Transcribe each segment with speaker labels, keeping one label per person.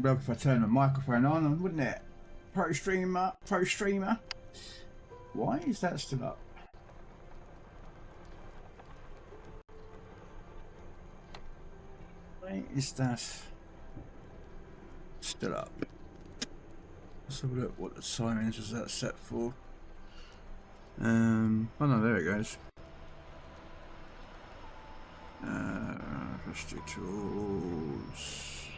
Speaker 1: Well, if I turn the microphone on, wouldn't it? Pro streamer. Why is that still up? Why is that still up? Let's have a look what the timings was that set for. Oh no, there it goes. Tools.com.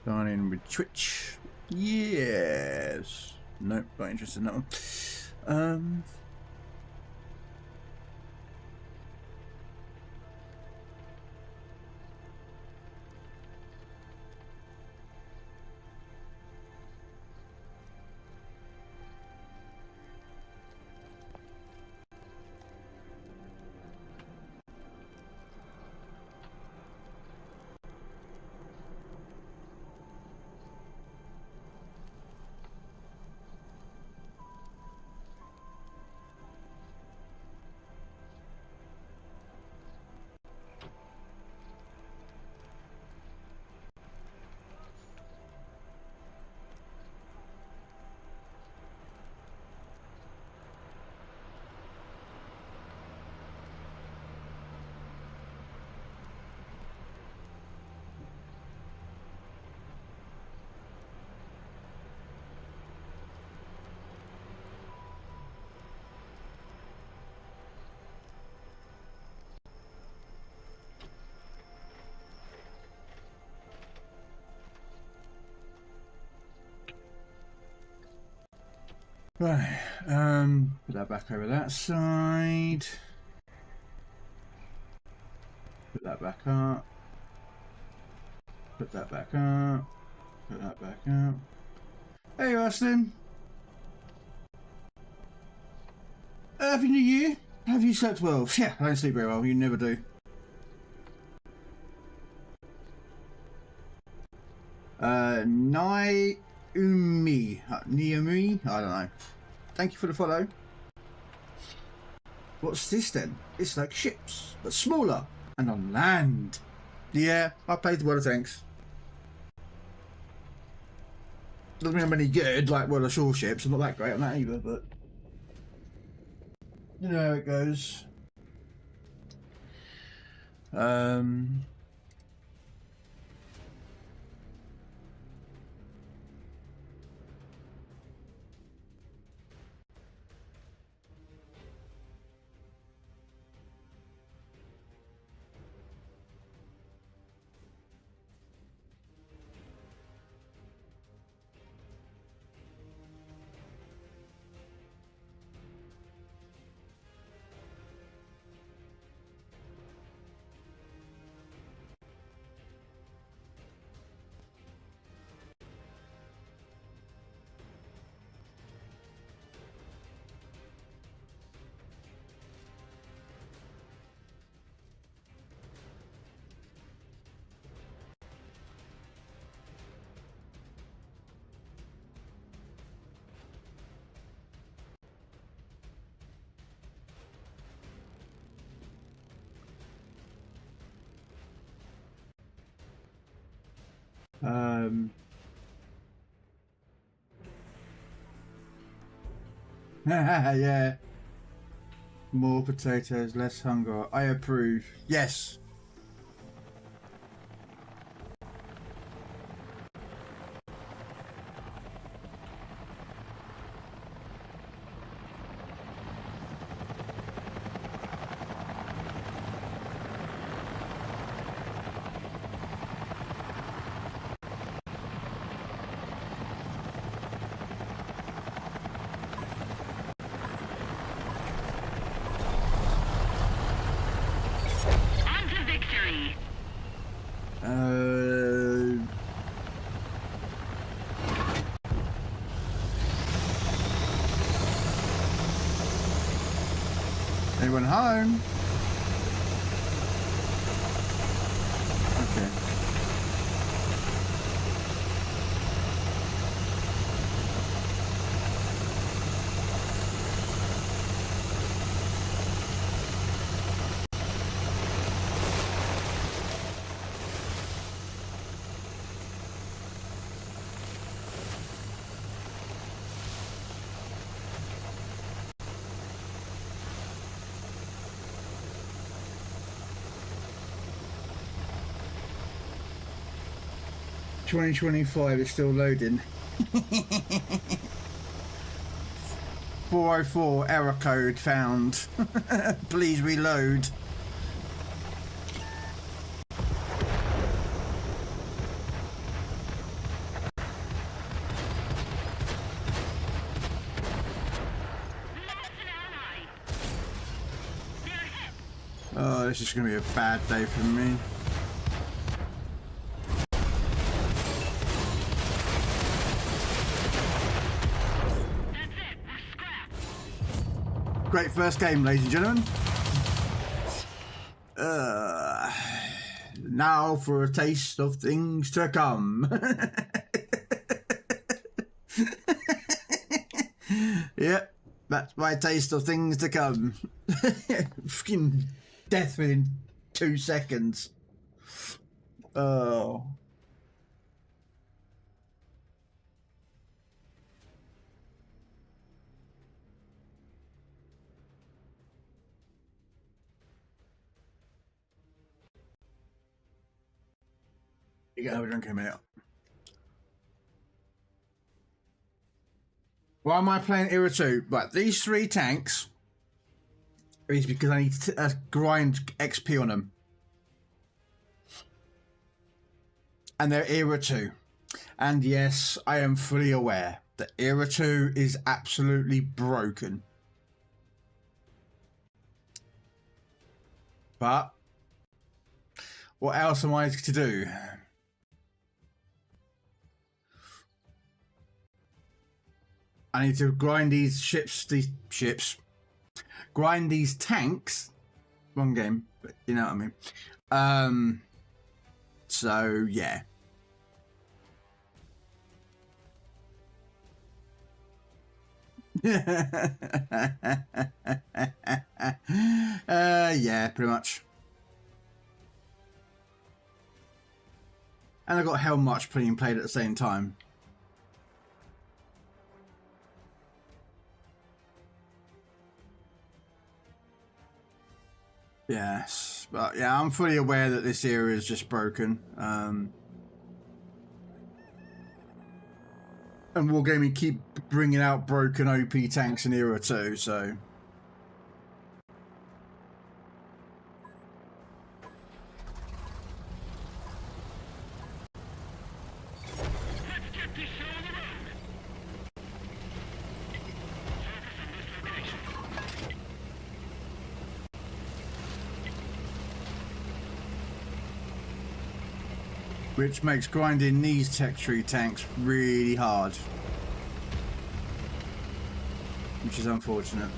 Speaker 1: Sign in with Twitch. Yes. Nope, not interested in that one. Right, put that back over that side. Put that back up. Put that back up. Put that back up. Hey, Austin. Happy New Year. Have you slept well? Yeah, I don't sleep very well. You never do. Naomi, I don't know. Thank you for the follow. What's this then? It's like ships, but smaller and on land. Yeah, I played the World of Tanks. Doesn't mean I'm any good like World of Shore ships. I'm not that great on that either, but you know how it goes. Yeah. More potatoes, less hunger. I approve. Yes. Anyone home? Okay. 2025 is still loading. 404 error code found. Please reload. Oh, this is going to be a bad day for me. Great first game, ladies and gentlemen. Now for a taste of things to come. Yep, that's my taste of things to come. Fucking death within 2 seconds. Oh. You gotta have a drink in a minute. Why am I playing Era 2? Right, these 3 tanks is because I need to grind XP on them. And they're Era 2. And yes, I am fully aware that Era 2 is absolutely broken. But what else am I to do? I need to grind these grind these tanks. Wrong game, but you know what I mean. So yeah. Yeah, pretty much. And I got How Much being played at the same time. Yes, but yeah, I'm fully aware that this era is just broken. And Wargaming keep bringing out broken OP tanks in Era 2, so... Which makes grinding these tech tree tanks really hard. Which is unfortunate.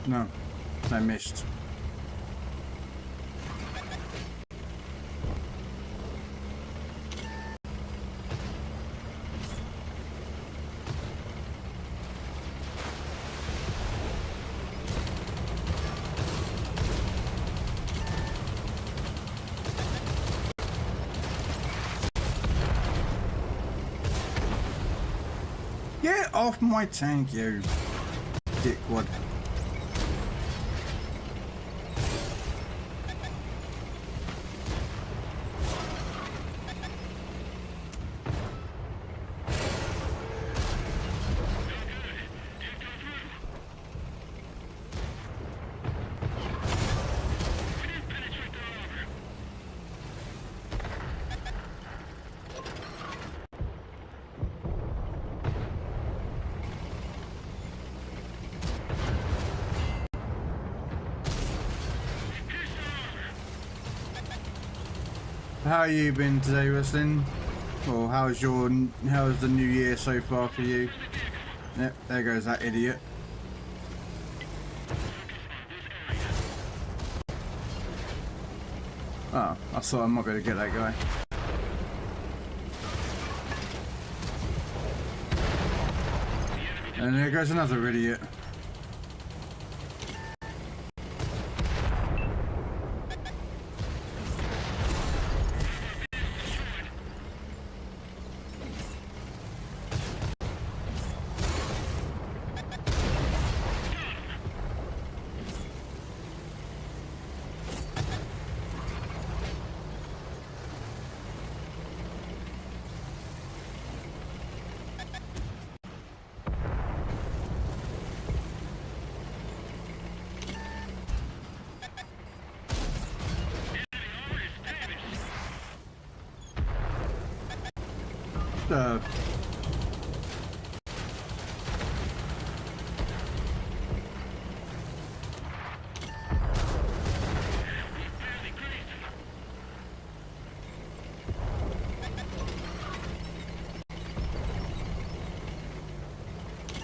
Speaker 1: No, I missed. Get off my tank, you dickwad. How you been today, wrestling? Or how's the new year so far for you? Yep, there goes that idiot. Oh, I thought I might be able to get that guy. And there goes another idiot.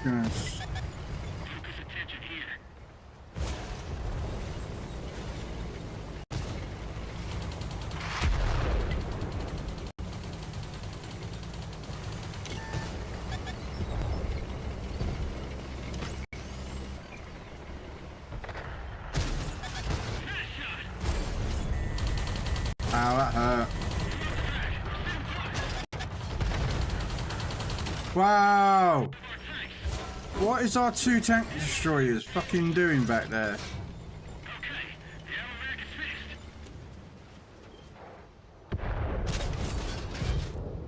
Speaker 1: Yes. Ow, that hurt. Wow! What is our 2 tank destroyers fucking doing back there?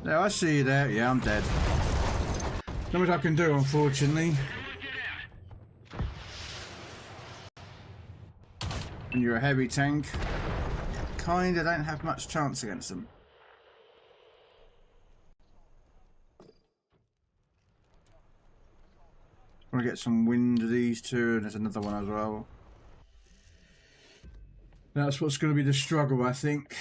Speaker 1: Yeah, I see you there. Yeah, I'm dead. Not much I can do, unfortunately. And you're a heavy tank. Kinda don't have much chance against them. I want to get some wind of these two, and there's another one as well. That's what's going to be the struggle, I think.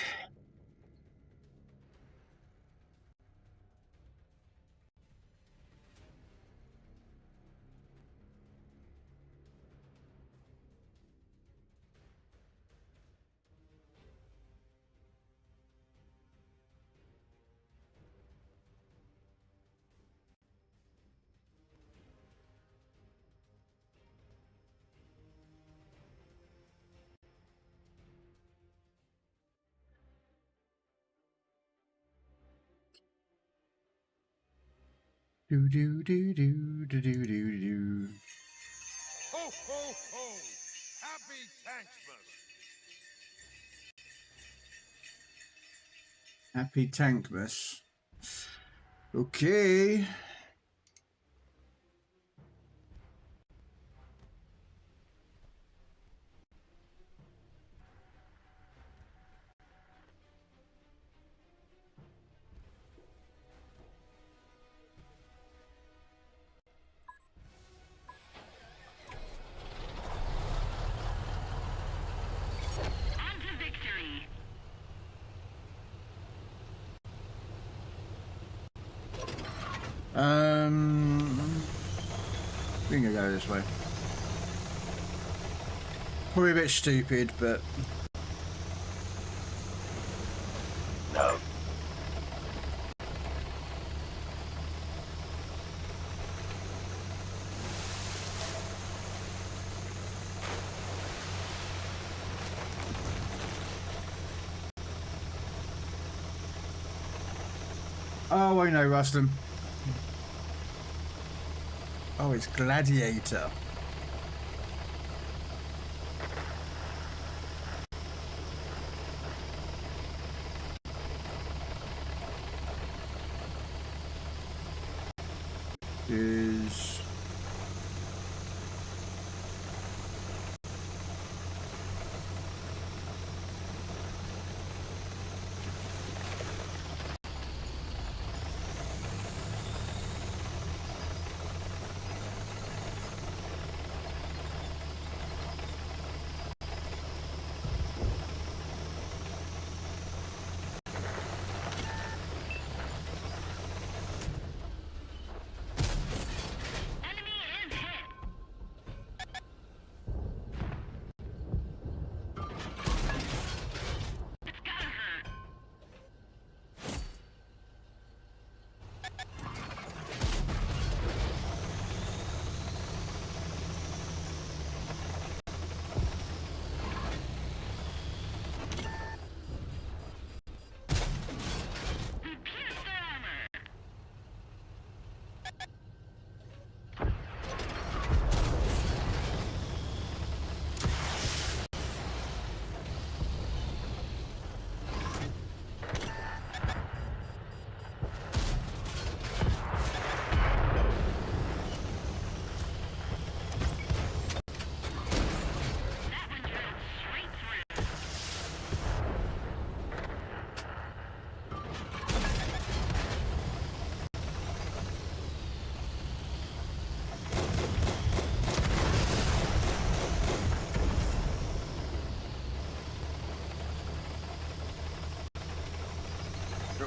Speaker 1: Do do do do do do do do.
Speaker 2: Ho ho ho! Happy Tanksmas!
Speaker 1: Happy Tankmas. Okay. We can go this way. Probably a bit stupid, but
Speaker 2: No.
Speaker 1: oh, I know, Rustin. Oh, it's Gladiator. Is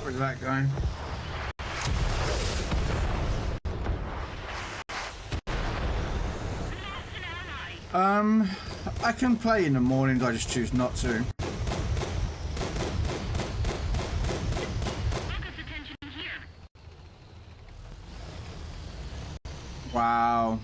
Speaker 1: Where's that going? I can play in the mornings, I just choose not to. Wow.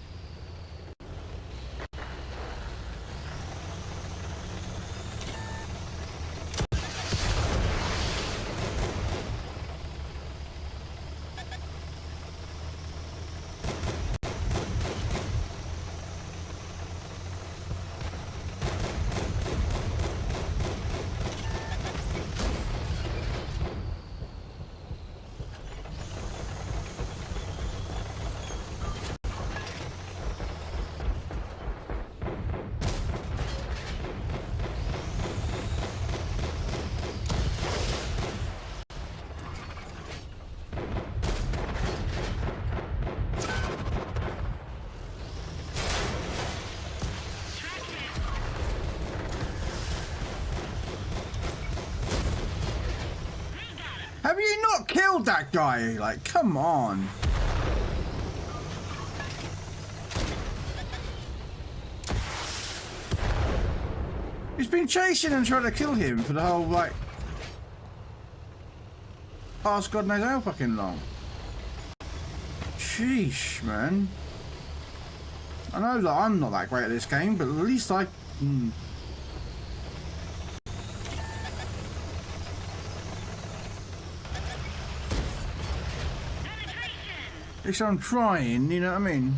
Speaker 1: Have you not killed that guy? Like, come on. He's been chasing and trying to kill him for the whole, like, past God knows how fucking long. Sheesh, man. I know that I'm not that great at this game, but at least I... At least I'm trying, you know what I mean?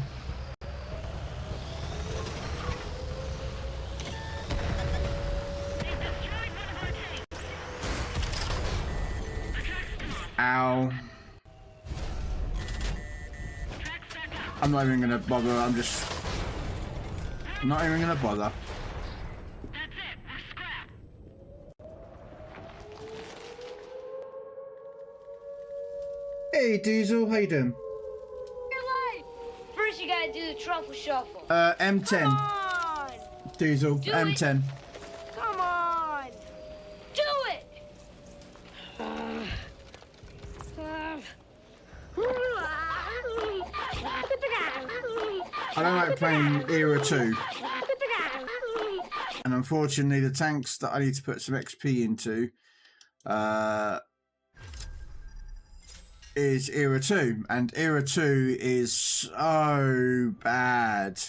Speaker 1: Ow. I'm not even gonna bother, I'm just... not even gonna bother.
Speaker 3: That's it, we're scrap.
Speaker 1: Hey Diesel, how you doing?
Speaker 3: First you gotta do the truffle shuffle.
Speaker 1: M10.
Speaker 3: Come on!
Speaker 1: Diesel,
Speaker 3: Do
Speaker 1: M10.
Speaker 3: it. Come on! Do it!
Speaker 1: I don't like playing Era 2. And unfortunately the tanks that I need to put some XP into is Era 2. And Era 2 is so bad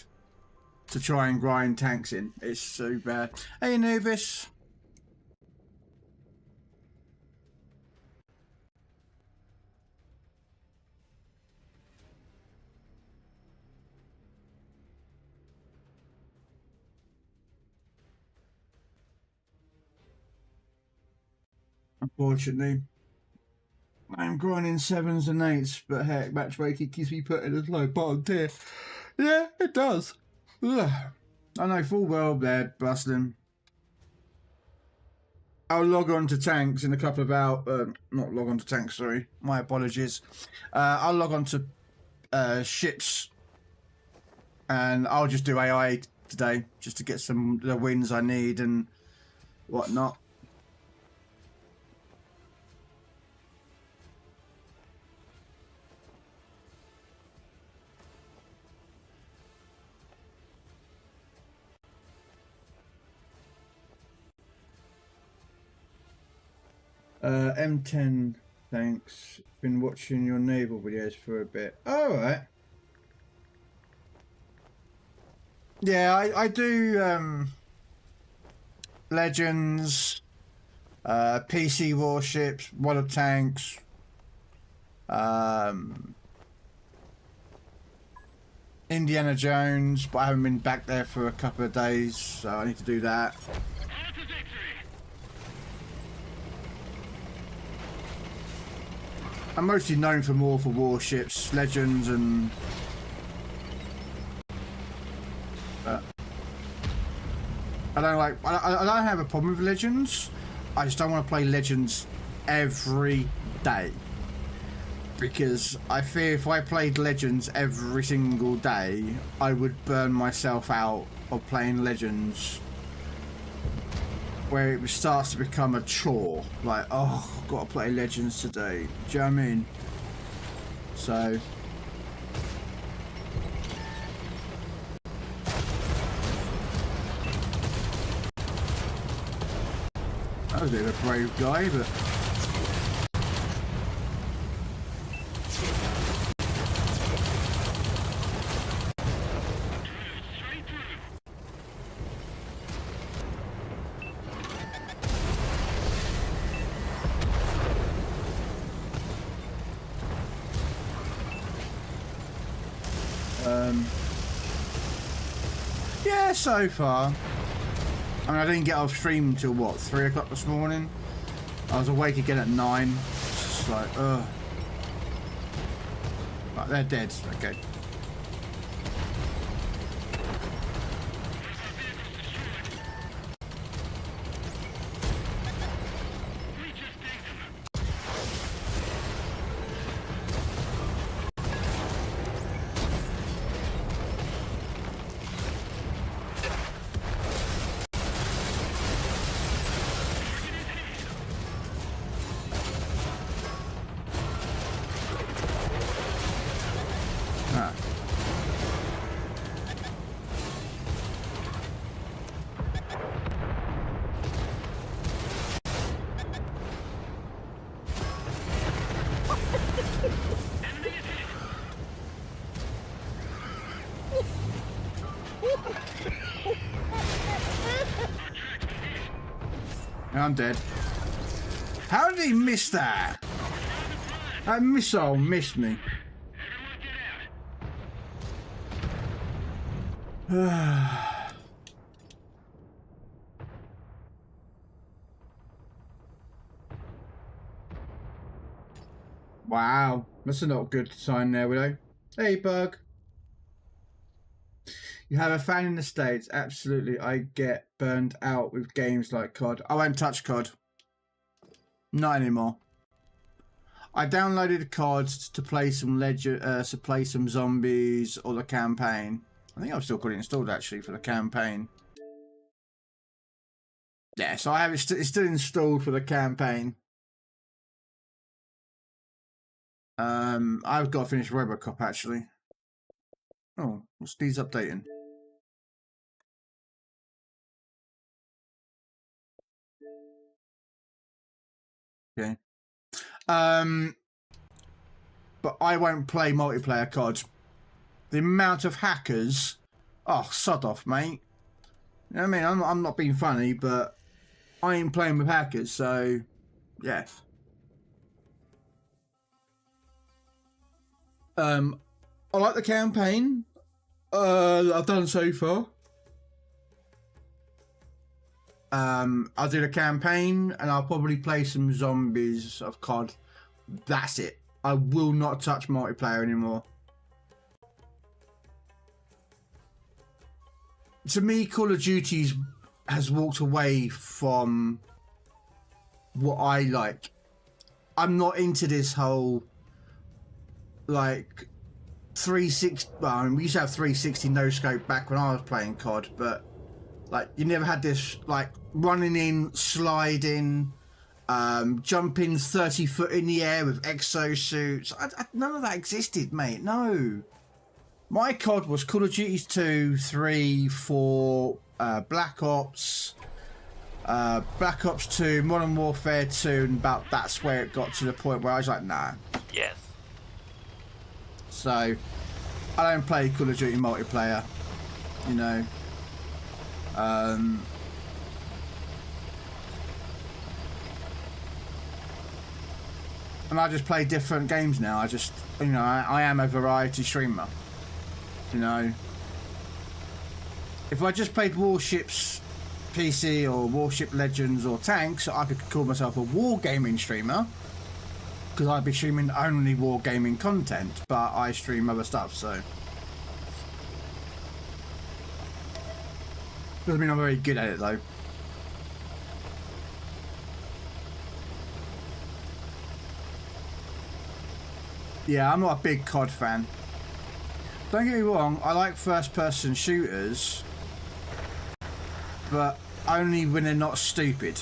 Speaker 1: to try and grind tanks in. It's so bad. Hey Novis. Unfortunately, I'm grinding 7s and 8s, but heck, matchmaking keeps me putting as low bottom tier. Yeah, it does. Ugh. I know full well they're bustling. I'll log on to tanks in a couple of hours. Not log on to tanks, sorry. My apologies. I'll log on to ships, and I'll just do AI today just to get some the wins I need and whatnot. M10, thanks. Been watching your naval videos for a bit. Alright. Yeah, I do Legends, PC warships, World of Tanks, Indiana Jones, but I haven't been back there for a couple of days, so I need to do that. I'm mostly known for more for warships, Legends, and I don't like. I don't have a problem with Legends. I just don't want to play Legends every day because I fear if I played Legends every single day, I would burn myself out of playing Legends. where it starts to become a chore. Like, oh, I've got to play Legends today. Do you know what I mean? So. That was a bit of a brave guy, but. Yeah, so far. I mean, I didn't get off stream until what, 3 o'clock this morning? I was awake again at 9. It's just like, ugh. Right, they're dead. Okay. I'm dead. How did he miss that? That missile missed me. Wow, that's a not good sign there, Widow. Hey, Bug. You have a fan in the States. Absolutely. I get burned out with games like COD. I won't touch COD. Not anymore. I downloaded COD to play some to play some zombies or the campaign. I think I've still got it installed actually for the campaign. Yeah, so I have it. It's still installed for the campaign. I've got to finish Robocop actually. Oh, what's these updating? Okay. But I won't play multiplayer COD. The amount of hackers, oh, sod off, mate. You know what I mean? I'm not being funny, but I ain't playing with hackers, so yeah. I like the campaign I've done so far. I'll do the campaign and I'll probably play some zombies of COD. That's it. I will not touch multiplayer anymore. To me, Call of Duty has walked away from what I like. I'm not into this whole like 360. Well, I mean, we used to have 360 no scope back when I was playing COD, but like you never had this like running in, sliding, jumping 30 foot in the air with exosuits. None of that existed, mate. No. My COD was Call of Duty 2, 3, 4, Black Ops 2, Modern Warfare 2, and about that's where it got to the point where I was like, nah.
Speaker 2: Yes.
Speaker 1: So, I don't play Call of Duty multiplayer, you know. And I just play different games now. I just, you know, I am a variety streamer. You know, if I just played Warships PC or Warship Legends or Tanks, I could call myself a wargaming streamer because I'd be streaming only wargaming content, but I stream other stuff, so doesn't mean I'm very good at it though. Yeah, I'm not a big COD fan. Don't get me wrong, I like first-person shooters, but only when they're not stupid.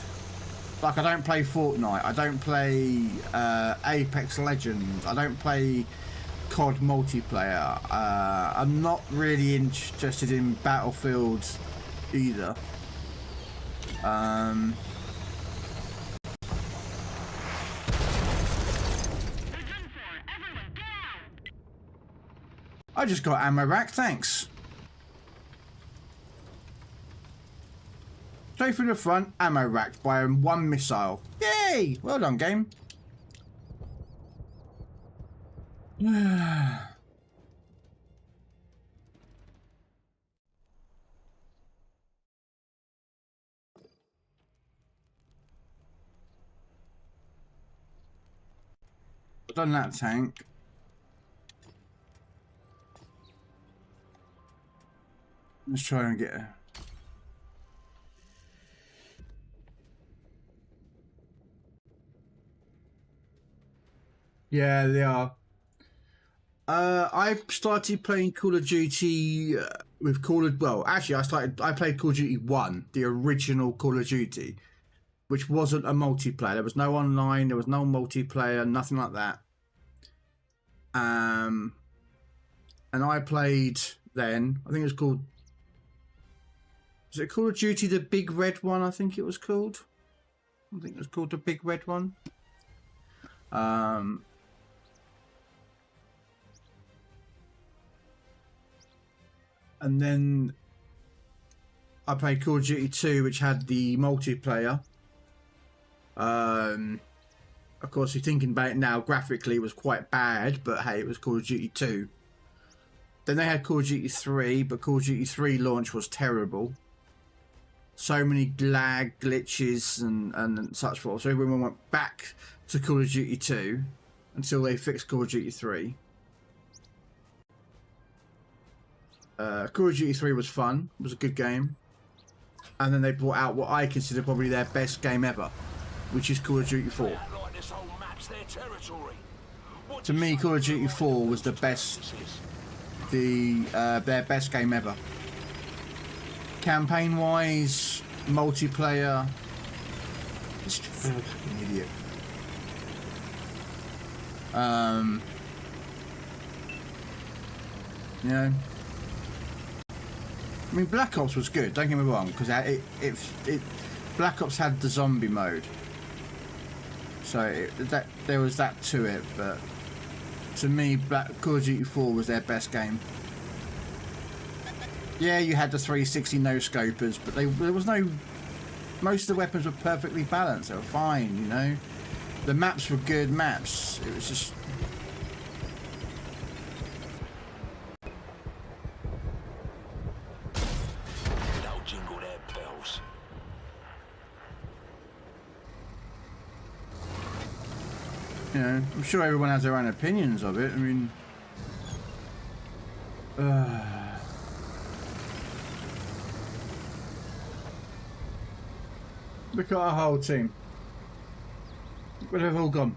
Speaker 1: Like, I don't play Fortnite, I don't play Apex Legends, I don't play COD multiplayer. I'm not really interested in Battlefield either. I just got ammo rack, thanks. Straight through the front, ammo racked by one missile. Yay! Well done, game. Done that tank. Let's try and get her. Yeah, they are. I started playing Call of Duty with well, actually I played Call of Duty 1, the original Call of Duty, which wasn't a multiplayer. There was no online, there was no multiplayer, nothing like that. And I played then, I think it was called, was it Call of Duty the Big Red one? I think it was called. I think it was called the Big Red one. And then I played Call of Duty 2, which had the multiplayer. Of course, you're thinking about it now, graphically it was quite bad, but hey, it was Call of Duty 2. Then they had Call of Duty 3, but Call of Duty 3 launch was terrible. So many lag glitches and such forth. So everyone went back to Call of Duty 2 until they fixed Call of Duty 3. Call of Duty 3 was fun. It was a good game. And then they brought out what I consider probably their best game ever, which is Call of Duty 4. To me, Call of Duty 4 was the best, their best game ever. Campaign-wise, multiplayer, just fucking idiot. You know. I mean, Black Ops was good. Don't get me wrong, because Black Ops had the zombie mode, so there was that to it. But to me, Call of Duty 4 was their best game. Yeah, you had the 360 no scopers, but there was no. Most of the weapons were perfectly balanced. They were fine, you know. The maps were good maps. It was just. You know, I'm sure everyone has their own opinions of it. I mean, look at our whole team. Where have they all gone?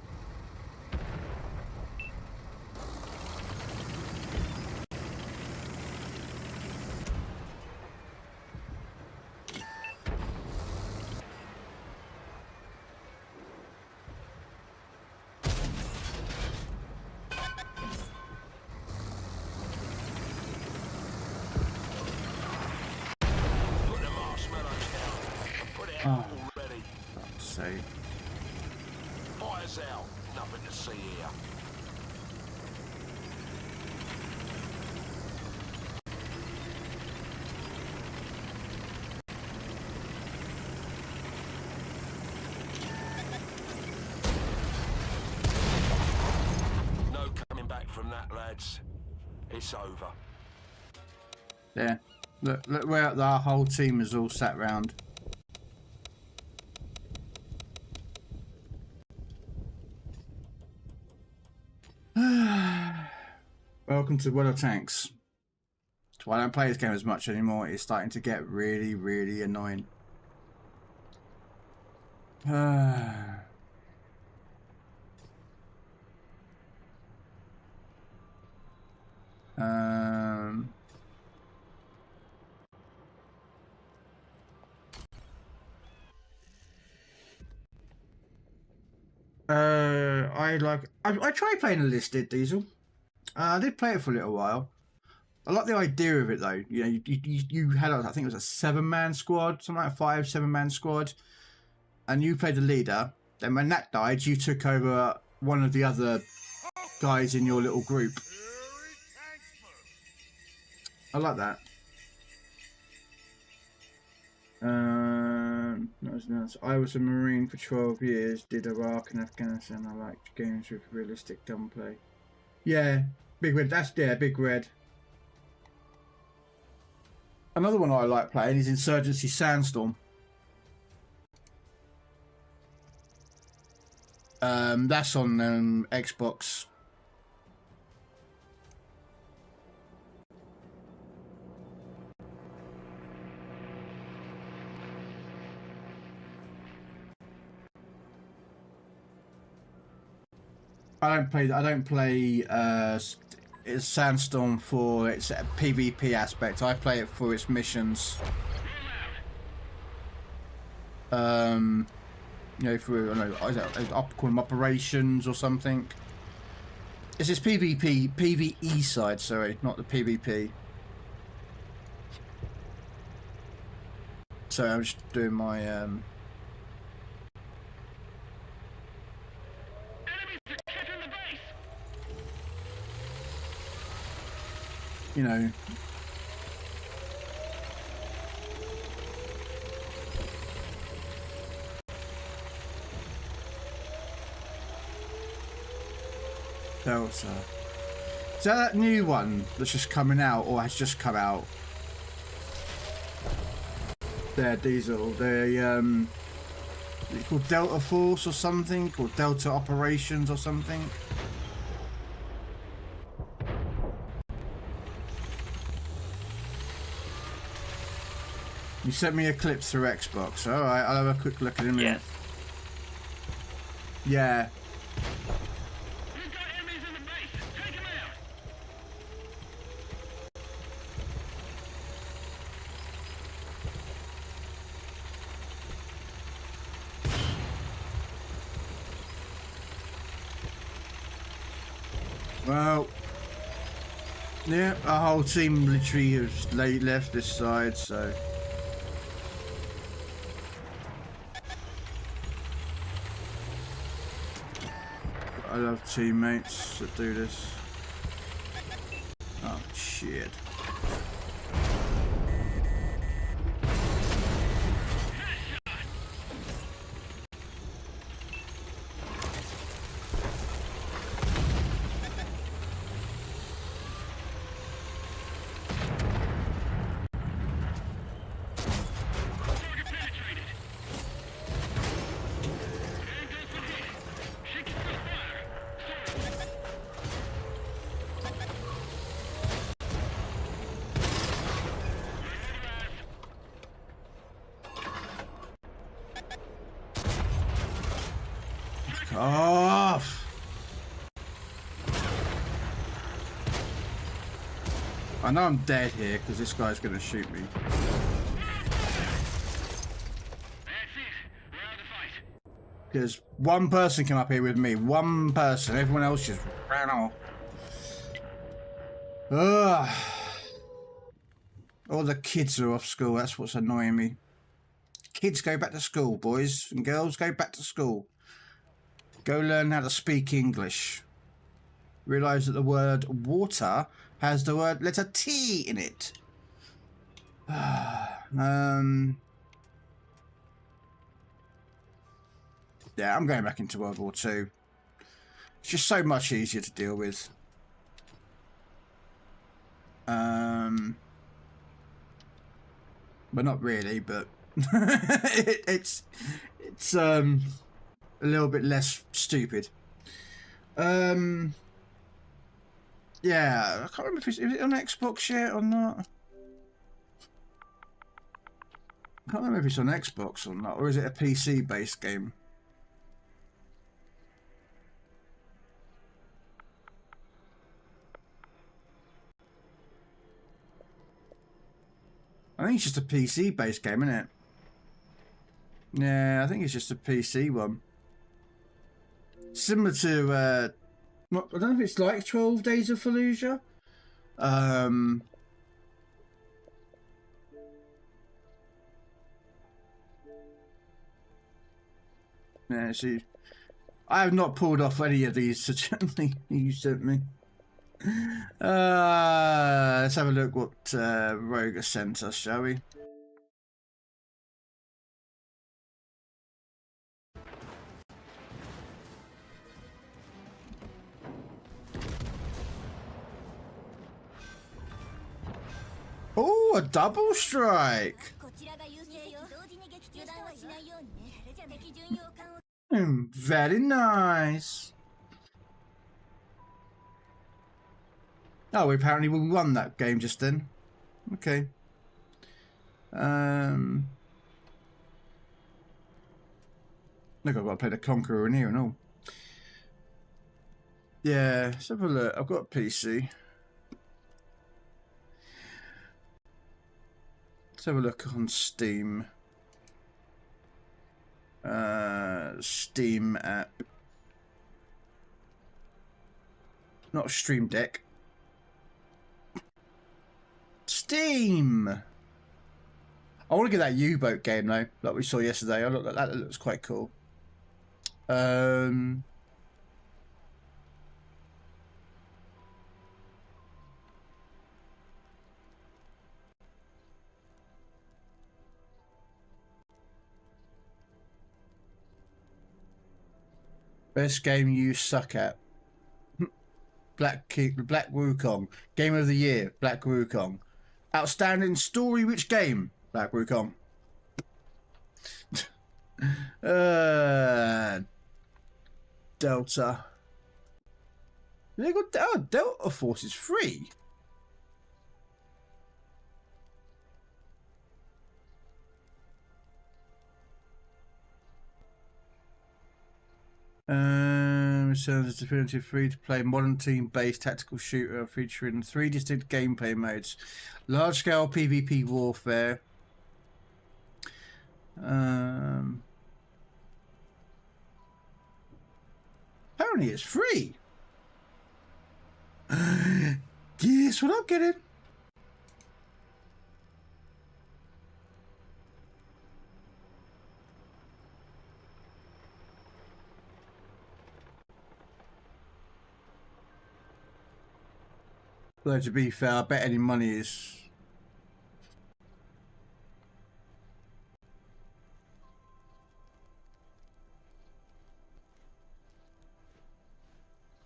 Speaker 1: Oh, fuck's sake.
Speaker 2: Fires out. Nothing to see here. No coming back from that, lads. It's over.
Speaker 1: There. Look where our whole team is all sat round. Welcome to World of Tanks. That's why I don't play this game as much anymore. It's starting to get really, really annoying. I tried playing Enlisted Diesel. I did play it for a little while. I like the idea of it though. You know, you had I think it was a 7-man squad, something like 7-man squad, and you played the leader. Then when that died, you took over one of the other guys in your little group. I like that. I was a Marine for 12 years, did Iraq and Afghanistan. I liked games with realistic gunplay. Yeah, Big Red, that's, yeah, Big Red. Another one I like playing is Insurgency Sandstorm. That's on Xbox. I don't play Sandstorm for its PvP aspect. I play it for its missions. You know, for, I don't know, I call them operations or something. It's this PvE side, sorry, not the PvP. So I'm just doing my you know. Delta. Is that new one that's just coming out or has just come out? There, Diesel. They it's called Delta Force or something, or Delta Operations or something. You sent me a clip through Xbox. All right, I'll have a quick look at him.
Speaker 4: Yes.
Speaker 1: Yeah.
Speaker 4: We've got enemies in the base. Take them out.
Speaker 1: Well, yeah, our whole team literally has left this side, so. I love teammates that do this. Oh shit. Off! I know I'm dead here because this guy's going to shoot me. Because one person came up here with me. One person. Everyone else just ran off. Ugh. All the kids are off school. That's what's annoying me. Kids, go back to school. Boys and girls, go back to school. Go learn how to speak English. Realise that the word water has the word letter T in it. Yeah, I'm going back into World War II. It's just so much easier to deal with. But not really, but it's a little bit less stupid. Yeah, I can't remember if is it on Xbox yet or not. I can't remember if it's on Xbox or not, or is it a PC based game? I think it's just a PC based game, isn't it? Yeah, I think it's just a PC one. Similar to I don't know if it's like 12 Days of Fallujah. Yeah, see, I have not pulled off any of these certainly you sent me. Let's have a look what Rogue has sent us, shall we? Oh, a double strike! Very nice. Oh, apparently we won that game just then. Okay. Look, I've got to play the Conqueror in here and all. Yeah, let's have a look. I've got a PC. Let's have a look on Steam. Steam app. Not Stream Deck. Steam! I want to get that U-boat game though, like we saw yesterday. I look, that looks quite cool. Best game you suck at. Black Wukong. Game of the Year. Black Wukong. Outstanding story. Which game? Black Wukong. Delta. They got Delta Force is free. Sounds definitive free-to-play modern team-based tactical shooter featuring 3 distinct gameplay modes: large-scale PvP warfare, apparently it's free. Guess what I'm getting? Though to be fair, I bet any money is...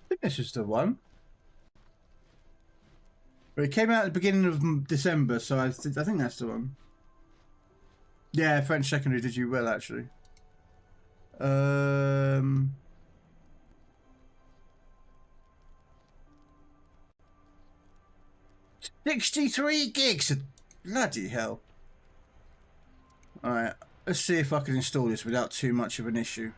Speaker 1: I think this is the one. But it came out at the beginning of December, so I think that's the one. Yeah, French secondary did you well, actually. 63 gigs! Bloody hell. Alright, let's see if I can install this without too much of an issue.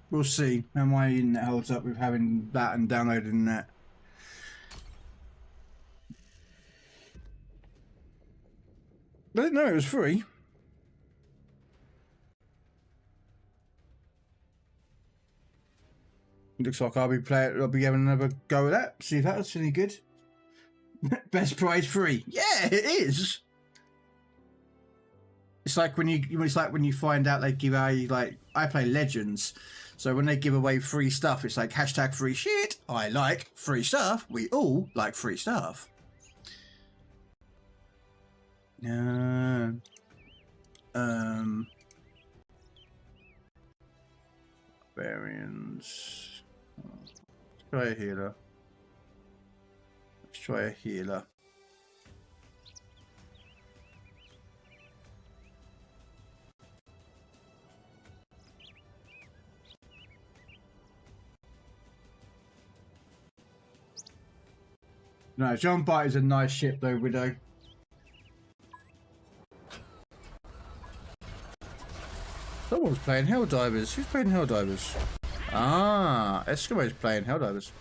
Speaker 1: We'll see how my internet holds up with having that and downloading that. I didn't know it was free. Looks like I'll be having another go at that. See if that's any good. Best prize free. Yeah, it is. It's like when you find out they give out, like, I play Legends, so when they give away free stuff, it's like hashtag free shit. I like free stuff. We all like free stuff. Variants. Let's try a healer. Let's try a healer. No, John Bite is a nice ship though, Widow. Someone's playing Helldivers. Who's playing Helldivers? Ah, Eskimo's playing Helldivers.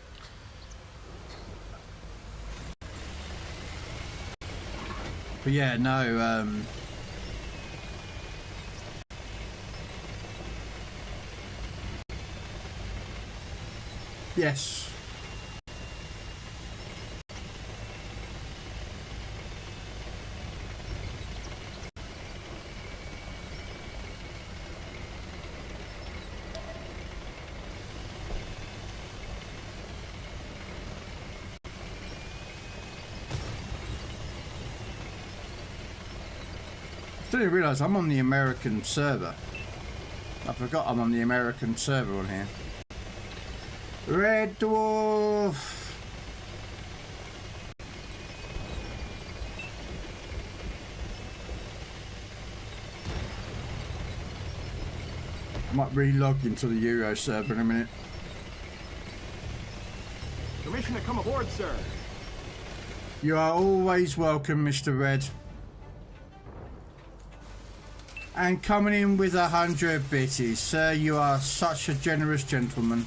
Speaker 1: But yeah, no. Yes. I didn't realise I'm on the American server. I forgot I'm on the American server on here. Red Dwarf. I might re-log into the Euro server in a minute.
Speaker 5: Permission to come aboard, sir.
Speaker 1: You are always welcome, Mr. Red. And coming in with 100 bitties, sir, you are such a generous gentleman.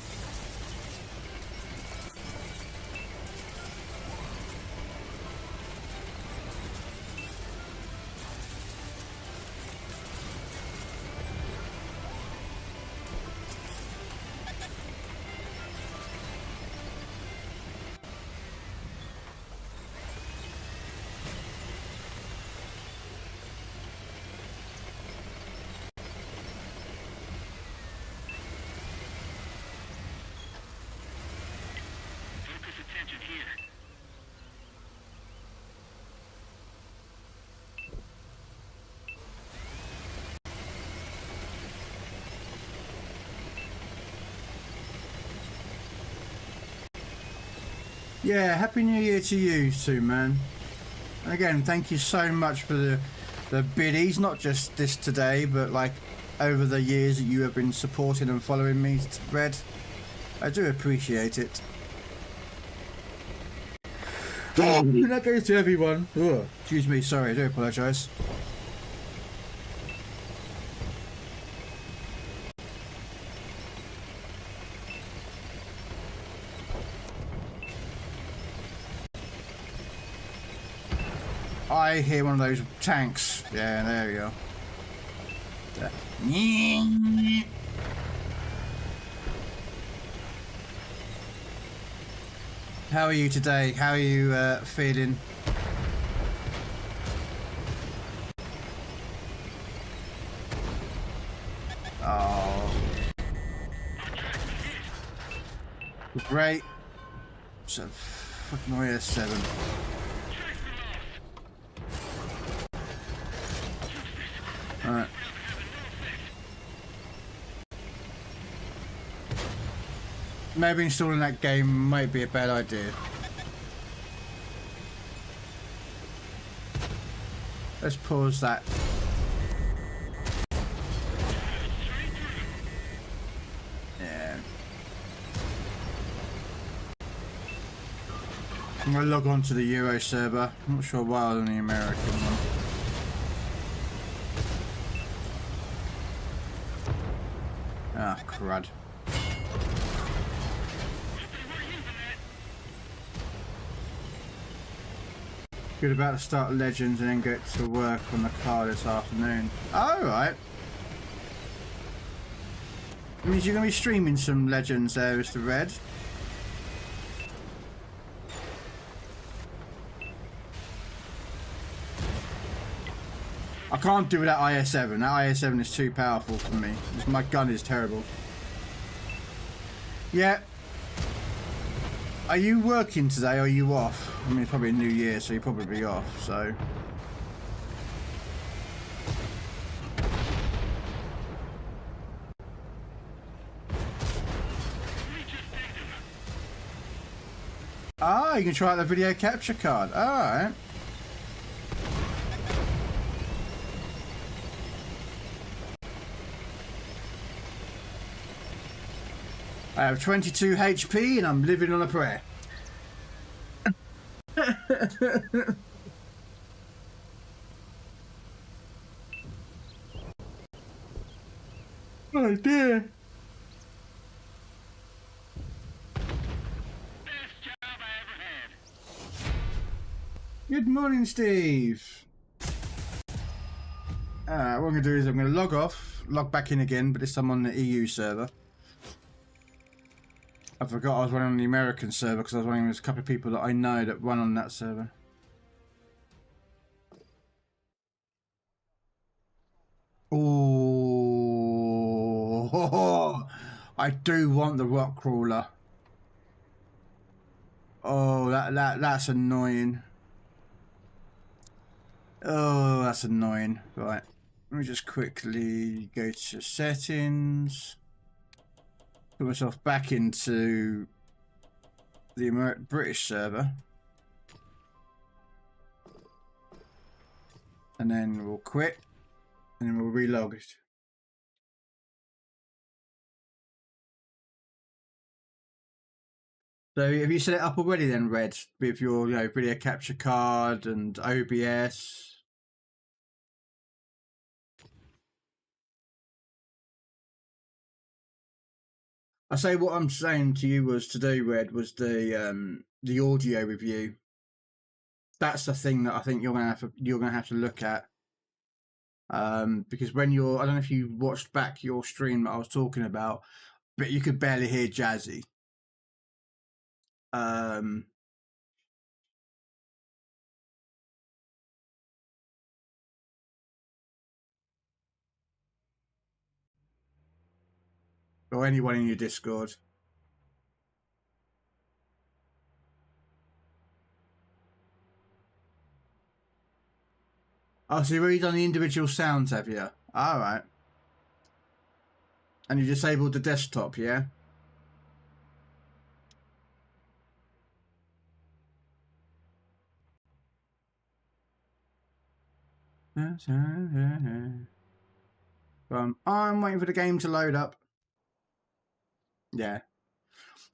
Speaker 1: Yeah, Happy New Year to you too, man. And again, thank you so much for the biddies, not just this today, but like over the years that you have been supporting and following me, Red. I do appreciate it. And that goes to everyone. Ugh. Excuse me, sorry, I do apologise. I hear one of those tanks. Yeah, there we go. How are you today? How are you feeling? Oh, great. So fucking IS-7. Alright. Maybe installing that game might be a bad idea. Let's pause that. Yeah. I'm gonna log on to the Euro server. I'm not sure why I was on the American one. Ah, crud. Good, about to start Legends and then get to work on the car this afternoon. Alright. Means you're going to be streaming some Legends there, Mr. Red. I can't do that IS-7. That IS-7 is too powerful for me. My gun is terrible. Yeah. Are you working today or are you off? I mean, it's probably a new year, so you're probably off, so... Ah, you can try out the video capture card. Alright. I have 22 HP and I'm living on a prayer. Oh dear.
Speaker 4: Best job I ever had.
Speaker 1: Good morning, Steve. what I'm going to do is I'm going to log off, log back in again, but this time on the EU server. I forgot I was running on the American server because I was running with a couple of people that I know that run on that server. Oh, I do want the rock crawler. Oh, that's annoying. Oh, that's annoying. Right, let me just quickly go to settings. Put myself back into the British server. And then we'll quit. And then we'll relog it. So have you set it up already then, Red? With your video capture card and OBS? I say what I'm saying to you was to do, Red, was the audio review. That's the thing that I think you're gonna have to look at. Because when I don't know if you watched back your stream that I was talking about, but you could barely hear Jazzy. Or anyone in your Discord. Oh, so you've already done the individual sounds, have you? Alright. And you disabled the desktop, yeah? I'm waiting for the game to load up. Yeah.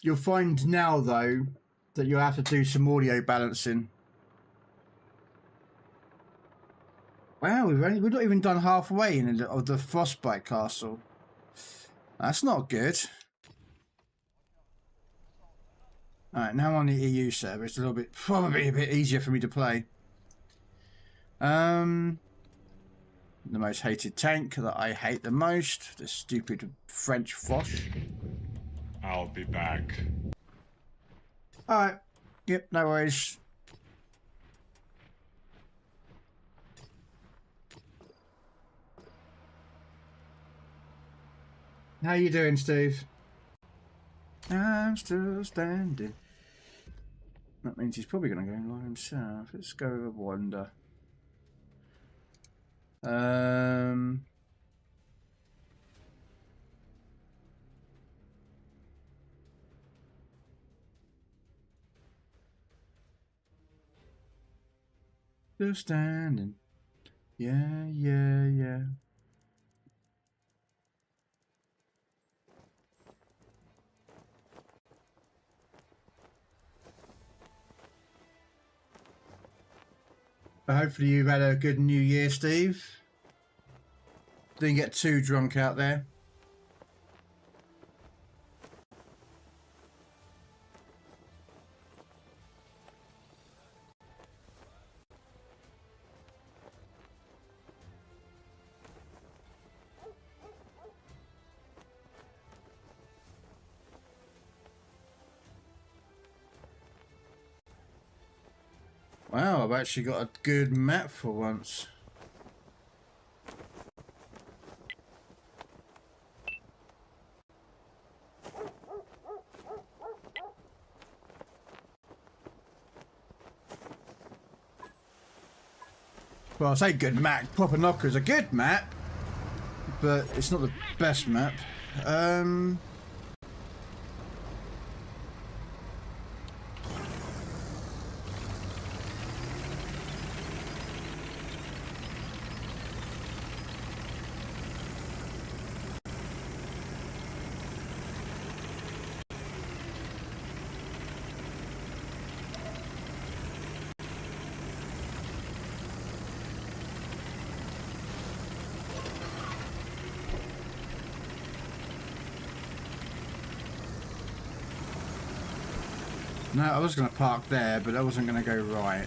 Speaker 1: You'll find now, though, that you'll have to do some audio balancing. Wow, we've not even done halfway of the Frostbite Castle. That's not good. Alright, now on the EU server, it's probably a bit easier for me to play. The most hated tank that I hate the most, the stupid French Foch.
Speaker 6: I'll be back.
Speaker 1: Alright, yep, no worries. How you doing, Steve? I'm still standing. That means he's probably going to go by himself. Let's go with a wander. Still standing. Yeah, yeah, yeah. Hopefully you've had a good New Year, Steve. Didn't get too drunk out there. Wow, I've actually got a good map for once. Well, I say good map. Proper Knocker's a good map, but it's not the best map. No, I was going to park there, but that wasn't going to go right.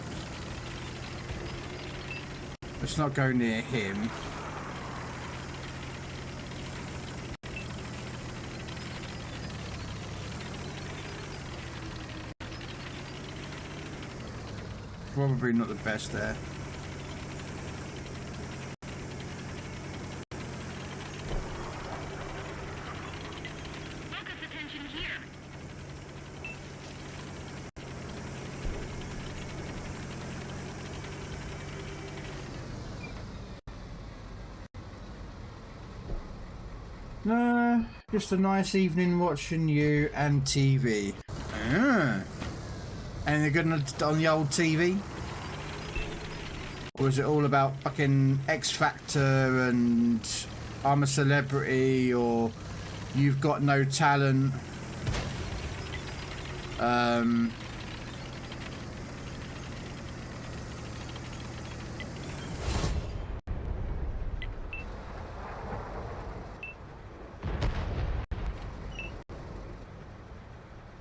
Speaker 1: Let's not go near him. probably not the best there.
Speaker 4: Focus attention here.
Speaker 1: No, just a nice evening watching you and TV. Ah. Anything good on the old TV? Or is it all about fucking X Factor and I'm a celebrity or you've got no talent?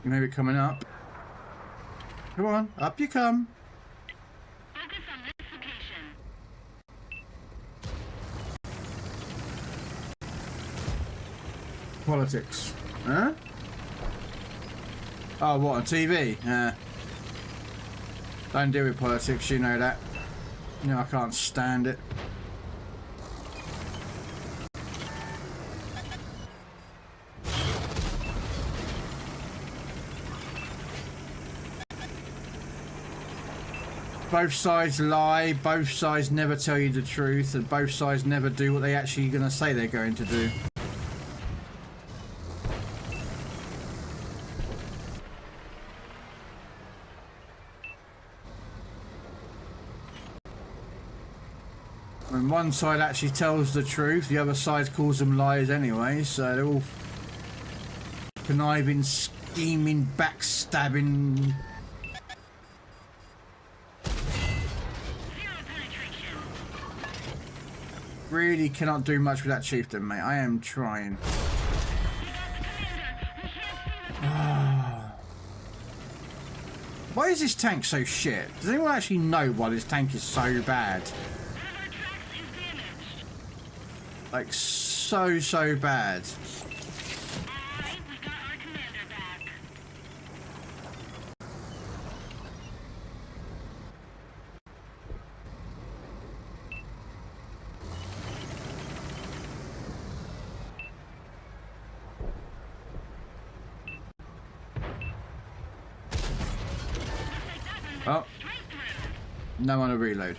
Speaker 1: Maybe coming up. Come on, up you come.
Speaker 4: Focus on this location.
Speaker 1: Politics. Huh? Oh, what, on TV? Don't deal with politics, you know that. You know I can't stand it. Both sides lie, both sides never tell you the truth, and both sides never do what they actually going to say they're going to do. When one side actually tells the truth, the other side calls them liars anyway, so they're all conniving, scheming, backstabbing. Really cannot do much with that chieftain, mate. I am trying. Why is this tank so shit? Does anyone actually know why this tank is so bad? Like, so bad. Oh, no one to reload.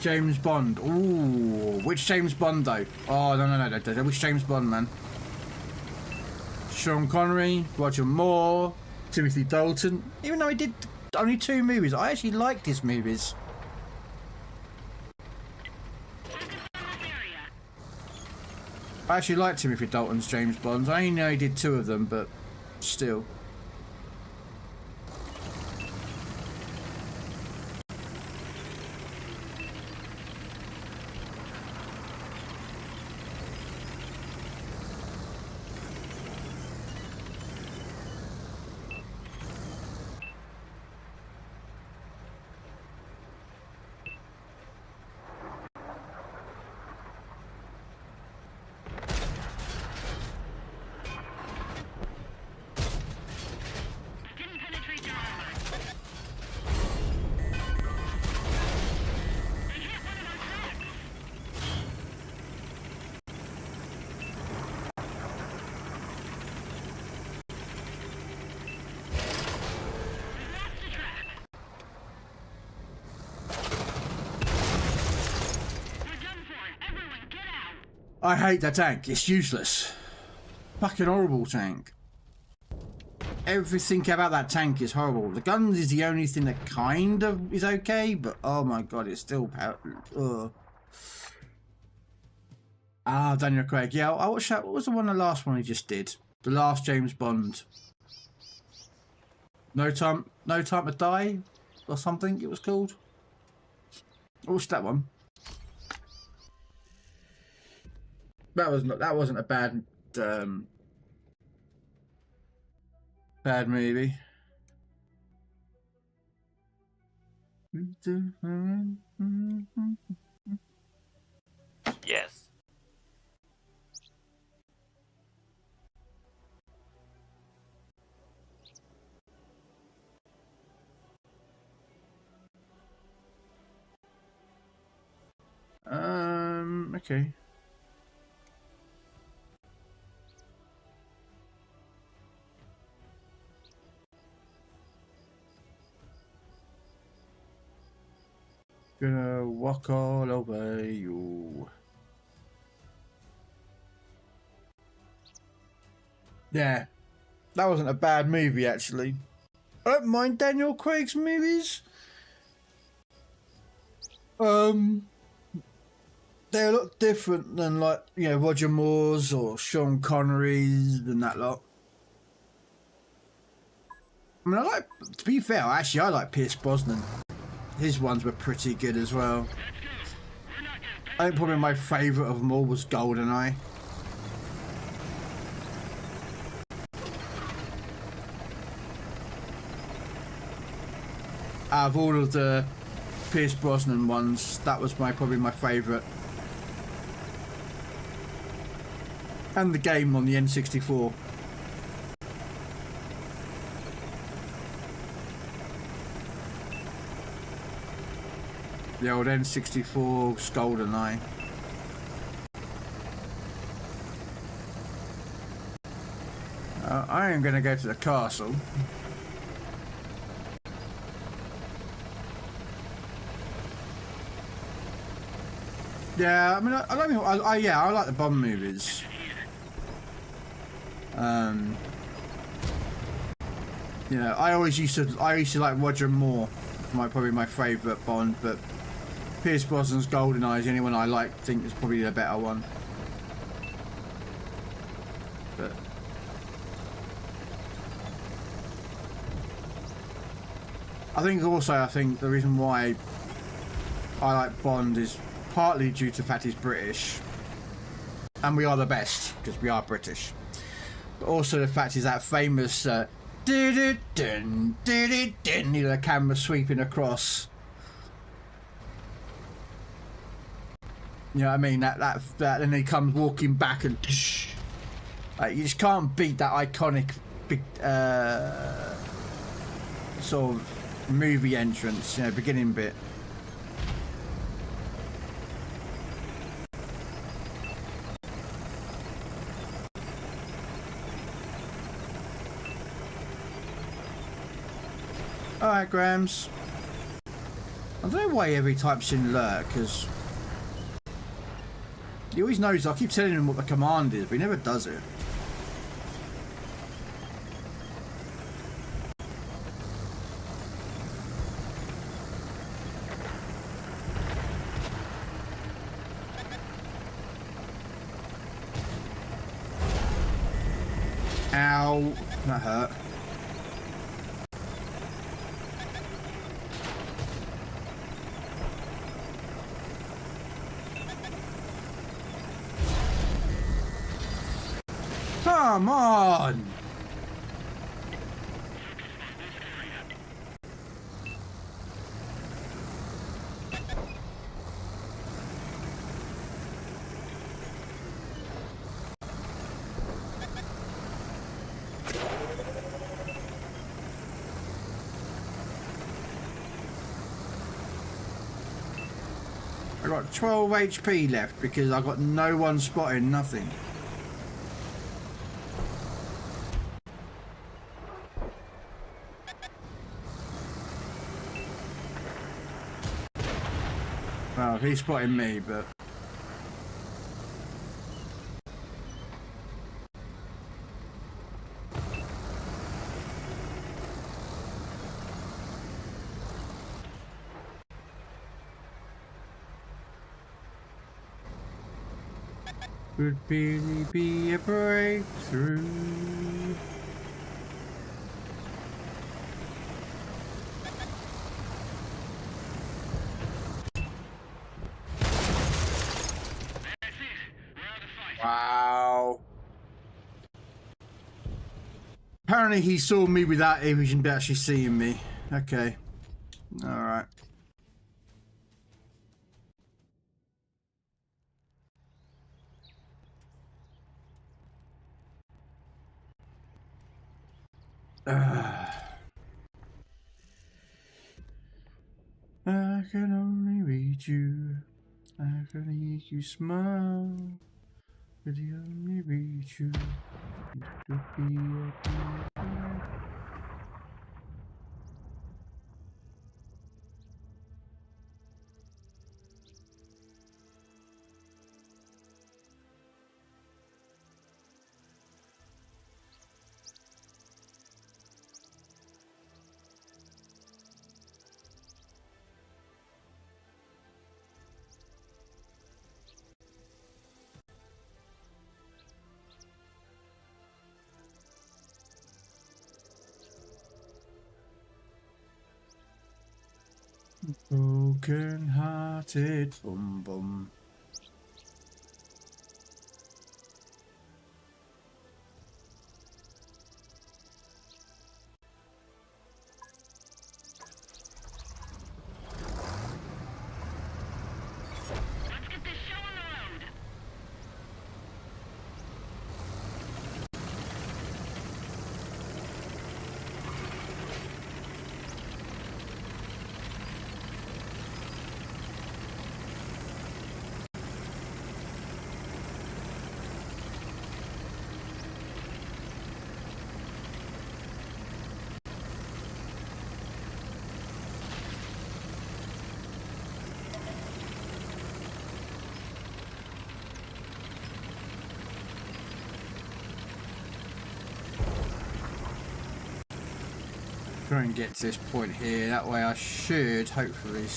Speaker 1: James Bond. Ooh, which James Bond though? Oh no. Which James Bond, man? Sean Connery, Roger Moore, Timothy Dalton. Even though he did only 2 movies, I actually liked his movies. I actually liked Timothy Dalton's James Bonds. I only know he did 2 of them, but still. I hate that tank. It's useless. Fucking horrible tank. Everything about that tank is horrible. The guns is the only thing that kind of is okay, but oh my god, it's still powerful. Ah, Daniel Craig. Yeah, I watched that. What was the last one he just did? The last James Bond. No Time to Die, or something it was called. I watched that one. That wasn't a bad bad movie.
Speaker 2: Yes.
Speaker 1: okay. Gonna walk all over you. Yeah, that wasn't a bad movie actually. I don't mind Daniel Craig's movies. They're a lot different than, like, you know, Roger Moore's or Sean Connery's and that lot. I mean, to be fair, actually, I like Pierce Brosnan. His ones were pretty good as well. I think probably my favourite of them all was GoldenEye. Out of all of the Pierce Brosnan ones, that was probably my favourite. And the game on the N64. The old N64 GoldenEye. I am going to go to the castle. Yeah, I mean, I don't think I like the Bond movies. You know, I used to like Roger Moore, probably my favourite Bond, but Pierce Brosnan's GoldenEye is the only one I think is probably the better one. But I think the reason why I like Bond is partly due to the fact he's British, and we are the best because we are British. But also the fact is that famous you know, the camera sweeping across. You know what I mean? That and he comes walking back and like, you just can't beat that iconic big sort of movie entrance, you know, beginning bit. Alright, Grams. I don't know why he ever types in lurk, because he always knows. I keep telling him what the command is, but he never does it. Ow. That hurt. Come on! I got 12 HP left because I got no one spotting nothing. Well, he spotted me, but would really be a breakthrough. Wow. Apparently he saw me without even actually seeing me. Okay. Alright. I can only read you. I Can you smile? Could he only reach you? To be a broken-hearted bum bum.
Speaker 4: Let's get this show on the road.
Speaker 1: Try and get to this point here. That way I should hopefully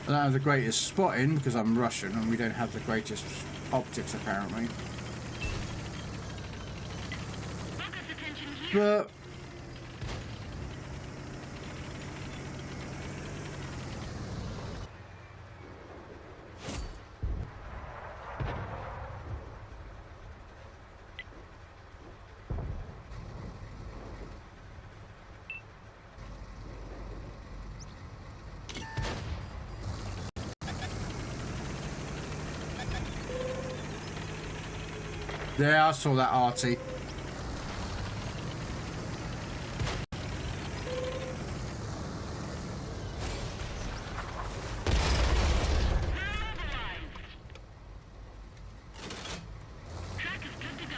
Speaker 1: I don't have the greatest spotting because I'm Russian and we don't have the greatest optics apparently.
Speaker 4: Focus attention here.
Speaker 1: But yeah, I saw that arty.
Speaker 4: Track is good to go.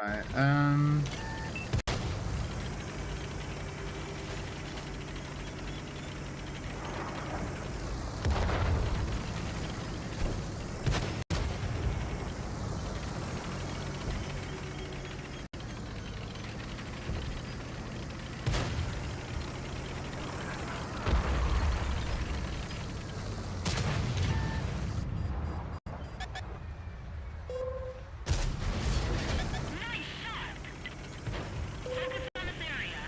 Speaker 1: Right,
Speaker 4: Nice shot. Focus on this area.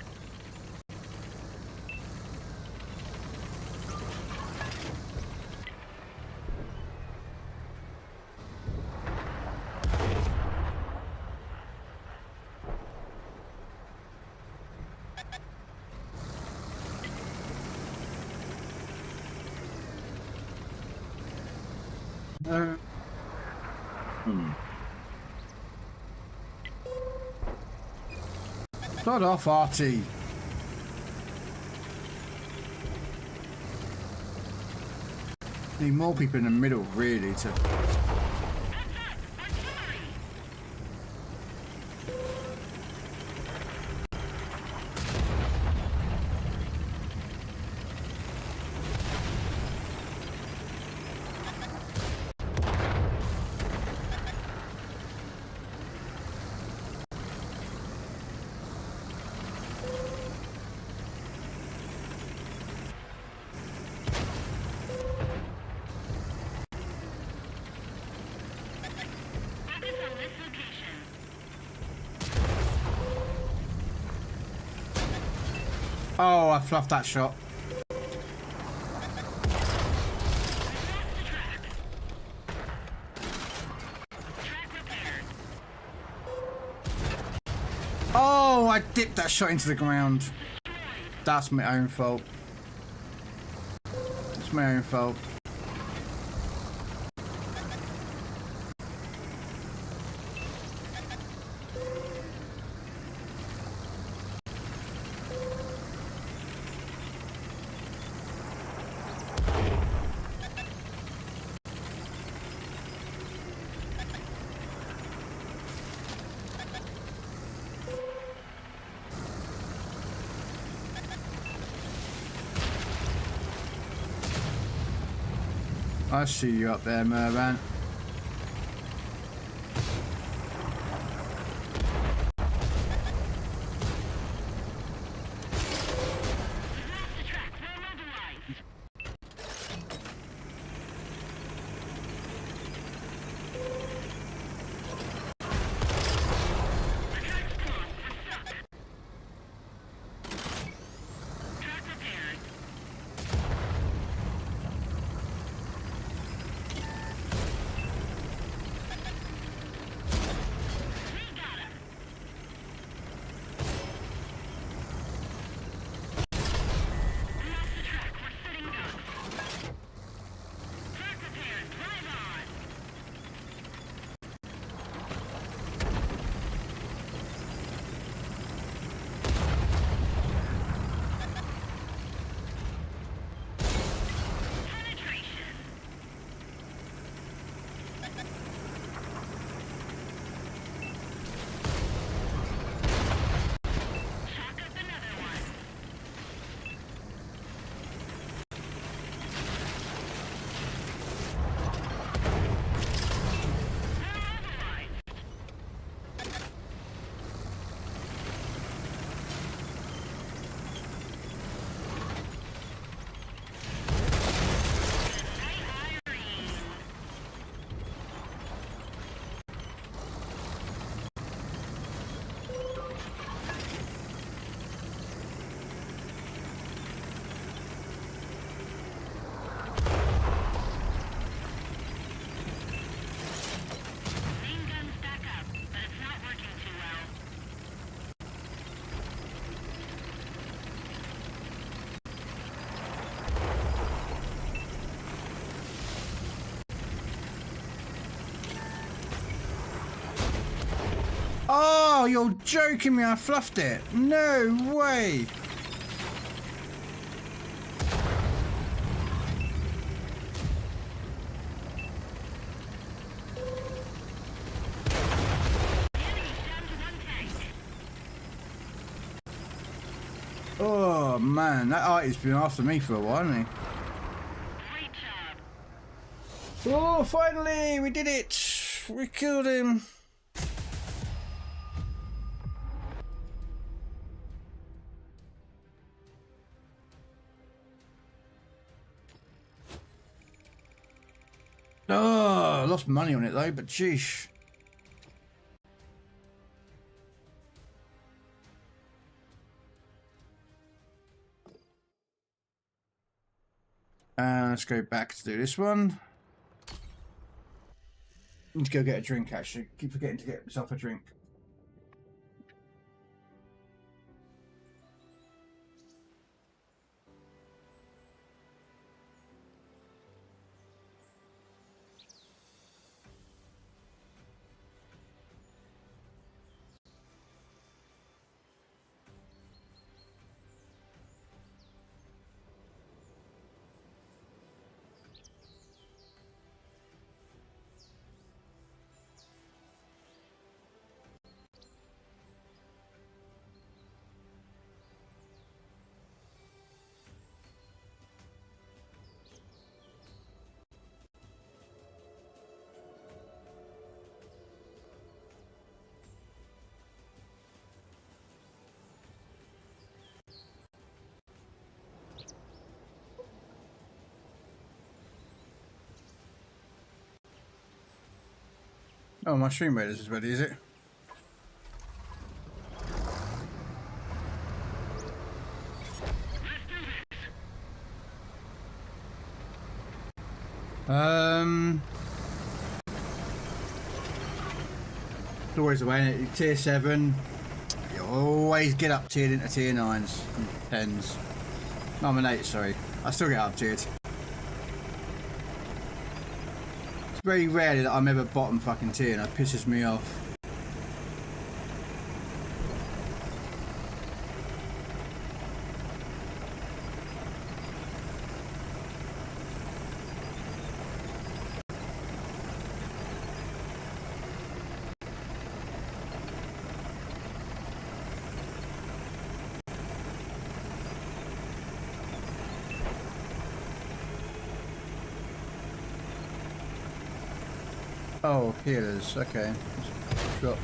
Speaker 1: Start off, arty. Need more people in the middle, really, to.
Speaker 4: Artillery. Focus on this location.
Speaker 1: Oh, I fluffed that shot.
Speaker 4: Track repaired.
Speaker 1: Oh, I dipped that shot into the ground. That's my own fault. It's my own fault. I see you up there, Mervan. Oh, you're joking me, I fluffed it. No way. Oh man, that artist's been after me for a while, hasn't he? Oh, finally, we did it. We killed him. Oh, I lost money on it though, but sheesh. Let's go back to do this one. Need to go get a drink actually. Keep forgetting to get myself a drink. Oh, my stream raiders is ready, is it? It's always the way, isn't it? Tier 7. always get up tiered into tier 9s and 10s. No, I'm an 8, sorry. I still get up tiered. It's very rare that I'm ever bottom fucking tier, and that pisses me off. Oh, healers, okay. Drop.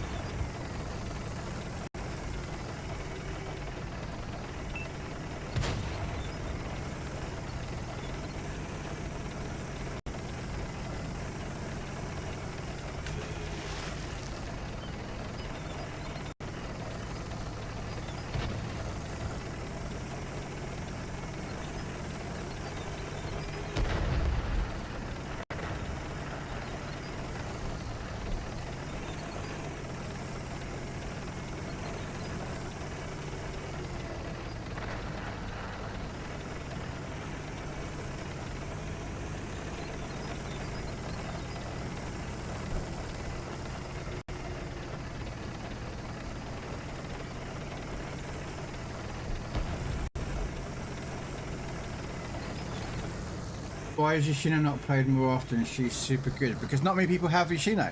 Speaker 1: Why is Yoshino not played more often? She's super good. Because not many people have Yoshino.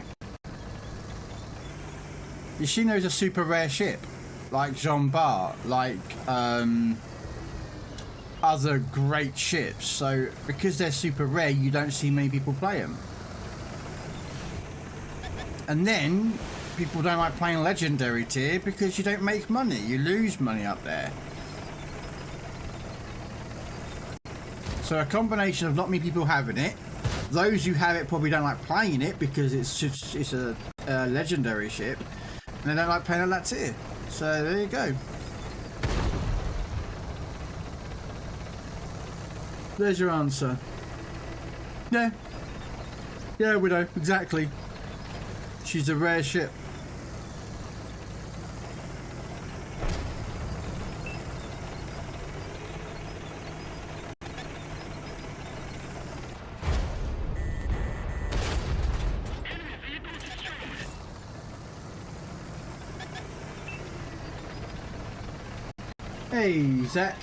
Speaker 1: Yoshino is a super rare ship. Like Jean Bart, like other great ships. So because they're super rare, you don't see many people play them. And then people don't like playing legendary tier because you don't make money. You lose money up there. So a combination of not many people having it, those who have it probably don't like playing it because it's a legendary ship, and they don't like playing at that tier. So there you go. There's your answer. Yeah. Yeah, Widow, exactly. She's a rare ship. Hey, Zach.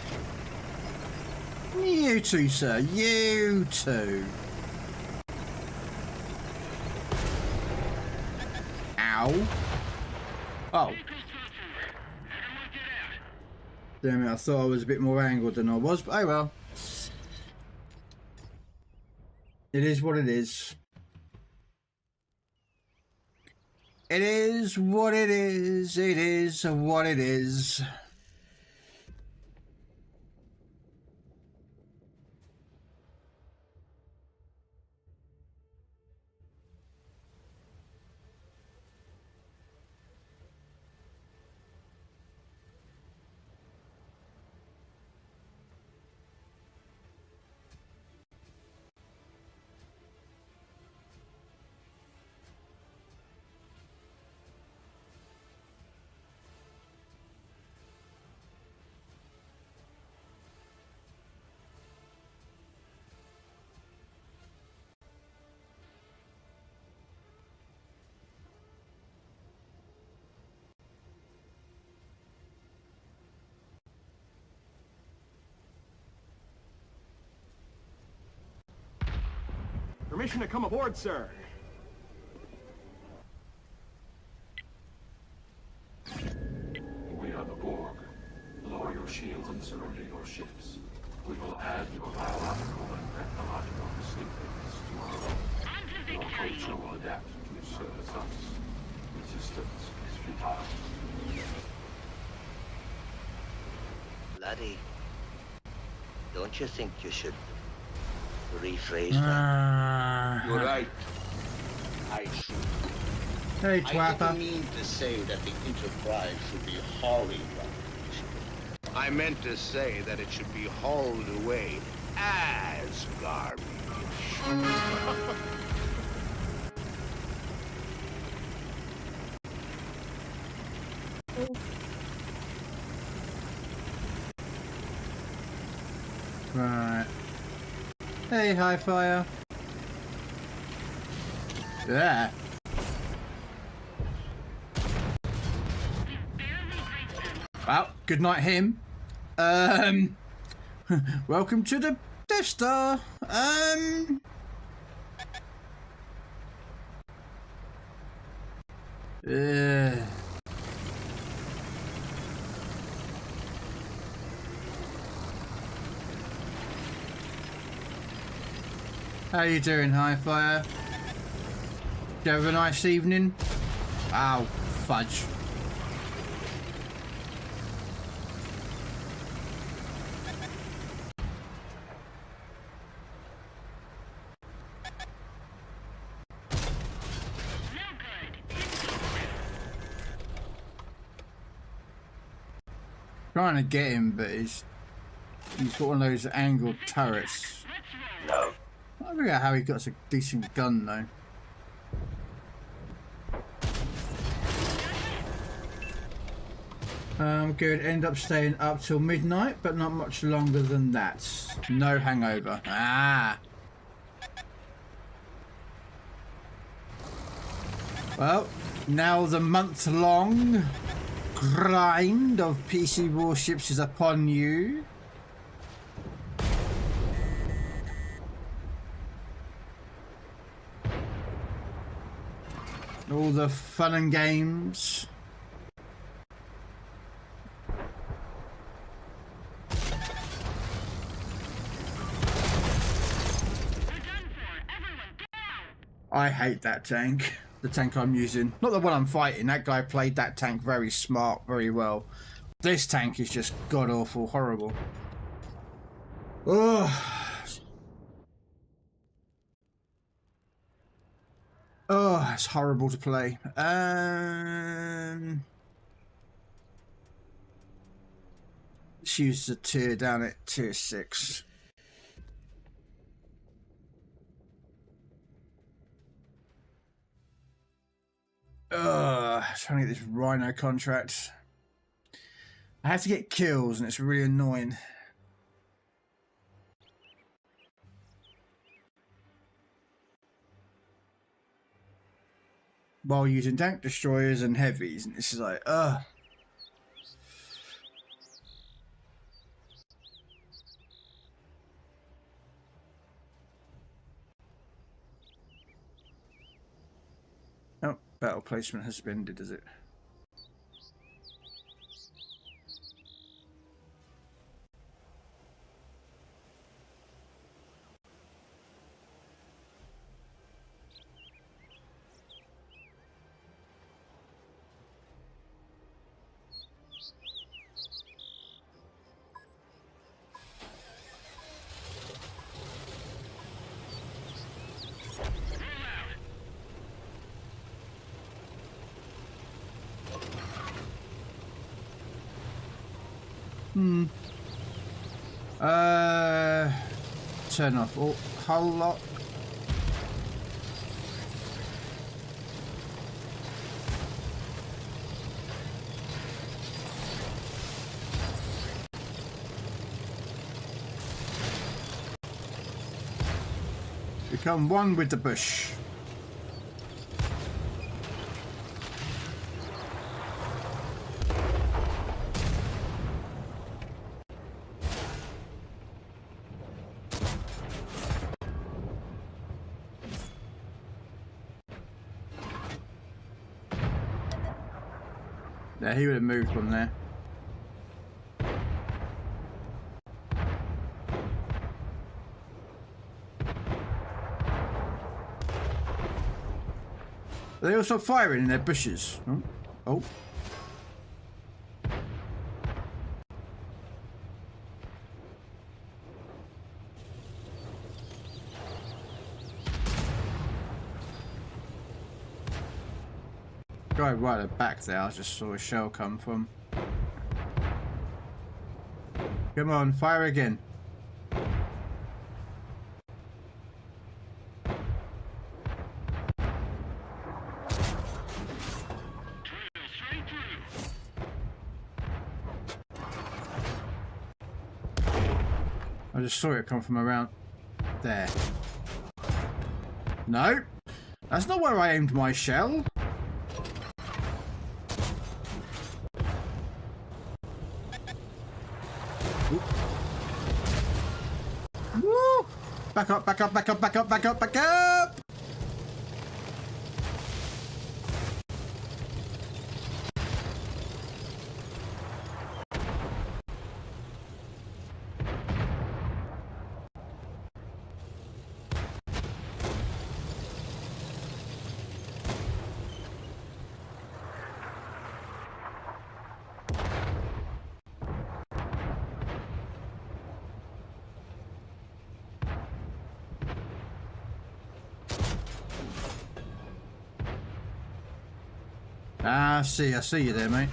Speaker 1: You too, sir. You too. Ow. Oh. Damn it, I thought I was a bit more angled than I was, but oh well. It is what it is. It is what it is. It is what it is.
Speaker 5: Permission to come aboard, sir.
Speaker 7: We are the Borg. Lower your shields and surrender your ships. We will add your biological and technological distinctiveness to our own. Your culture will adapt to serve us. Resistance is futile.
Speaker 8: Laddie, don't you think you should rephrase that?
Speaker 9: You're right. I should.
Speaker 1: Hey,
Speaker 9: I
Speaker 1: Twapper.
Speaker 9: didn't mean to say that the Enterprise should be hauling garbage. I meant to say that it should be hauled away as garbage.
Speaker 1: Right. Hey, high fire. Yeah. Well, good night, him. Welcome to the Death Star. How you doing, High Fire? Did you have a nice evening? Ow, fudge. Trying to get him, but he's got one of those angled turrets.
Speaker 2: No.
Speaker 1: I don't know how he got such a decent gun though. Good. End up staying up till midnight, but not much longer than that. No hangover. Ah. Well, now the month-long grind of PC warships is upon you. All the fun and games. I hate that tank. The tank I'm using. Not the one I'm fighting. That guy played that tank very smart, very well. This tank is just god-awful, horrible. Oh. Oh, it's horrible to play. Let's use the tier down at tier 6. Trying to get this Rhino contract. I have to get kills and it's really annoying. While using tank destroyers and heavies, and this is like, Nope, battle placement has ended, is it? Turn off all hull lock. Become one with the bush. Yeah, he would have moved from there. They all stop firing in their bushes. Oh. Oh. Guy right at the back there, I just saw a shell come from. Come on, fire again. I just saw it come from around there. No, that's not where I aimed my shell. Oop. Woo! Back up, back up, back up, back up, back up, back up! Ah, I see you there, mate.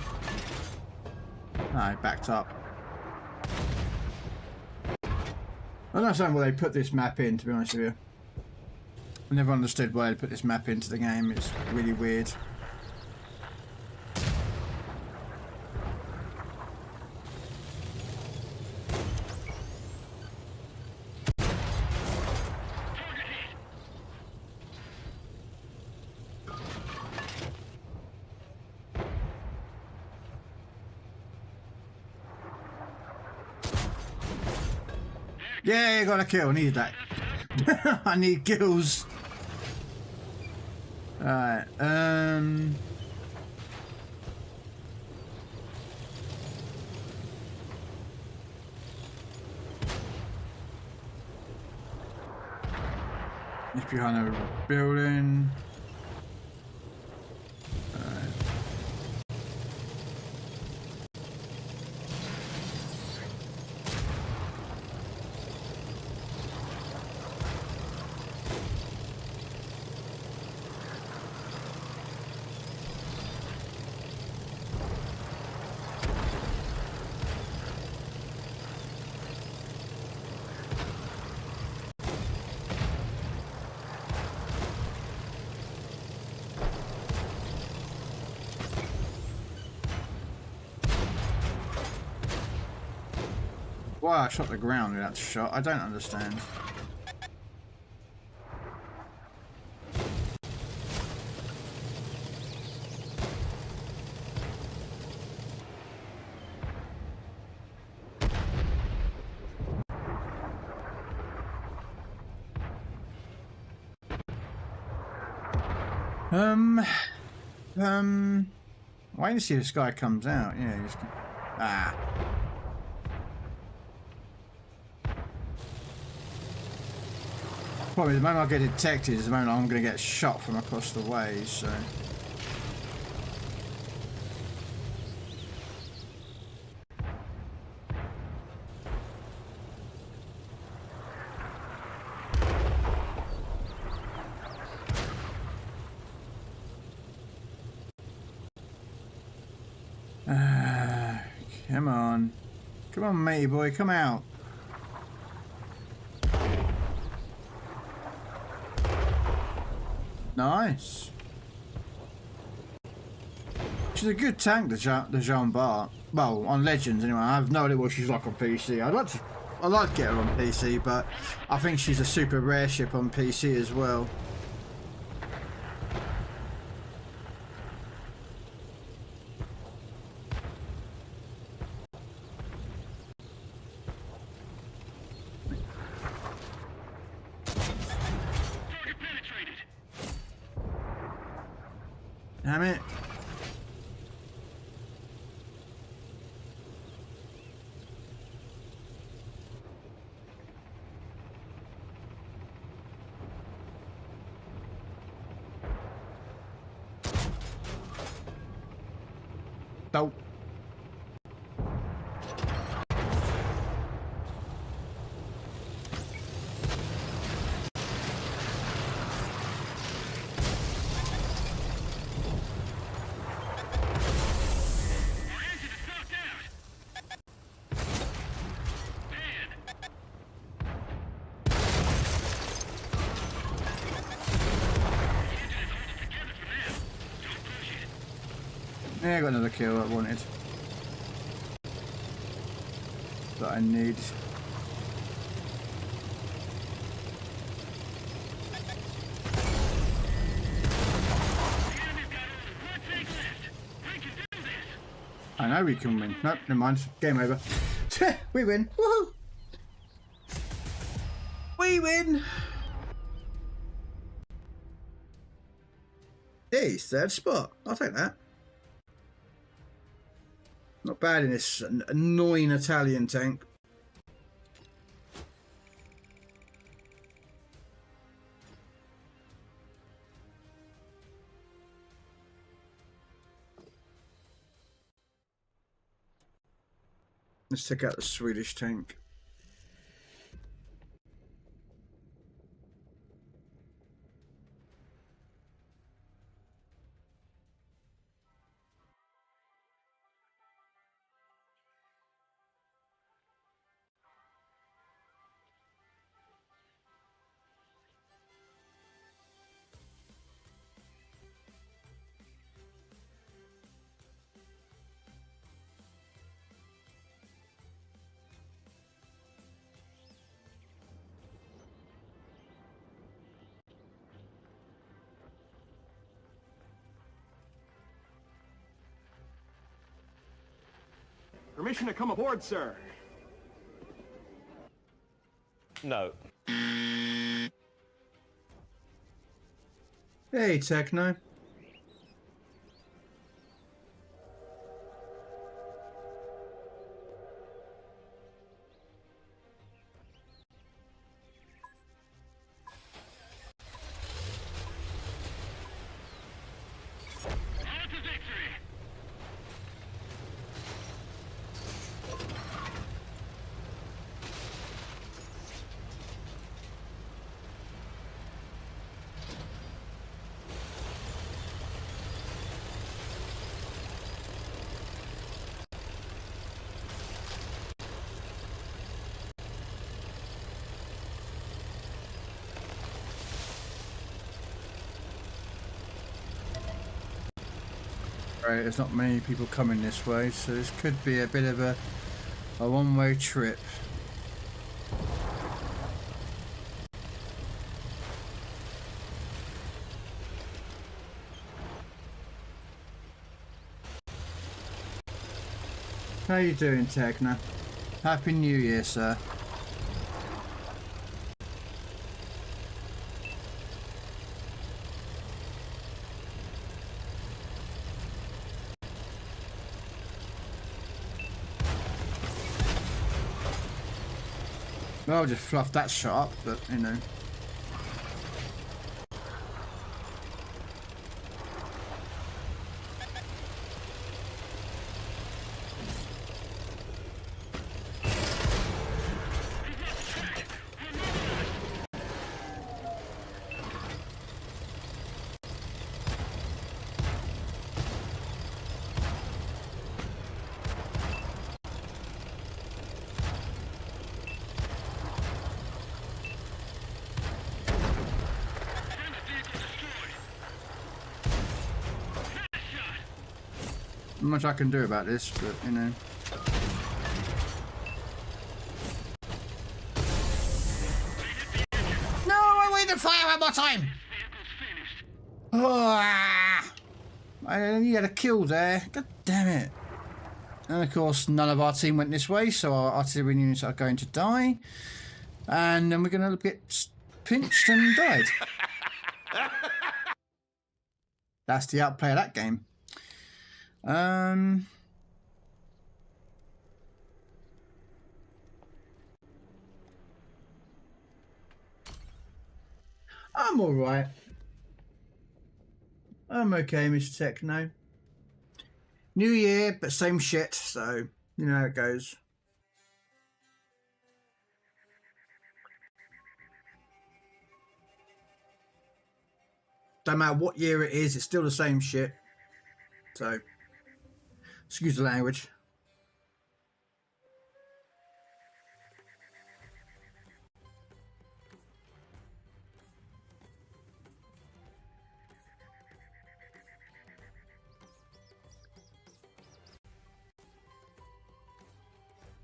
Speaker 1: No, backed up. I don't understand why they put this map in, to be honest with you. I never understood why they put this map into the game. It's really weird. Yeah, got a kill. I need that. I need kills. Alright, it's behind a building. Why I shot the ground with that shot, I don't understand. Waiting to see if this guy comes out. Yeah, he's... Ah. Probably the moment I get detected is the moment I'm going to get shot from across the way, so... Come on. Come on, matey boy, come out. Nice. She's a good tank, the Jean Bart. Well, on Legends anyway. I have no idea what she's like on PC. I'd like to get her on PC, but I think she's a super rare ship on PC as well. Damn it. Nope. Yeah, I got another kill I wanted. That I need. I know we can win. Nope, never mind. Game over. We win. Woohoo! We win. Hey, third spot. I'll take that. Not bad in this annoying Italian tank. Let's take out the Swedish tank.
Speaker 5: Permission to come aboard, sir.
Speaker 2: No.
Speaker 1: Hey, Techno.
Speaker 4: On to victory!
Speaker 1: Right, there's not many people coming this way, so this could be a bit of a one-way trip. How you doing, Techno? Happy New Year, sir. Well, I'll just fluff that shot up, but you know. Not much I can do about this, but you know. No, I wait to fire one more time. Oh, I only had a kill there. God damn it! And of course, none of our team went this way, so our artillery units are going to die, and then we're going to get pinched and died. That's the outplay of that game. I'm all right. I'm okay, Mr. Techno. New year, but same shit, so you know how it goes. Don't matter what year it is, it's still the same shit. So, excuse the language.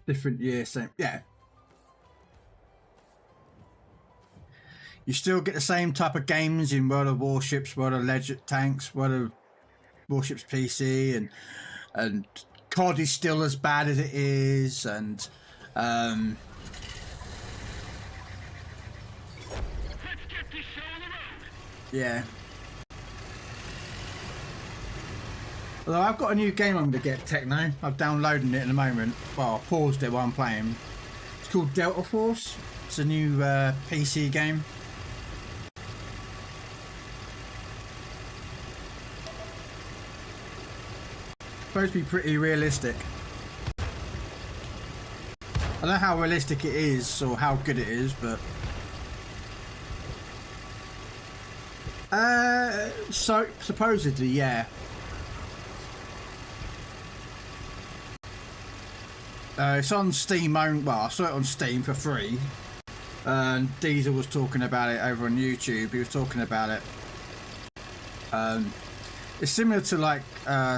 Speaker 1: Different year, same, yeah. You still get the same type of games in World of Warships, World of Legend Tanks, World of Warships PC, and COD is still as bad as it is, and
Speaker 4: Let's get this show on the road.
Speaker 1: yeah. Although I've got a new game I'm going to get, Techno. I'm downloading it in a moment. Well, I paused it while I'm playing. It's called Delta Force. It's a new PC game. Supposed to be pretty realistic. I don't know how realistic it is or how good it is, but so supposedly, yeah. It's on Steam own. Well, I saw it on Steam for free. And Diesel was talking about it over on YouTube. He was talking about it. It's similar to like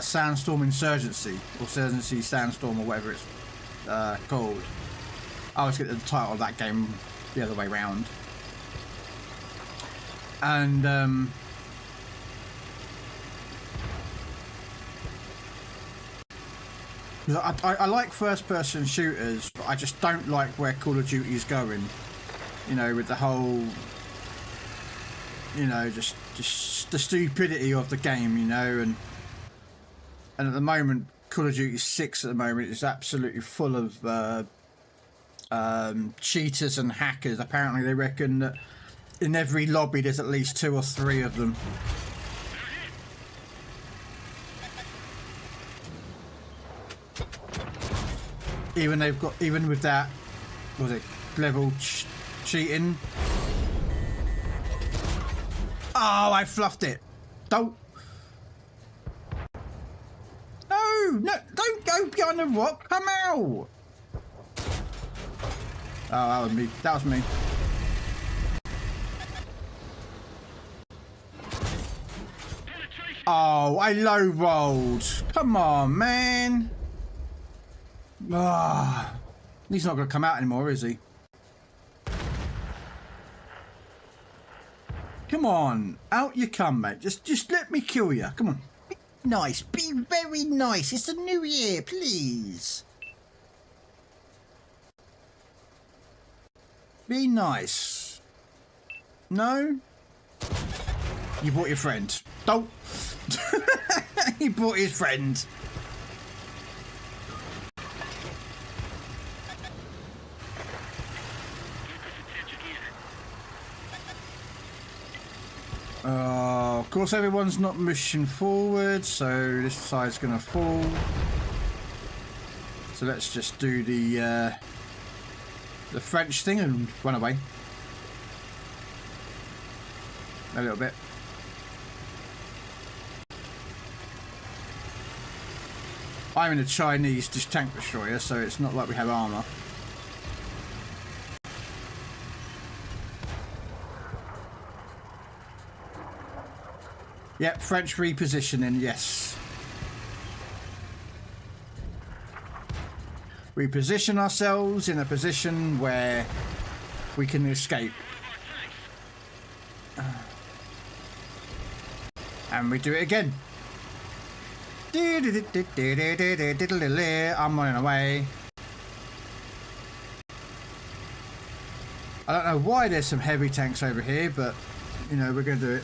Speaker 1: Sandstorm Insurgency or Insurgency Sandstorm or whatever it's called. I always get the title of that game the other way round. And I like first-person shooters, but I just don't like where Call of Duty is going. You know, with the whole, you know, just the stupidity of the game. You know, and at the moment, Call of Duty 6 at the moment is absolutely full of cheaters and hackers. Apparently, they reckon that in every lobby there's at least 2 or 3 of them. Even with that, what was it, level cheating? Oh, I fluffed it. Don't. No, don't go behind the rock. Come out. Oh, that was me. That was me. Oh, I low rolled. Come on, man. Ah, he's not going to come out anymore, is he? Come on, out you come, mate. Just let me kill you. Come on. Be nice. Be very nice. It's a new year, please. Be nice. No? You brought your friend. Don't. He brought his friend. Of course, everyone's not pushing forward, so this side's going to fall. So let's just do the French thing and run away. A little bit. I'm in a Chinese tank destroyer, so it's not like we have armour. Yep, French repositioning, yes. We position ourselves in a position where we can escape. And we do it again. I'm running away. I don't know why there's some heavy tanks over here, but, you know, we're going to do it.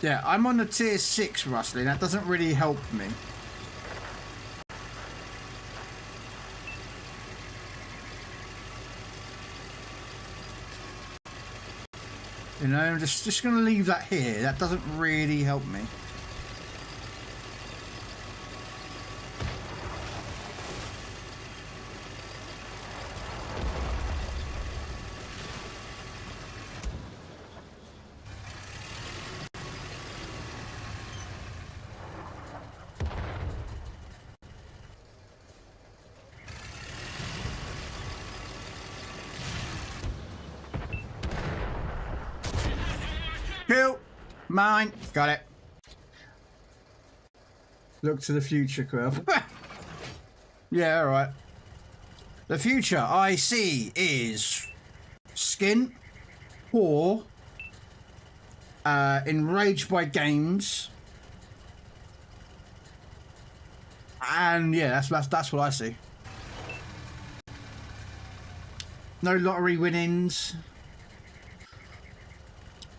Speaker 1: Yeah, I'm on the tier 6, Rustling. That doesn't really help me. You know, I'm just going to leave that here. That doesn't really help me. Kill! Mine! Got it. Look to the future, Krell. Yeah, alright. The future I see is skin, poor, enraged by games, and yeah, that's what I see. No lottery winnings.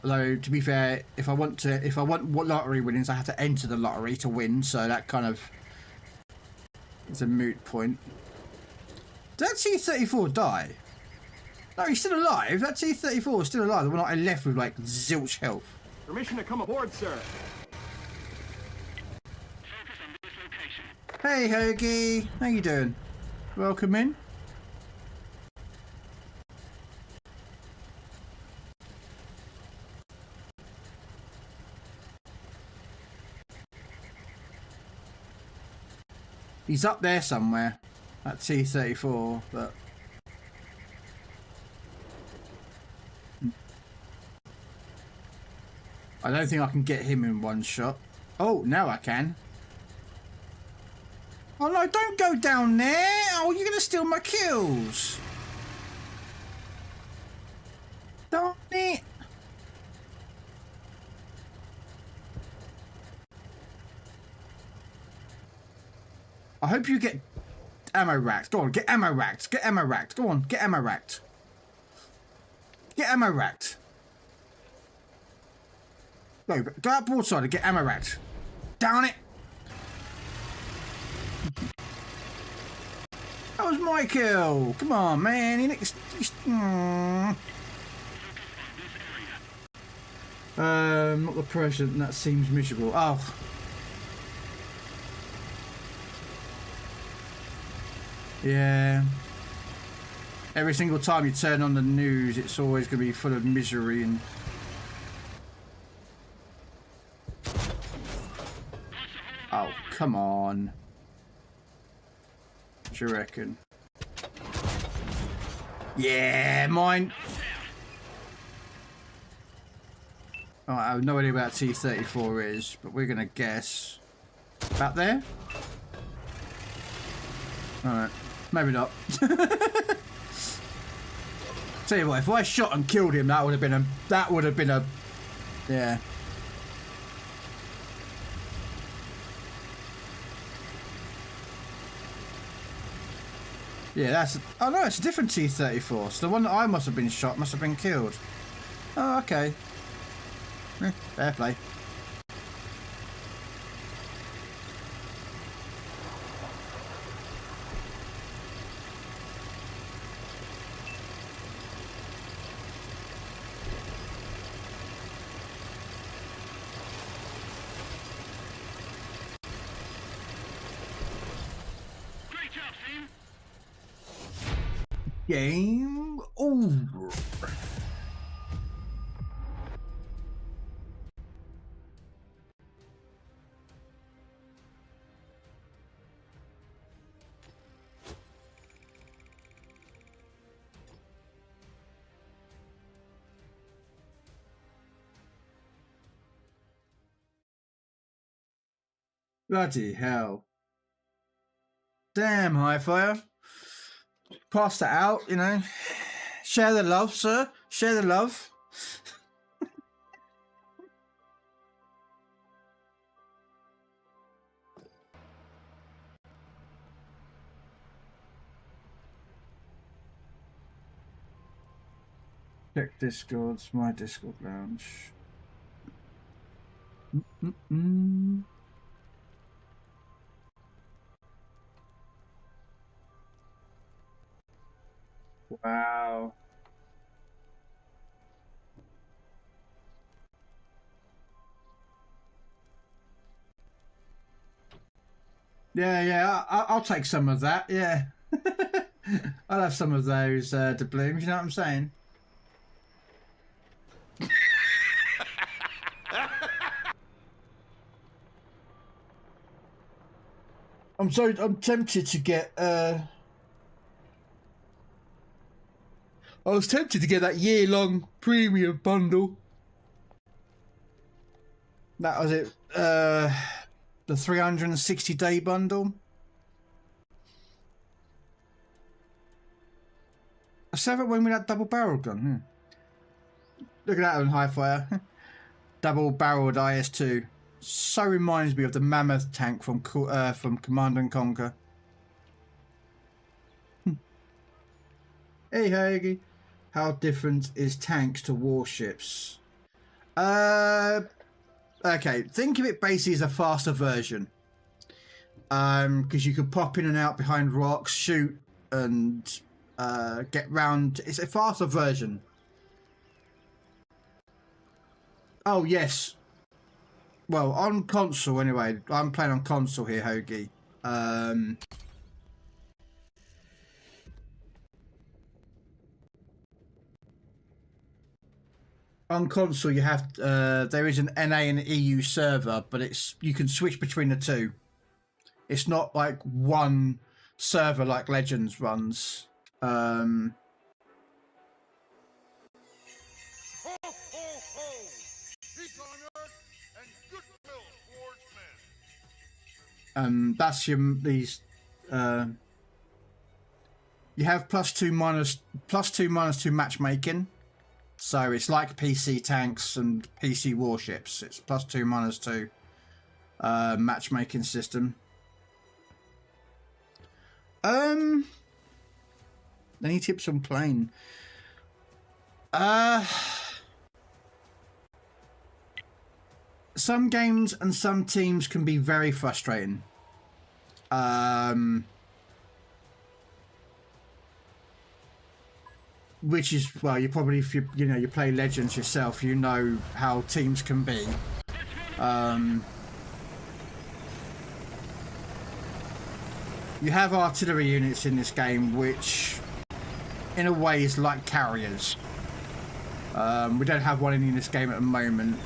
Speaker 1: Although to be fair, if I want lottery winnings, I have to enter the lottery to win. So that kind of is a moot point. Did that T-34 die? No, he's still alive. That T-34 is still alive. The one I left with like zilch health.
Speaker 5: Permission to come aboard, sir.
Speaker 1: Hey, Hoagie. How you doing? Welcome in. He's up there somewhere, that T-34, but... I don't think I can get him in one shot. Oh, now I can. Oh no, don't go down there! Oh, you're gonna steal my kills! Darn it! I hope you get ammo racked. Go on, get ammo racked. Get ammo racked. Go on, get ammo racked. Get ammo racked. Go out broadside and get ammo racked. Down it. That was my kill. Come on, man. Not the present. That seems miserable. Oh. Yeah. Every single time you turn on the news, it's always going to be full of misery and... Oh, come on. What do you reckon? Yeah, mine. Oh, I have no idea what T-34 is, but we're going to guess. About there? Alright. Maybe not. Tell you what, if I shot and killed him, that would have been a... Yeah. Yeah, that's... Oh no, it's a different T-34. So the one that I must have been shot must have been killed. Oh, okay. Fair play. Game over. Bloody hell. Damn, Highfire. Pass that out, you know. Share the love, sir. Share the love. Check Discords, my Discord lounge. Wow. Yeah, I'll take some of that, yeah. I'll have some of those doubloons, you know what I'm saying? I'm tempted to get I was tempted to get that year-long premium bundle. That was it. The 360-day bundle. I still haven't won with that double-barrel gun. Look at that on high fire. Double-barreled IS-2. So reminds me of the Mammoth tank from Command and Conquer. Hey, Haggy. How different is tanks to warships? Okay, think of it basically as a faster version. Because you could pop in and out behind rocks, shoot, and get round. It's a faster version. Oh, yes. Well, on console anyway. I'm playing on console here, Hoagie. On console, you have there is an NA and EU server, but you can switch between the two. It's not like one server like Legends runs. That's these. You have +2/-2 matchmaking. So it's like PC tanks and PC warships. It's +2/-2 matchmaking system. Any tips on playing? Some games and some teams can be very frustrating. Which is, well, you probably, if you play Legends yourself, you know how teams can be. You have artillery units in this game, which, in a way, is like carriers. We don't have one in this game at the moment.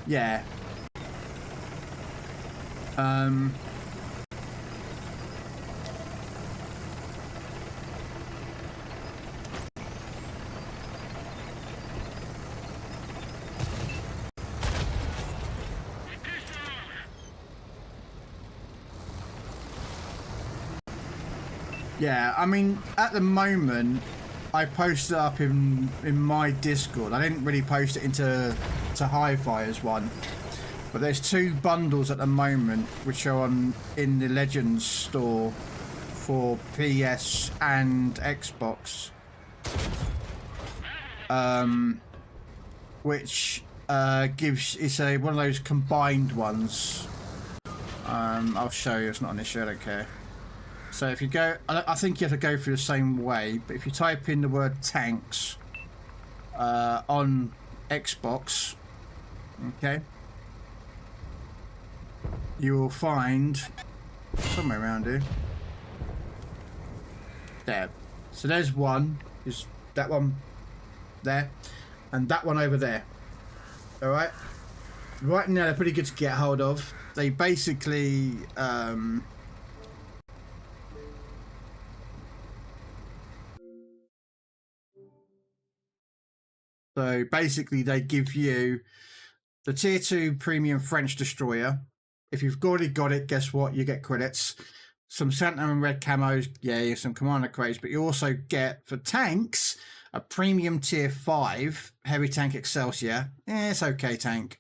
Speaker 1: Yeah. Yeah, I mean, at the moment, I posted it up in my Discord. I didn't really post it into Hi-Fi's one, but there's 2 bundles at the moment which are in the Legends store for PS and Xbox, which it's one of those combined ones. I'll show you. It's not an issue. I don't care. So if you go, I think you have to go through the same way, but if you type in the word tanks on Xbox, okay, you will find somewhere around here. There. So there's one, is that one there, and that one over there. All right. Right now they're pretty good to get hold of. They basically so basically they give you the tier 2 premium French destroyer. If you've already got it, guess what? You get credits. Some Sentinel and red camos, yeah, some commander crates, but you also get, for tanks, a premium tier 5 heavy tank Excelsior. It's okay tank.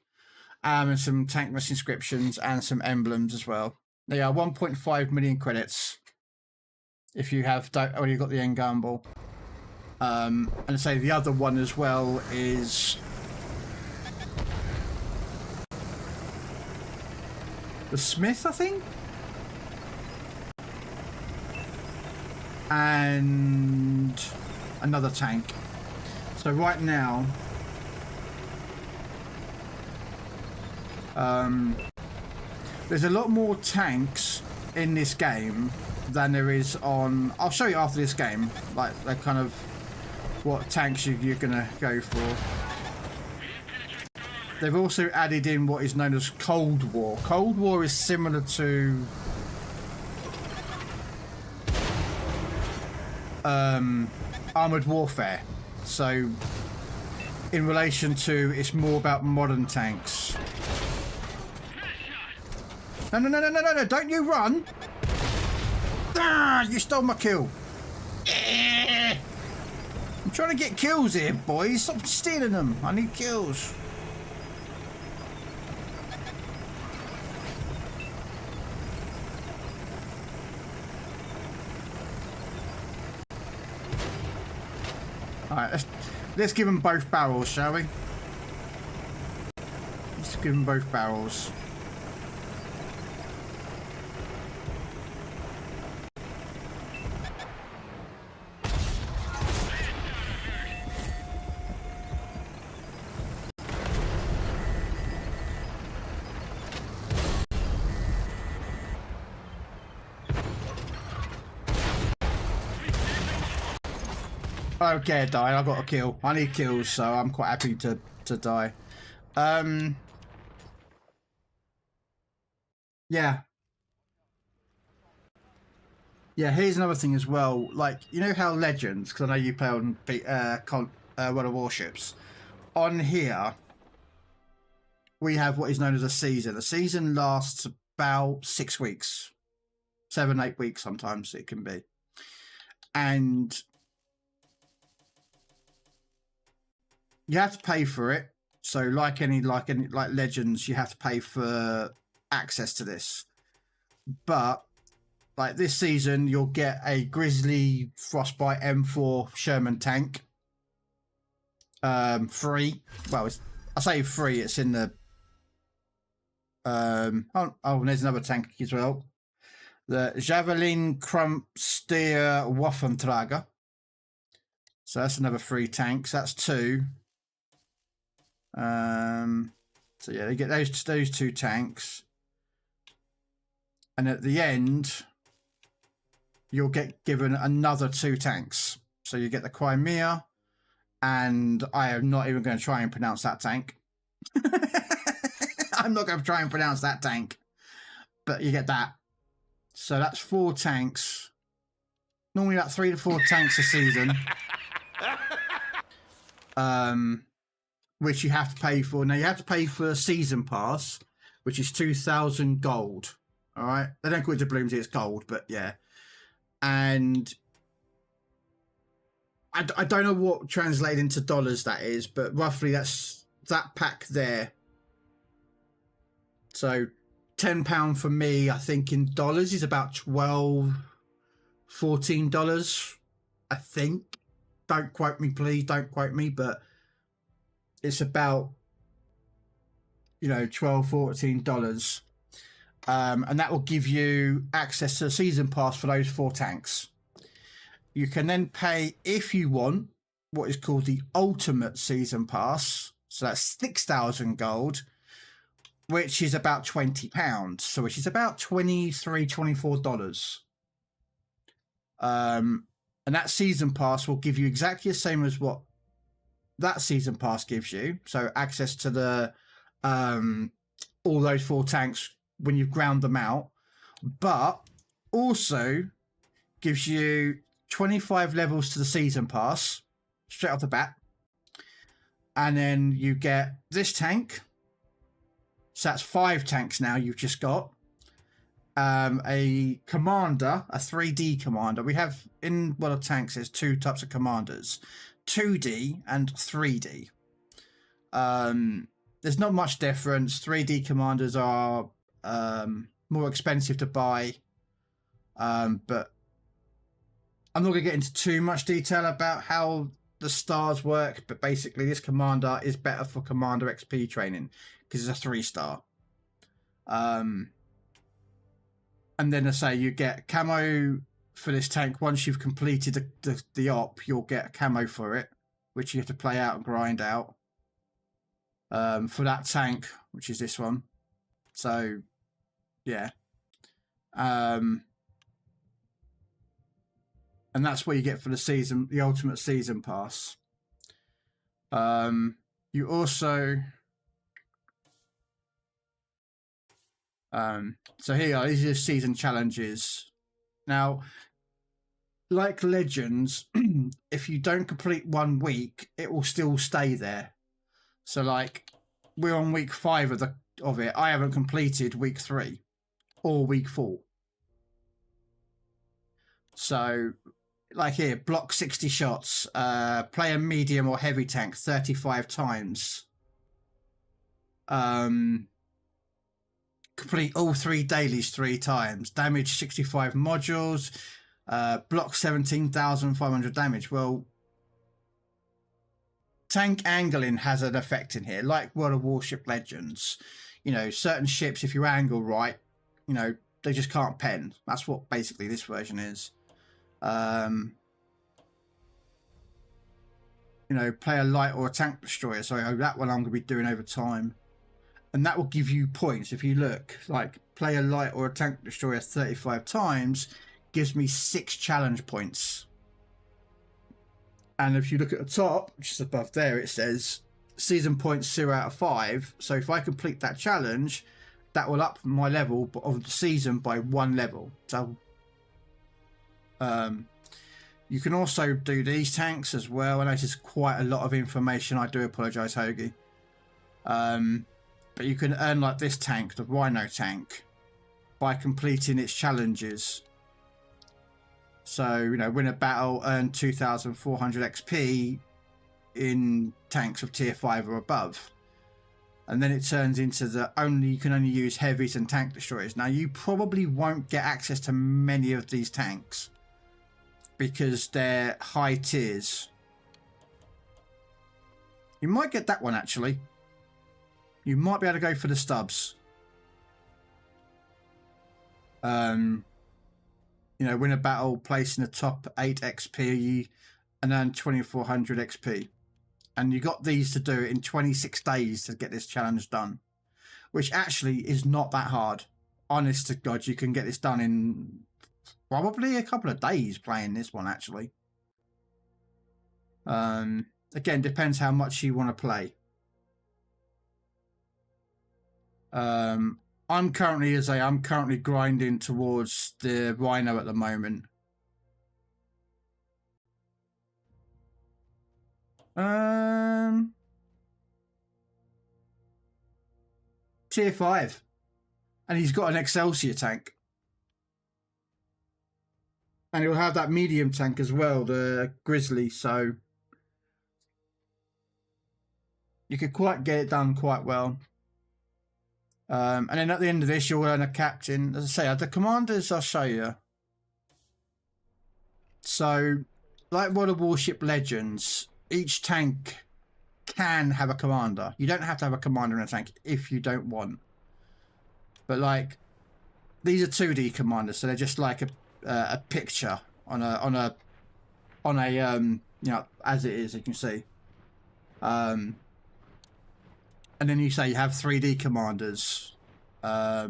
Speaker 1: And some tank inscriptions and some emblems as well. They are 1.5 million credits if you have already got the end gamble. And I say the other one as well is the Smith, I think, and another tank. So right now, there's a lot more tanks in this game than there is on. I'll show you after this game, like kind of what tanks you're gonna go for. They've also added in what is known as Cold War. Cold War is similar to armored warfare. So in relation to it's more about modern tanks. No, don't you run. Ah, you stole my kill. I'm trying to get kills here, boys. Stop stealing them. I need kills. Alright, let's give them both barrels, shall we? Let's give them both barrels. Okay, die. I got a kill. I need kills, so I'm quite happy to die. Yeah. Yeah, here's another thing as well. Like, you know how Legends, because I know you play on World of Warships. On here, we have what is known as a season. A season lasts about 6 weeks. 7, 8 weeks sometimes it can be. And you have to pay for it. So like Legends, you have to pay for access to this. But like this season, you'll get a Grizzly Frostbite M4 Sherman tank. Free. Well, I say free, it's in the oh, there's another tank as well. The Javelin Krumpsteer Waffentrager. So that's another free tank. So that's 2. So yeah, they get those 2 tanks, and at the end you'll get given another 2 tanks. So you get the Crimea, and I am not even going to try and pronounce that tank. I'm not going to try and pronounce that tank, but you get that. So that's 4 tanks. Normally about 3 to 4 tanks a season. Which you have to pay for. Now, you have to pay for a season pass, which is 2,000 gold. All right? They don't call it doubloons, it's gold, but yeah. And I don't know what translated into dollars that is, but roughly that's that pack there. So £10 for me, I think in dollars is about $12, $14, I think. Don't quote me, please. Don't quote me, but it's about, $12, $14. And that will give you access to a season pass for those 4 tanks. You can then pay, if you want, what is called the ultimate season pass. So that's 6,000 gold, which is about £20. So which is about $23, $24. And that season pass will give you exactly the same as what that season pass gives you. So access to the all those 4 tanks when you've ground them out, but also gives you 25 levels to the season pass straight off the bat. And then you get this tank. So that's 5 tanks now you've just got. A commander, a 3D commander. We have in World of Tanks, there's 2 types of commanders, 2D and 3D. There's not much difference. 3D commanders are more expensive to buy, but I'm not going to get into too much detail about how the stars work, but basically this commander is better for commander XP training because it's a 3-star. And then I say you get camo for this tank. Once you've completed the op, you'll get a camo for it, which you have to play out and grind out. For that tank, which is this one. So, yeah. And that's what you get for the season, the ultimate season pass. You also... so here, these are season challenges. Now, like Legends, if you don't complete 1 week, it will still stay there. So like we're on week 5 of it. I haven't completed week 3 or week 4. So like here, block 60 shots, play a medium or heavy tank 35 times. Complete all 3 dailies 3 times. Damage 65 modules. Block 17,500 damage. Well, tank angling has an effect in here, like World of Warship Legends. You know, certain ships, if you angle right, you know, they just can't pen. That's what basically this version is. You know, play a light or a tank destroyer. So that one I'm going to be doing over time. And that will give you points. If you look, like play a light or a tank destroyer 35 times, gives me 6 challenge points. And if you look at the top, just above there, it says season points 0 out of 5. So if I complete that challenge, that will up my level of the season by 1 level. So you can also do these tanks as well. I know this is quite a lot of information. I do apologize, Hoagie. But you can earn like this tank, the Rhino tank, by completing its challenges. So, you know, win a battle, earn 2,400 XP in tanks of tier 5 or above. And then it turns into you can only use heavies and tank destroyers. Now, you probably won't get access to many of these tanks because they're high tiers. You might get that one, actually. You might be able to go for the stubs. You know, win a battle, place in the top 8 XP and earn 2,400 XP. And you got these to do it in 26 days to get this challenge done, which actually is not that hard. Honest to God, you can get this done in probably a couple of days playing this one, actually. Again, depends how much you want to play. I'm currently grinding towards the Rhino at the moment. Tier 5. And he's got an Excelsior tank. And he'll have that medium tank as well, the Grizzly, so you could quite get it done quite well. And then at the end of this, you'll earn a captain. As I say, the commanders I'll show you. So, like World of Warship Legends, each tank can have a commander. You don't have to have a commander in a tank if you don't want. But like, these are 2D commanders, so they're just like a picture on a you know, as it is, you can see. And then you say you have 3D commanders. Why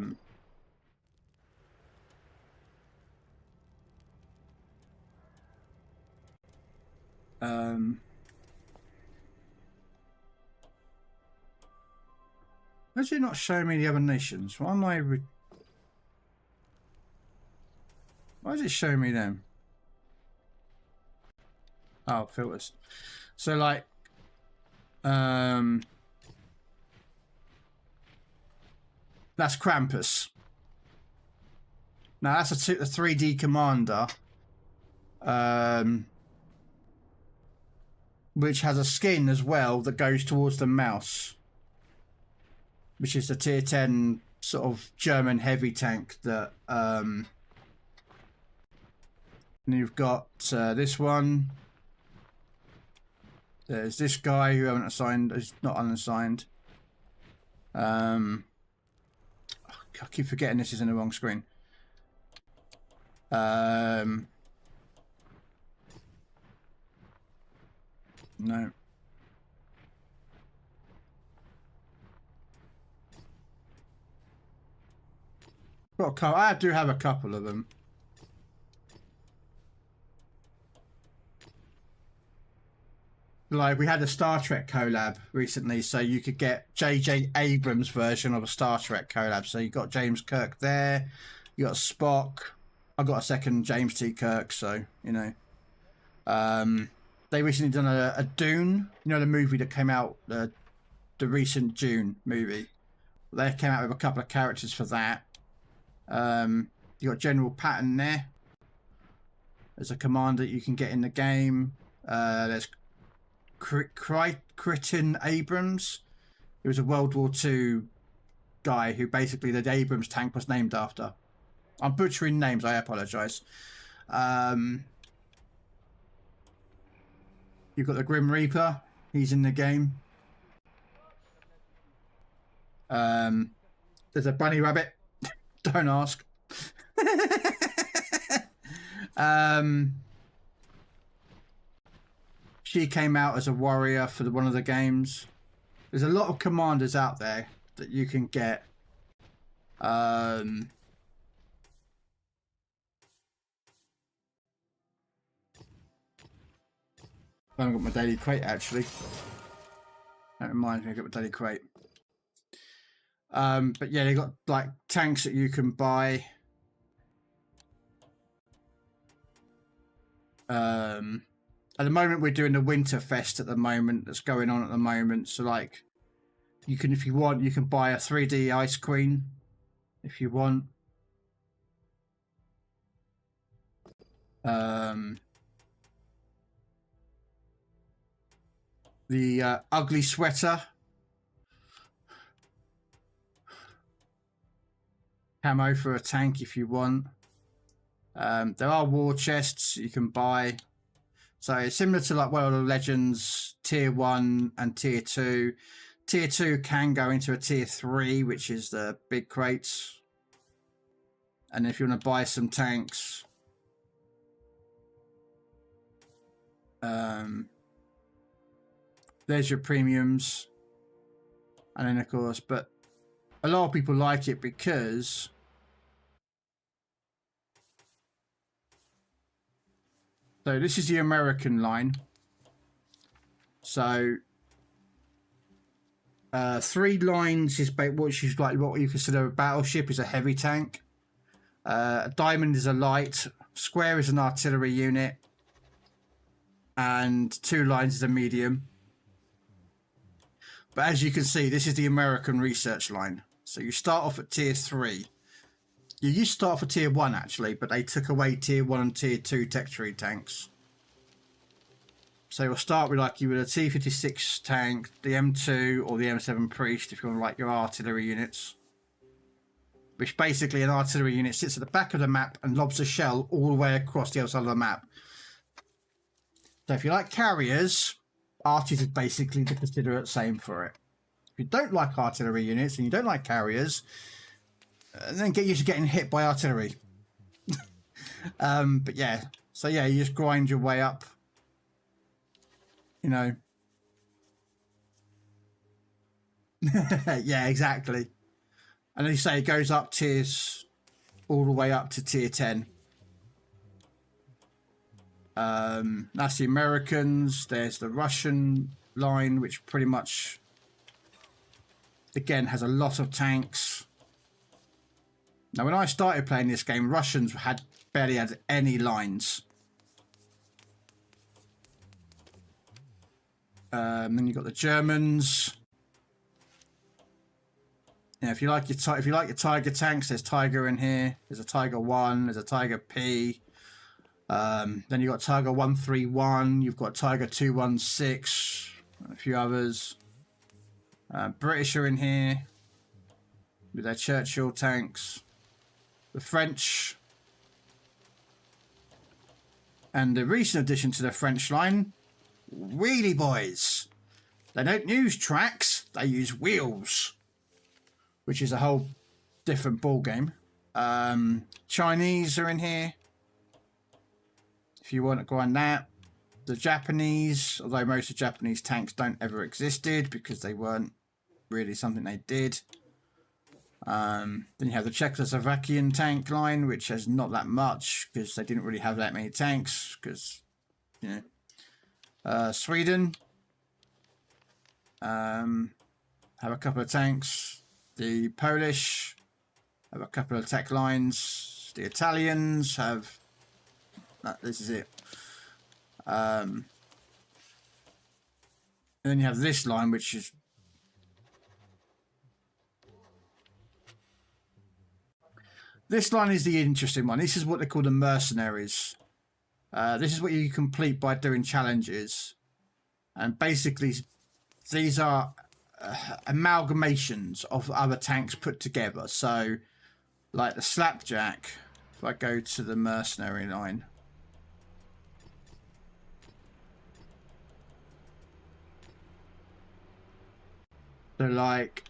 Speaker 1: does it not show me the other nations? Why am I... Why does it show me them? Oh, filters. So like... That's Krampus. Now that's a 3D commander, which has a skin as well that goes towards the mouse, which is the tier 10 sort of German heavy tank that. And you've got this one. There's this guy who I haven't assigned. Is not unassigned. I keep forgetting this is in the wrong screen. No. I do have a couple of them. Like, we had a Star Trek collab recently, so you could get J.J. Abrams' version of a Star Trek collab. So you got James Kirk there, you got Spock. I got a second James T. Kirk, so, you know. They recently done a Dune, you know, the movie that came out the recent June movie. They came out with a couple of characters for that. You got General Patton there. There's a commander you can get in the game. There's Crichton Abrams. He was a World War II guy who basically the Abrams tank was named after. I'm butchering names, I apologise. You've got the Grim Reaper. He's in the game. There's a bunny rabbit. Don't ask. She came out as a warrior for one of the games. There's a lot of commanders out there that you can get. I haven't got my daily crate actually. That reminds me, I got my daily crate. But yeah, they got like tanks that you can buy. At the moment, we're doing the Winter Fest at the moment. That's going on at the moment. So like, you can, if you want, you can buy a 3D Ice Queen, if you want. The ugly sweater. Camo for a tank if you want. There are war chests you can buy. So it's similar to like World of Legends Tier 1 and Tier 2. Tier 2 can go into a Tier 3, which is the big crates. And if you want to buy some tanks, there's your premiums. And then of course, but a lot of people like it because so this is the American line. So 3 lines is which is like what you consider a battleship is a heavy tank. A diamond is a light. Square is an artillery unit. And 2 lines is a medium. But as you can see, this is the American research line. So you start off at Tier 3. You used to start off at Tier 1 actually, but they took away Tier 1 and Tier 2 tech tree tanks. So you'll start with like you with a T-56 tank, the M2 or the M7 Priest if you want like your artillery units. Which basically an artillery unit sits at the back of the map and lobs a shell all the way across the other side of the map. So if you like carriers, arties is basically the considerate same for it. If you don't like artillery units and you don't like carriers, then get used to getting hit by artillery. But yeah, so yeah, you just grind your way up. You know. Yeah, exactly. And as you say, it goes up tiers all the way up to Tier 10. That's the Americans. There's the Russian line, which pretty much, again, has a lot of tanks. Now, when I started playing this game, Russians barely had any lines. Then you've got the Germans. Yeah, if you like your Tiger tanks, there's Tiger in here. There's a Tiger 1. There's a Tiger P. Then you've got Tiger 131. You've got Tiger 216. A few others. British are in here with their Churchill tanks. The French. And the recent addition to the French line, wheelie boys. They don't use tracks, they use wheels, which is a whole different ball game. Chinese are in here if you want to go on that. The Japanese, although most of the Japanese tanks don't ever existed because they weren't really something they did. Then you have the Czechoslovakian tank line, which has not that much because they didn't really have that many tanks because, you know. Sweden have a couple of tanks. The Polish have a couple of tech lines. The Italians have... this is it. And then you have this line, which is This line is the interesting one. This is what they call the mercenaries. This is what you complete by doing challenges. And basically, these are amalgamations of other tanks put together. So, like the Slapjack, if I go to the mercenary line. So, like,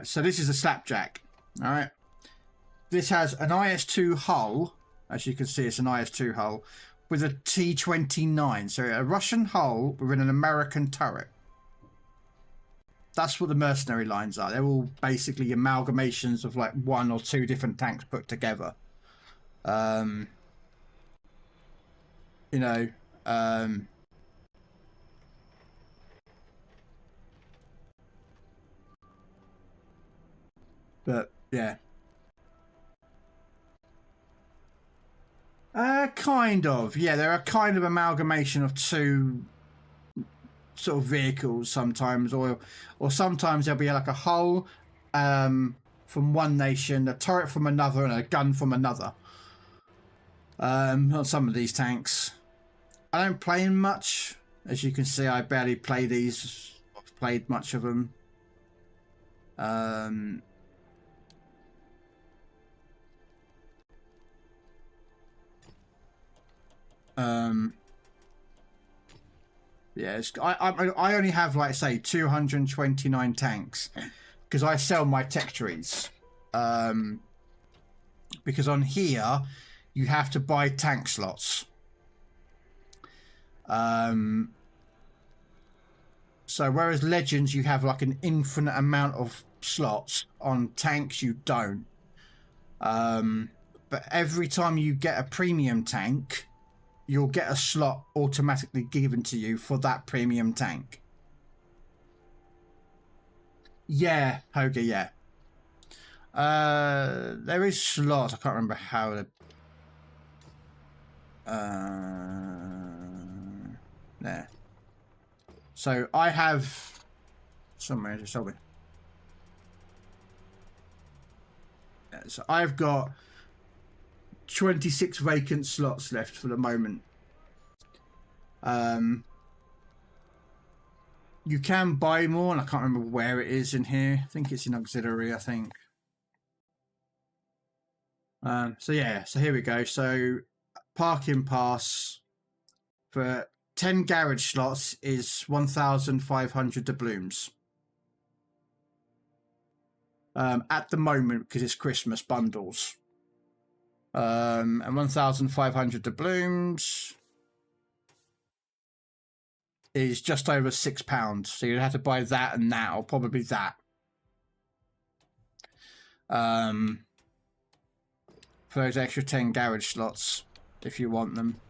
Speaker 1: so this is a Slapjack, all right? This has an IS-2 hull. As you can see, it's an IS-2 hull with a T-29. So a Russian hull within an American turret. That's what the mercenary lines are. They're all basically amalgamations of like one or two different tanks put together. You know, but yeah. Kind of. Yeah, they're a kind of amalgamation of two sort of vehicles sometimes, or sometimes there'll be like a hull from one nation, a turret from another, and a gun from another. On some of these tanks. I don't play them much. As you can see, I barely play these. I've played much of them. Yeah, I only have, like, say 229 tanks because I sell my tech trees. Because on here you have to buy tank slots. So whereas Legends you have like an infinite amount of slots, on tanks you don't. But every time you get a premium tank, you'll get a slot automatically given to you for that premium tank. Yeah, Hoga, yeah. There is slots. I can't remember how to... there. So I have... somewhere, just hold me. Yeah, so I've got 26 vacant slots left for the moment. You can buy more, and I can't remember where it is in here. I think it's in auxiliary, I think. So yeah, so here we go. So parking pass for 10 garage slots is 1,500 doubloons. At the moment, because it's Christmas bundles. And 1,500 doubloons is just over £6. So you'd have to buy that and that, or probably that. For those extra 10 garage slots, if you want them.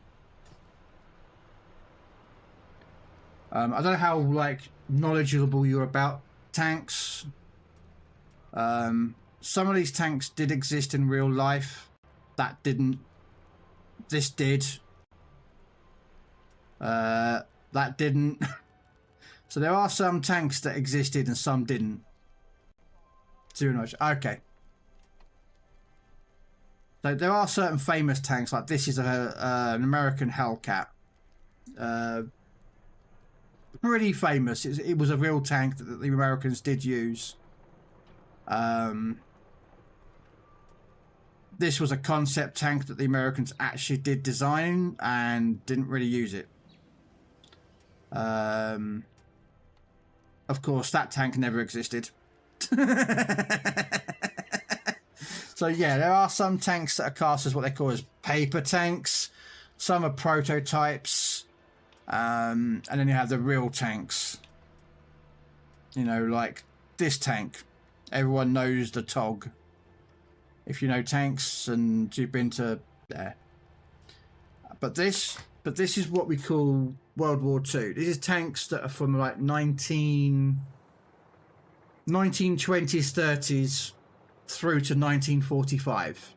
Speaker 1: I don't know how, like, knowledgeable you're about tanks. Some of these tanks did exist in real life. That didn't. This did. That didn't. So there are some tanks that existed and some didn't. Zero knowledge. Okay. So there are certain famous tanks, like this is an American Hellcat. Pretty famous. It was a real tank that the Americans did use. This was a concept tank that the Americans actually did design and didn't really use it. Of course, that tank never existed. So yeah, there are some tanks that are cast as what they call as paper tanks. Some are prototypes. And then you have the real tanks. You know, like this tank. Everyone knows the TOG. If you know tanks and you've been to there. But this is what we call World War II. These are tanks that are from like 1920s, 30s through to 1945.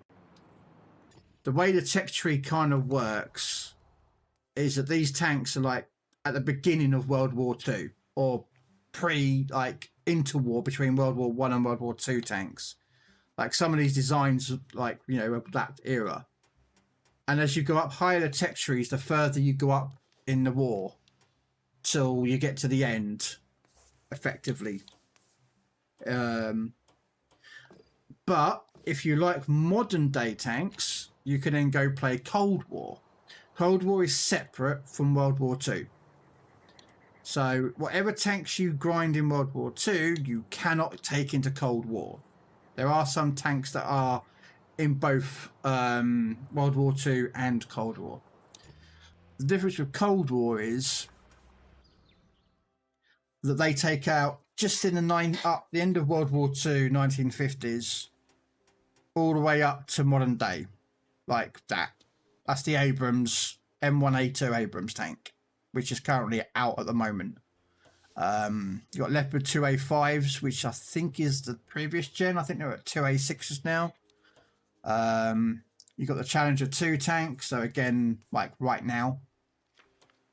Speaker 1: The way the tech tree kind of works is that these tanks are like at the beginning of World War II, or pre, like interwar between World War One and World War Two tanks. Like some of these designs, like, you know, of that era. And as you go up higher the tech trees, the further you go up in the war, till you get to the end, effectively. But if you like modern day tanks, you can then go play Cold War. Cold War is separate from World War Two. So whatever tanks you grind in World War Two, you cannot take into Cold War. There are some tanks that are in both World War Two and Cold War. The difference with Cold War is that they take out just in the end of World War Two, 1950s, all the way up to modern day, like that. That's the Abrams M1A2 Abrams tank, which is currently out at the moment. You got Leopard 2A5s, which I think is the previous gen. I think they're at 2A6s now. You got the Challenger 2 tank, so again, like right now.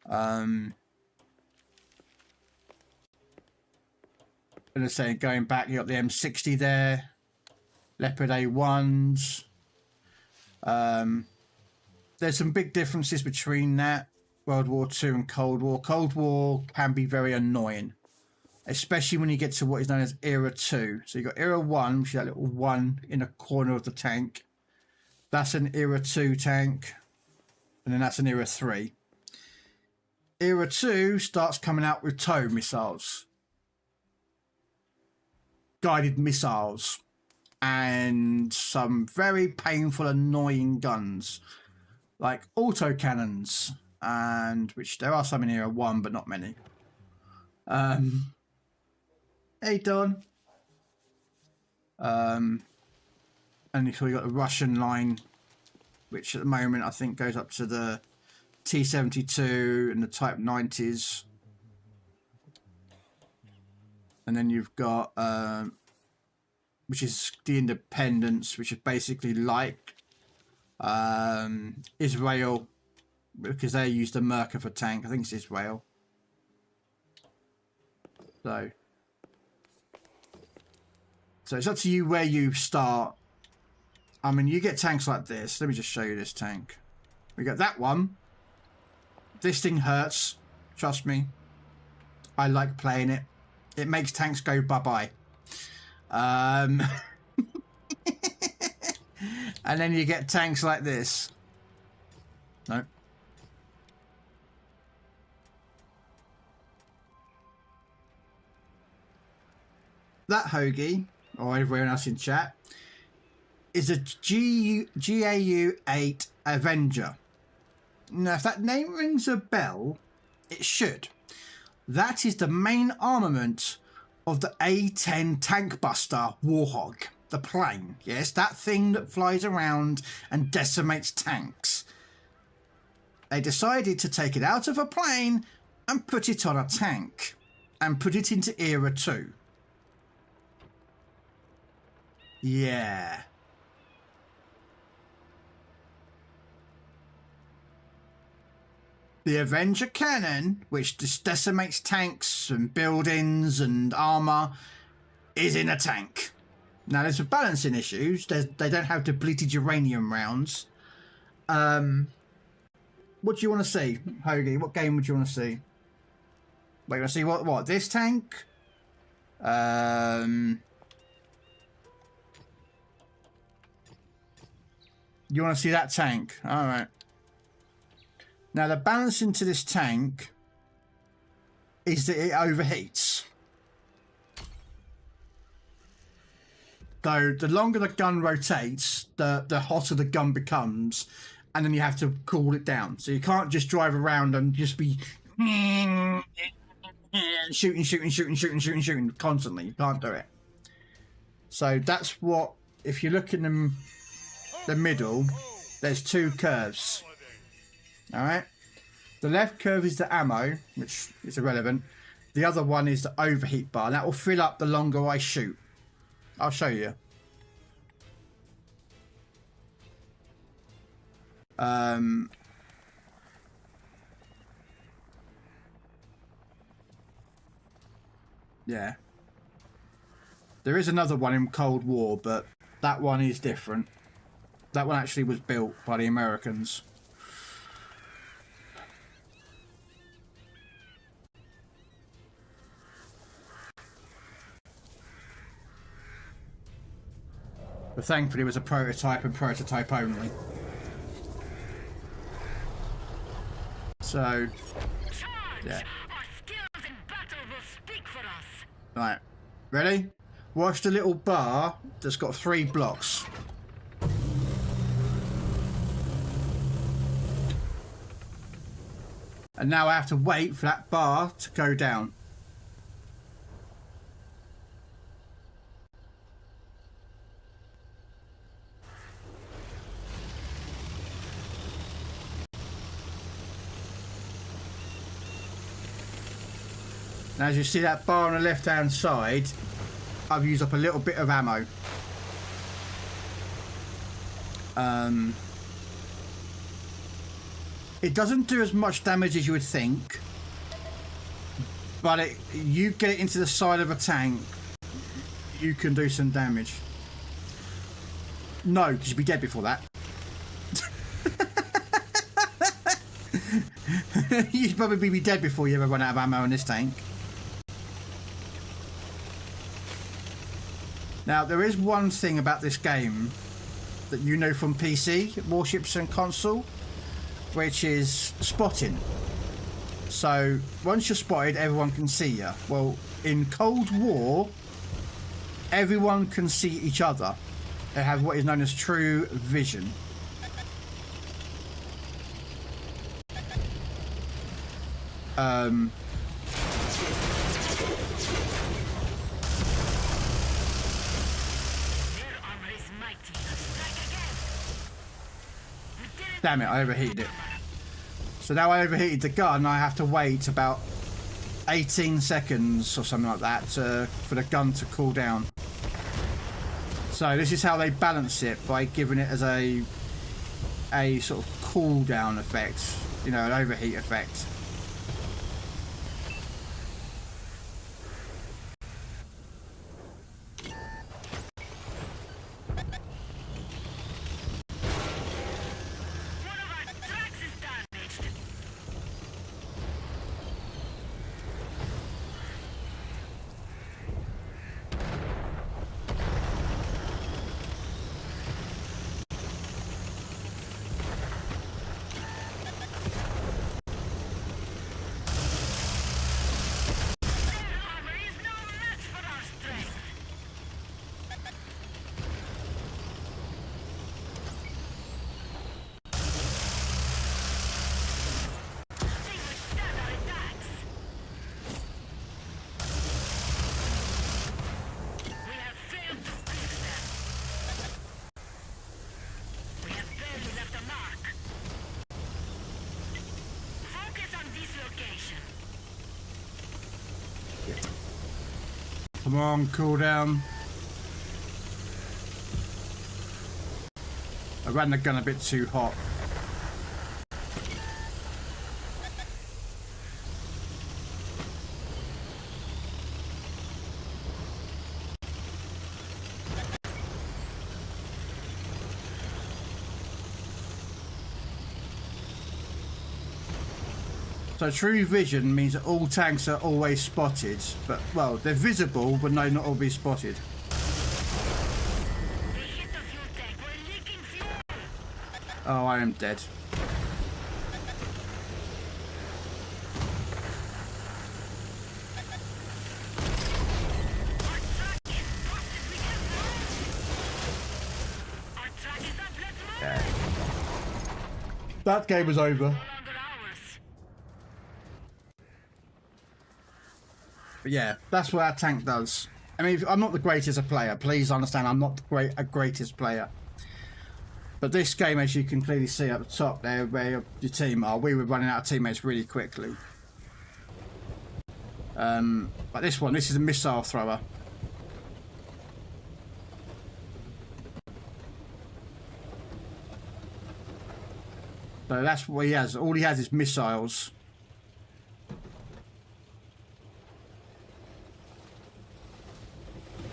Speaker 1: And I say, going back, you got the M60 there, Leopard A1s. There's some big differences between that, World War II and Cold War. Cold War can be very annoying, especially when you get to what is known as Era 2. So you've got Era 1, which is that little 1 in a corner of the tank. That's an Era 2 tank. And then that's an Era 3. Era 2 starts coming out with TOW missiles. Guided missiles. And some very painful, annoying guns. Like autocannons. And which there are some in Era 1, but not many. Hey, Don. And so we got the Russian line, which at the moment I think goes up to the T-72 and the Type 90s. And then you've got, which is the Independence, which is basically like Israel, because they use the Merkava tank. I think it's Israel. So it's up to you where you start. I mean, you get tanks like this. Let me just show you this tank. We got that one. This thing hurts. Trust me. I like playing it. It makes tanks go bye-bye. And then you get tanks like this. No. That hoagie, or everyone else in chat, is a GAU-8 Avenger. Now, if that name rings a bell, it should. That is the main armament of the A-10 tank buster Warhog, the plane. Yes, that thing that flies around and decimates tanks. They decided to take it out of a plane and put it on a tank and put it into Era 2. Yeah. The Avenger cannon, which just decimates tanks and buildings and armor, is in a tank. Now, there's some balancing issues. They don't have depleted uranium rounds. What do you want to see, Hoagie? What game would you want to see? Wait, you want to see what? This tank? You want to see that tank? All right. Now, the balancing to this tank is that it overheats. So the longer the gun rotates, the hotter the gun becomes, and then you have to cool it down. So you can't just drive around and just be shooting constantly. You can't do it. So that's what, if you look in the middle, there's two curves. All right. The left curve is the ammo, which is irrelevant. The other one is the overheat bar. That will fill up the longer I shoot. I'll show you. Yeah. There is another one in Cold War, but that one is different. That one actually was built by the Americans. But thankfully it was a prototype and prototype only. So, yeah. Right, ready? Watch the little bar that's got 3 blocks. And now I have to wait for that bar to go down. Now as you see that bar on the left hand side, I've used up a little bit of ammo. It doesn't do as much damage as you would think, but you get it into the side of a tank, you can do some damage. No, because you'd be dead before that. You'd probably be dead before you ever run out of ammo in this tank. Now, there is one thing about this game that you know from PC, warships and console, which is spotting. So, once you're spotted, everyone can see you. Well, in Cold War, everyone can see each other. They have what is known as true vision. Damn it, I overheated it. So now I overheated the gun, I have to wait about 18 seconds or something like that for the gun to cool down. So this is how they balance it, by giving it as a sort of cool down effect, you know, an overheat effect. Come on, cool down. I ran the gun a bit too hot. So true vision means that all tanks are always spotted, but, well, they're visible, but no, not all be spotted. Oh, I am dead. Yeah. That game was over. But yeah, that's what our tank does. I mean, I'm not the greatest player. Please understand, I'm not the greatest player. But this game, as you can clearly see at the top there, where your team are, we were running out of teammates really quickly. But this one, this is a missile thrower. So that's what he has. All he has is missiles.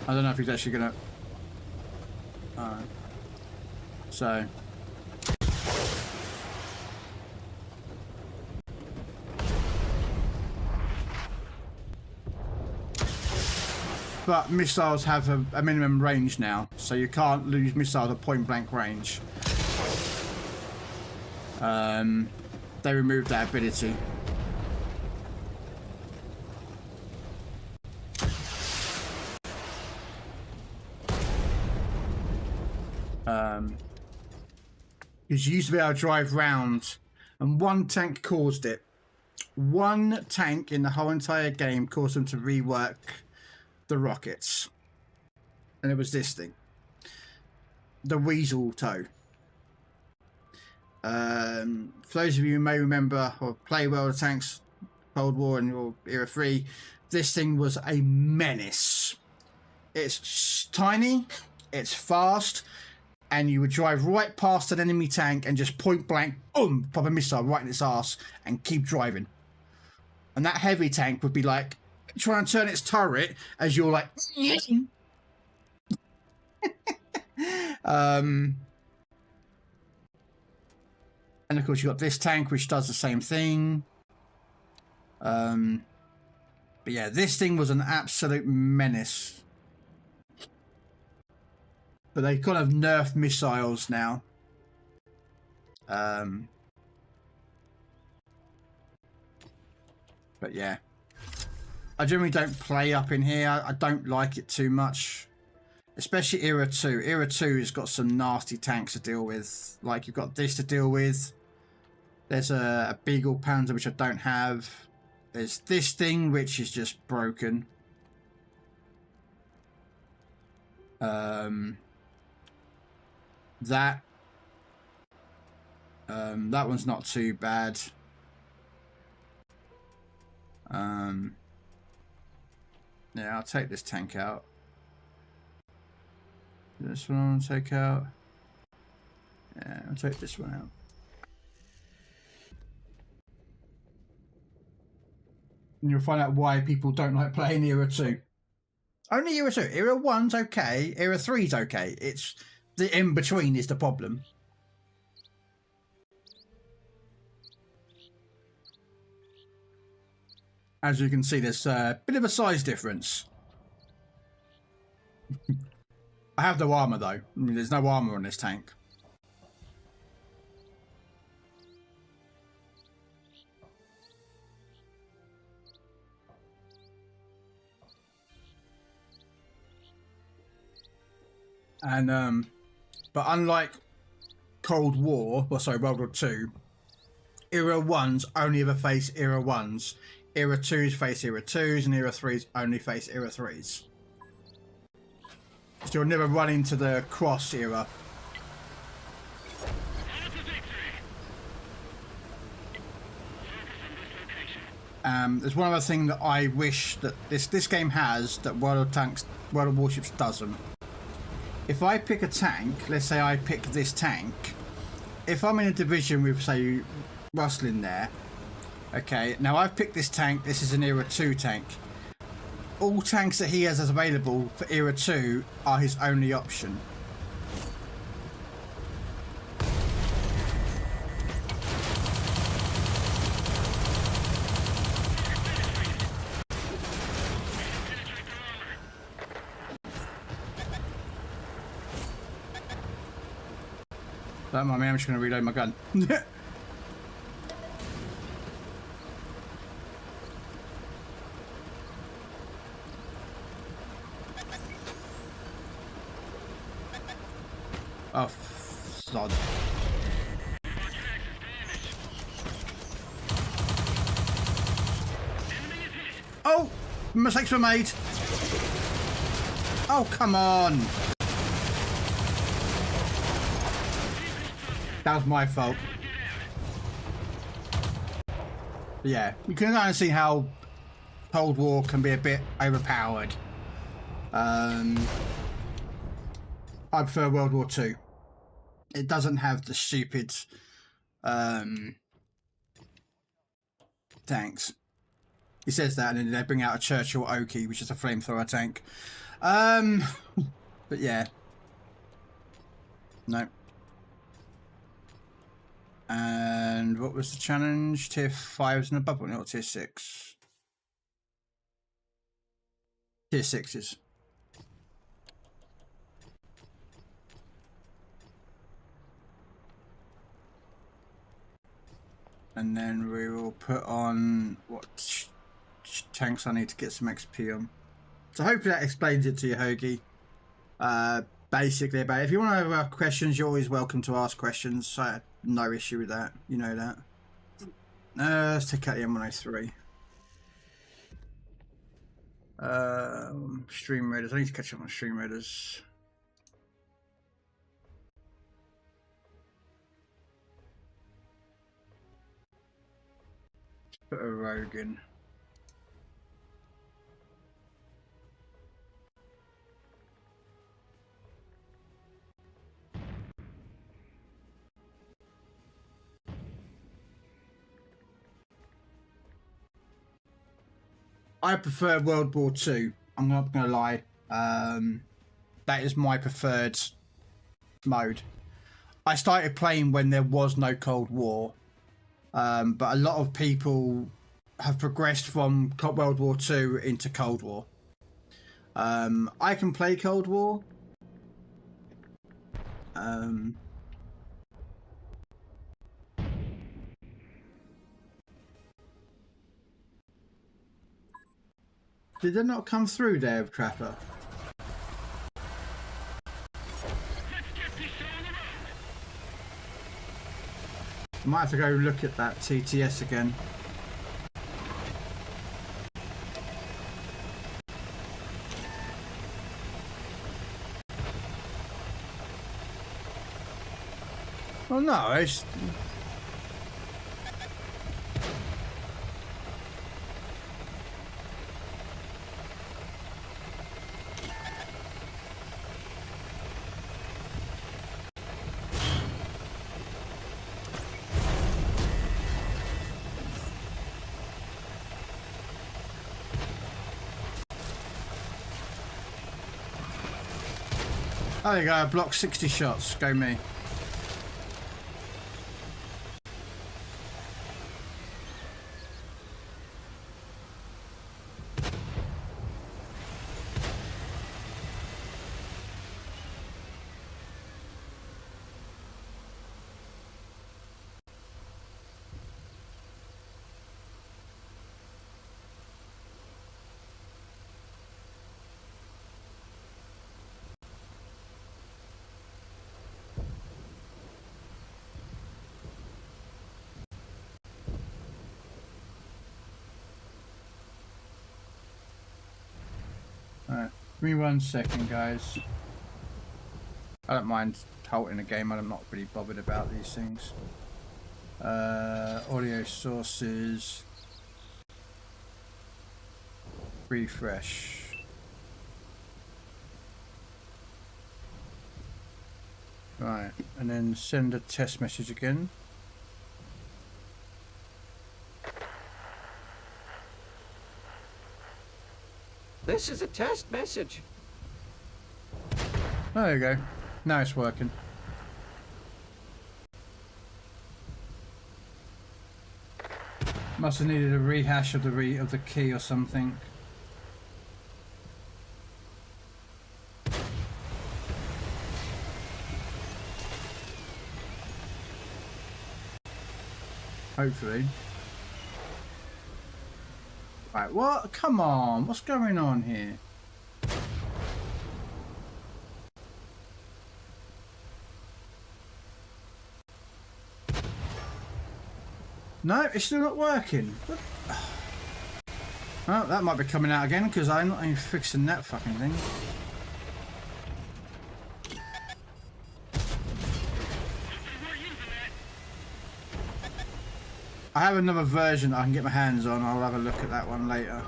Speaker 1: I don't know if he's actually gonna. So. But missiles have a minimum range now, so you can't lose missiles at point blank range. They removed that ability. Because you used to be able to drive round, and one tank caused it. One tank in the whole entire game caused them to rework the rockets, and it was this thing, the weasel toe. For those of you who may remember or play World of Tanks, Cold War and your Era 3, this thing was a menace. It's tiny, it's fast, and you would drive right past an enemy tank and just point blank, boom, pop a missile right in its ass and keep driving. And that heavy tank would be like trying to turn its turret as you're like and of course you got this tank which does the same thing. But yeah, this thing was an absolute menace. But they kind of nerfed missiles now. But yeah, I generally don't play up in here. I don't like it too much, especially Era 2. Era 2 has got some nasty tanks to deal with. Like, you've got this to deal with. There's a Beagle Panzer, which I don't have. There's this thing, which is just broken. That one's not too bad. Yeah, I'll take this tank out. This one I'll take out. Yeah, I'll take this one out. And you'll find out why people don't like playing Era 2. Only Era 2. Era 1's okay. Era 3's okay. It's the in-between is the problem. As you can see, there's a bit of a size difference. I have no armor though. I mean, there's no armor on this tank. And but unlike Cold War, well, sorry, World War II, Era 1s only ever face Era 1s. Era 2s face Era 2s, and Era 3s only face Era 3s. So you'll never run into the cross era. There's one other thing that I wish that this game has that World of Warships doesn't. If I pick a tank, let's say I pick this tank, if I'm in a division with, say, Rustlin there, okay, now I've picked this tank, this is an Era 2 tank. All tanks that he has as available for Era 2 are his only option. Don't mind me, I'm just going to reload my gun. Oh, sod. Oh, mistakes were made. Oh, come on. That was my fault. But yeah, you can kind of see how Cold War can be a bit overpowered. I prefer World War II. It doesn't have the stupid tanks. He says that, and then they bring out a Churchill Oki, which is a flamethrower tank. But yeah. No. And what was the challenge? Tier 5s and above, or tier 6? Tier 6s. And then we will put on what tanks I need to get some XP on. So hopefully that explains it to you, Hoagie. Basically about it. If you want to have questions, you're always welcome to ask questions. So I have no issue with that. You know that. Let's take out the M103. Stream Raiders. I need to catch up on Stream Raiders. Put a rogue in. I prefer World War II. I'm not going to lie. That is my preferred mode. I started playing when there was no Cold War. But a lot of people have progressed from World War II into Cold War. I can play Cold War. Did it not come through there, Trapper? I might have to go look at that TTS again. Oh no, it's... Oh, there you go, I blocked 60 shots. Go me. Alright, give me 1 second, guys. I don't mind halting a game, I'm not really bothered about these things. Audio sources. Refresh. Right, and then send a test message again.
Speaker 10: This is a test message.
Speaker 1: There you go. Now it's working. Must have needed a rehash of the key or something. Hopefully. Right, what? Come on, what's going on here? No, it's still not working. What? Oh, that might be coming out again because I'm not even fixing that fucking thing. I have another version I can get my hands on. I'll have a look at that one later.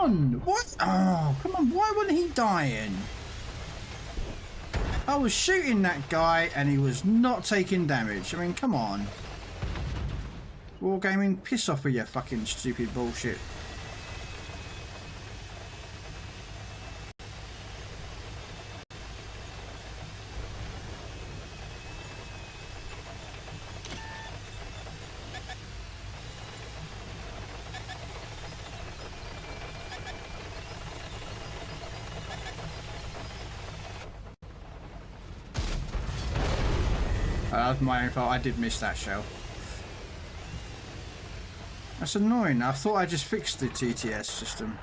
Speaker 1: on! What? Oh, come on, why wasn't he dying? I was shooting that guy and he was not taking damage. I mean, come on. Wargaming, piss off with your fucking stupid bullshit. That was my own fault. I did miss that shell. That's annoying. I thought I just fixed the TTS system.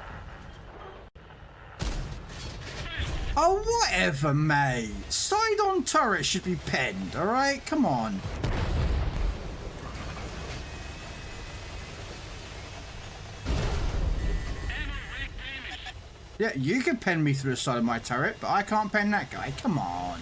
Speaker 1: Oh, whatever, mate. Side-on turret should be penned, alright? Come on. Yeah, you can pen me through the side of my turret, but I can't pen that guy. Come on.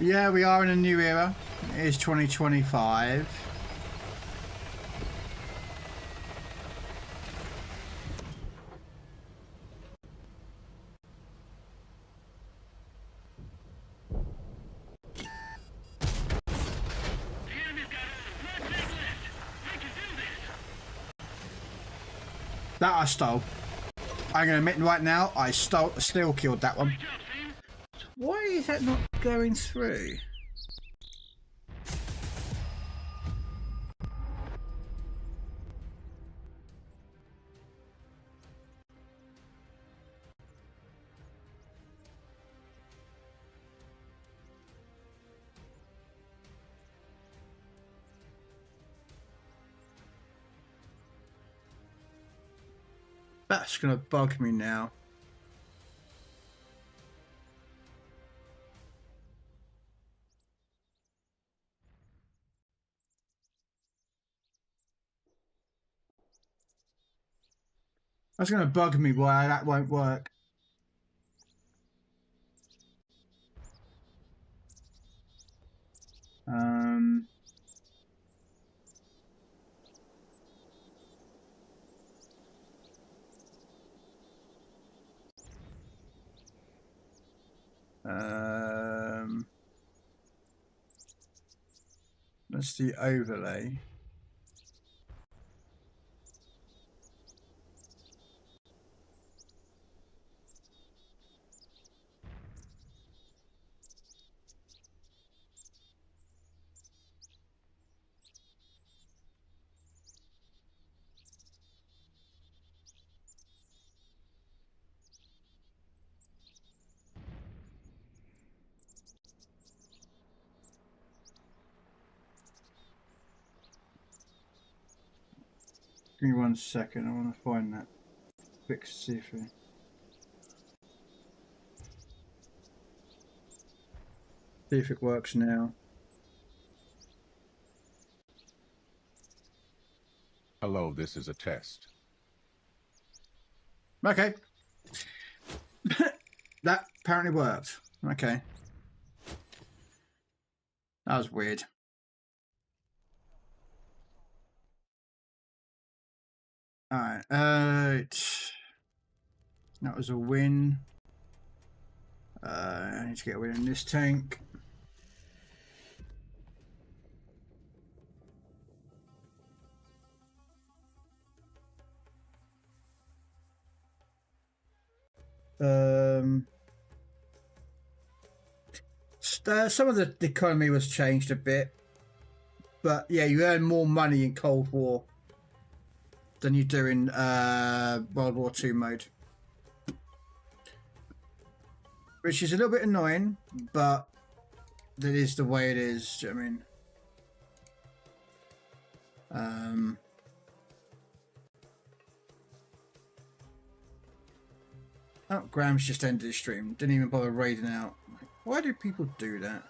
Speaker 1: Yeah, we are in a new era. It is 2025. That I stole. I'm going to admit right now, I still killed that one. Why is that not going through? That's going to bug me now. That's going to bug me why that won't work. That's the overlay. Give me 1 second, I want to find that fix, see if it works now.
Speaker 11: Hello, this is a test.
Speaker 1: Okay. That apparently worked. Okay. That was weird. Alright, that was a win. I need to get a win in this tank. Some of the economy was changed a bit, but yeah, you earn more money in Cold War than you do in World War II mode, which is a little bit annoying, but that is the way it is. Do you know what I mean? Oh, Graham's just ended his stream. Didn't even bother raiding out. Why do people do that?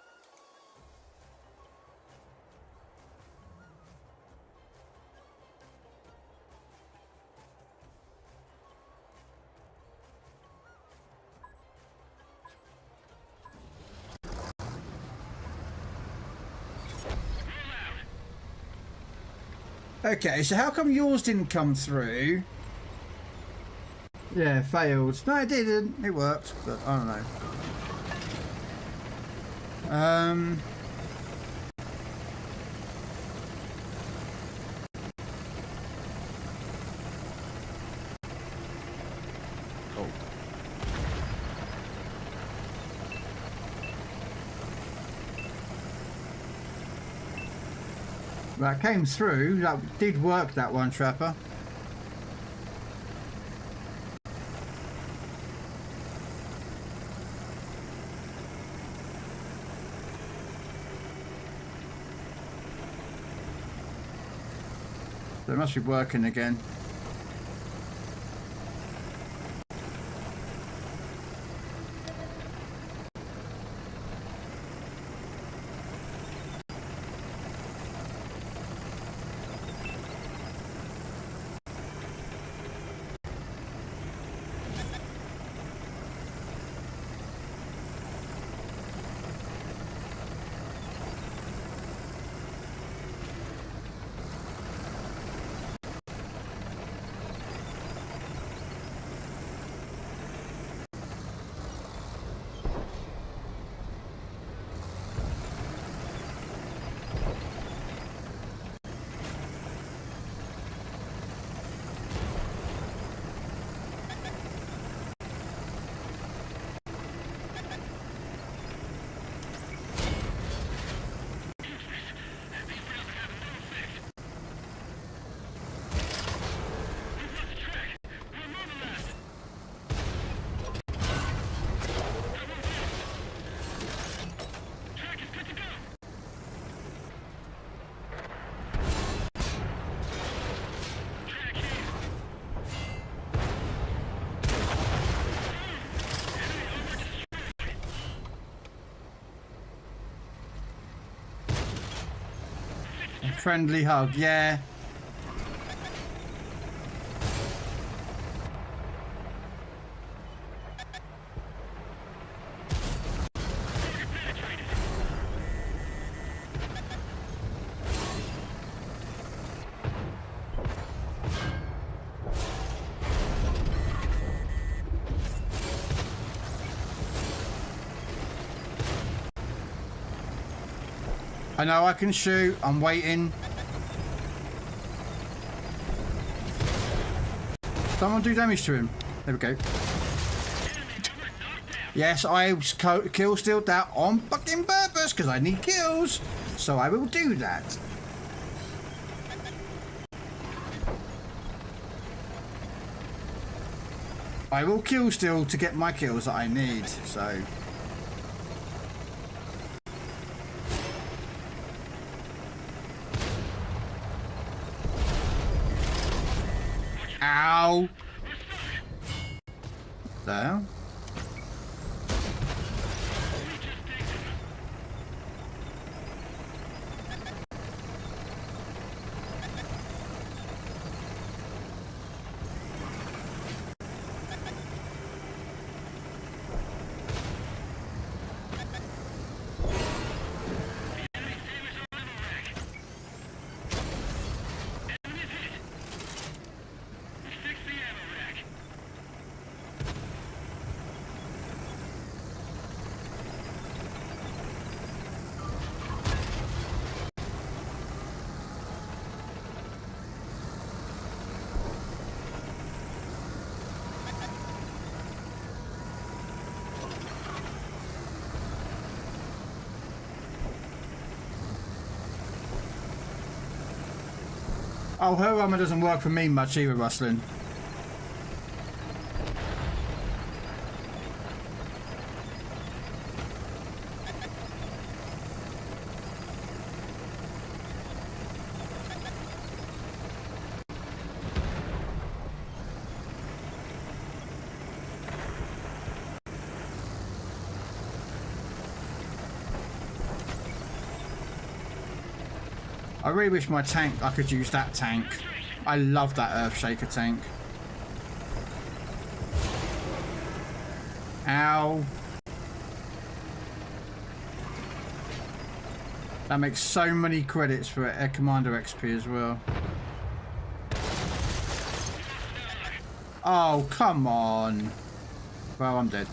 Speaker 1: Okay, so how come yours didn't come through? Yeah, failed. No, it didn't. It worked, but I don't know.
Speaker 11: Oh.
Speaker 1: That came through. That did work, that one, Trapper. So it must be working again. Friendly hug, yeah. I know I can shoot. I'm waiting. Someone do damage to him. There we go. Yes, I kill stealed that on fucking purpose because I need kills. So I will do that. I will kill steal to get my kills that I need. So. Ow! There. Oh, her armor doesn't work for me much either, Rustlin. I really wish my tank, I could use that tank. I love that Earthshaker tank. Ow. That makes so many credits for Air Commander XP as well. Oh, come on. Well, I'm dead.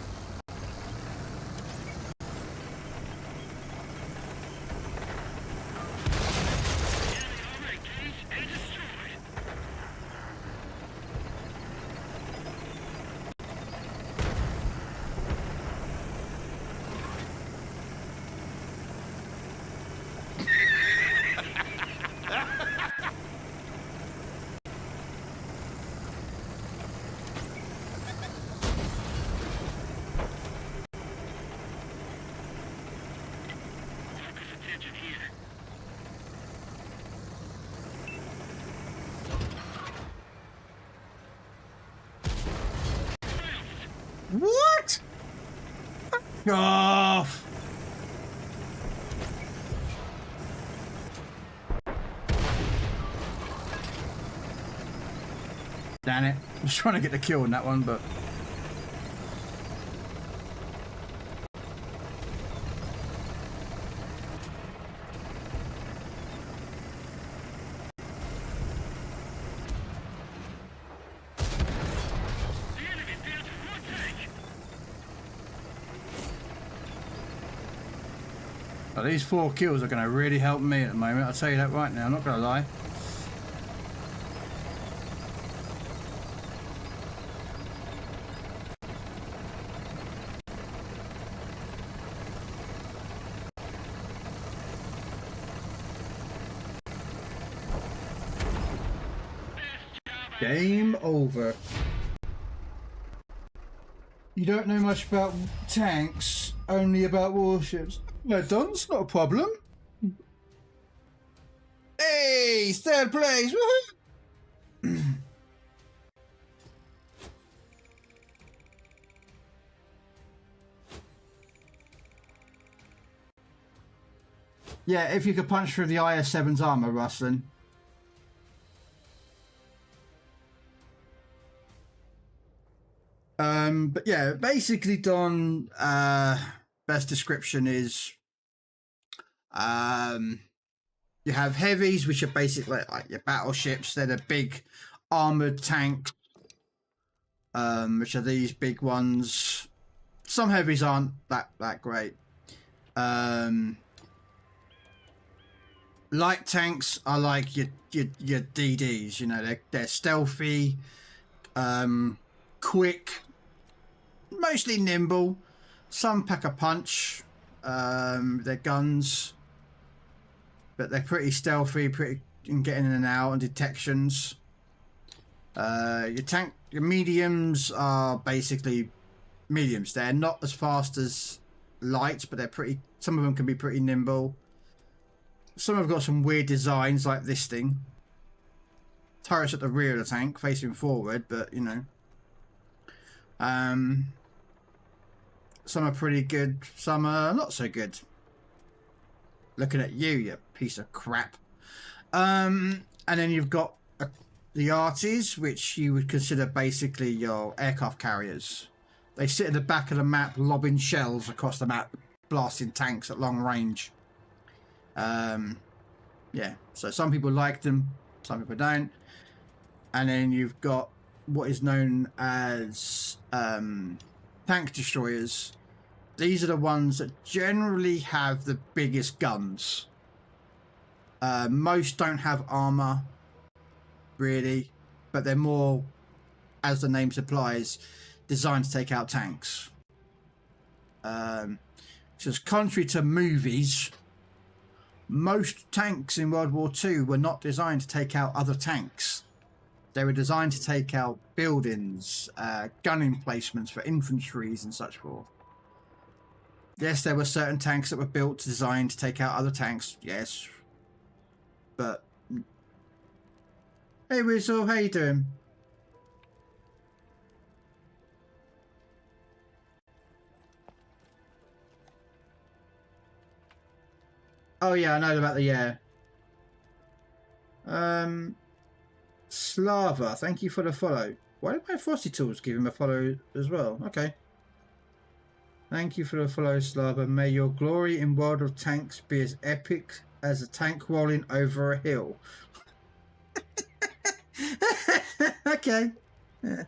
Speaker 1: What? Fuck off! Damn it. I was trying to get the kill on that one, but... But these 4 kills are going to really help me at the moment. I'll tell you that right now. I'm not going to lie. Game over. You don't know much about tanks, only about warships. No, Don's not a problem. Hey, third place, woohoo! Yeah, if you could punch through the IS-7's armor, Rustlin. But yeah, basically, Don, best description is, you have heavies, which are basically like your battleships. They're the big armored tanks, which are these big ones. Some heavies aren't that great. Light tanks are like your DDs. You know, they're stealthy, quick, mostly nimble. Some pack a punch. They're guns, but they're pretty stealthy, pretty in getting in and out and detections. Your mediums are basically mediums. They're not as fast as lights, but they're pretty. Some of them can be pretty nimble. Some have got some weird designs, like this thing. Turrets at the rear of the tank, facing forward, but you know. Some are pretty good, some are not so good. Looking at you, you piece of crap. And then you've got the arties, which you would consider basically your aircraft carriers. They sit at the back of the map, lobbing shells across the map, blasting tanks at long range. Yeah, so some people like them, some people don't. And then you've got what is known as tank destroyers. These are the ones that generally have the biggest guns. Most don't have armor, really, but they're more, as the name supplies, designed to take out tanks. So it's contrary to movies, most tanks in World War II were not designed to take out other tanks. They were designed to take out buildings, gun emplacements for infantries and such forth. Yes, there were certain tanks that were built designed to take out other tanks, yes. But... Hey Rizzo, how you doing? Oh yeah, I know about the, yeah. Slava, thank you for the follow. Why did my Frosty Tools give him a follow as well? Okay. Thank you for the follow, Slava. May your glory in World of Tanks be as epic as a tank rolling over a hill. Okay. Yeah.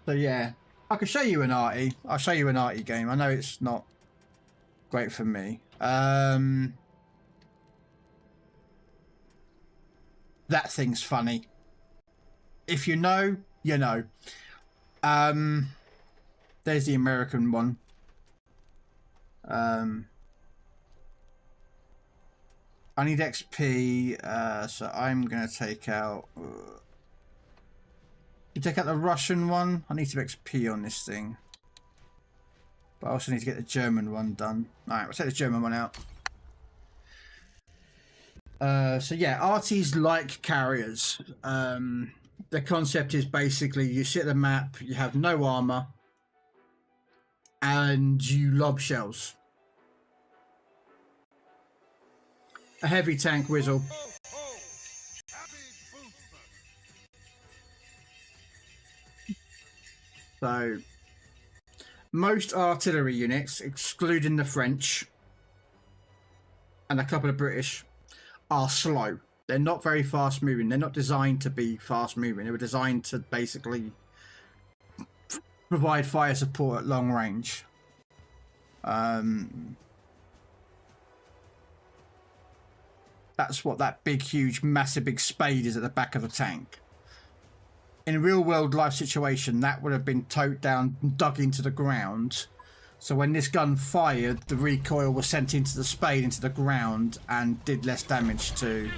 Speaker 1: So yeah, I can show you an arty. I'll show you an arty game. I know it's not great for me. That thing's funny. If you know, you know. There's the American one. I need XP, so I'm gonna take out. You take out the Russian one. I need some XP on this thing, but I also need to get the German one done. All right, we'll take the German one out. So yeah, arties like carriers. The concept is basically you sit at the map, you have no armor, and you lob shells. A heavy tank whistle. So, most artillery units, excluding the French and a couple of British, are slow. They're not very fast moving. They're not designed to be fast moving. They were designed to basically provide fire support at long range. That's what that big, huge, massive, big spade is at the back of the tank. In a real world life situation, that would have been towed down and dug into the ground. So when this gun fired, the recoil was sent into the spade, into the ground, and did less damage to...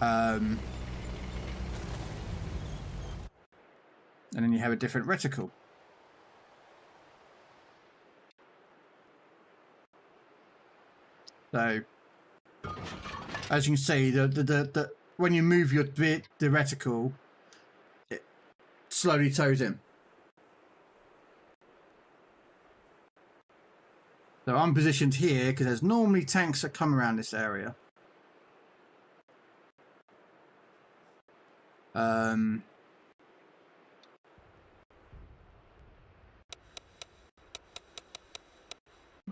Speaker 1: and then you have a different reticle. So, as you can see, the when you move the reticle, it slowly tows in. So I'm positioned here because there's normally tanks that come around this area.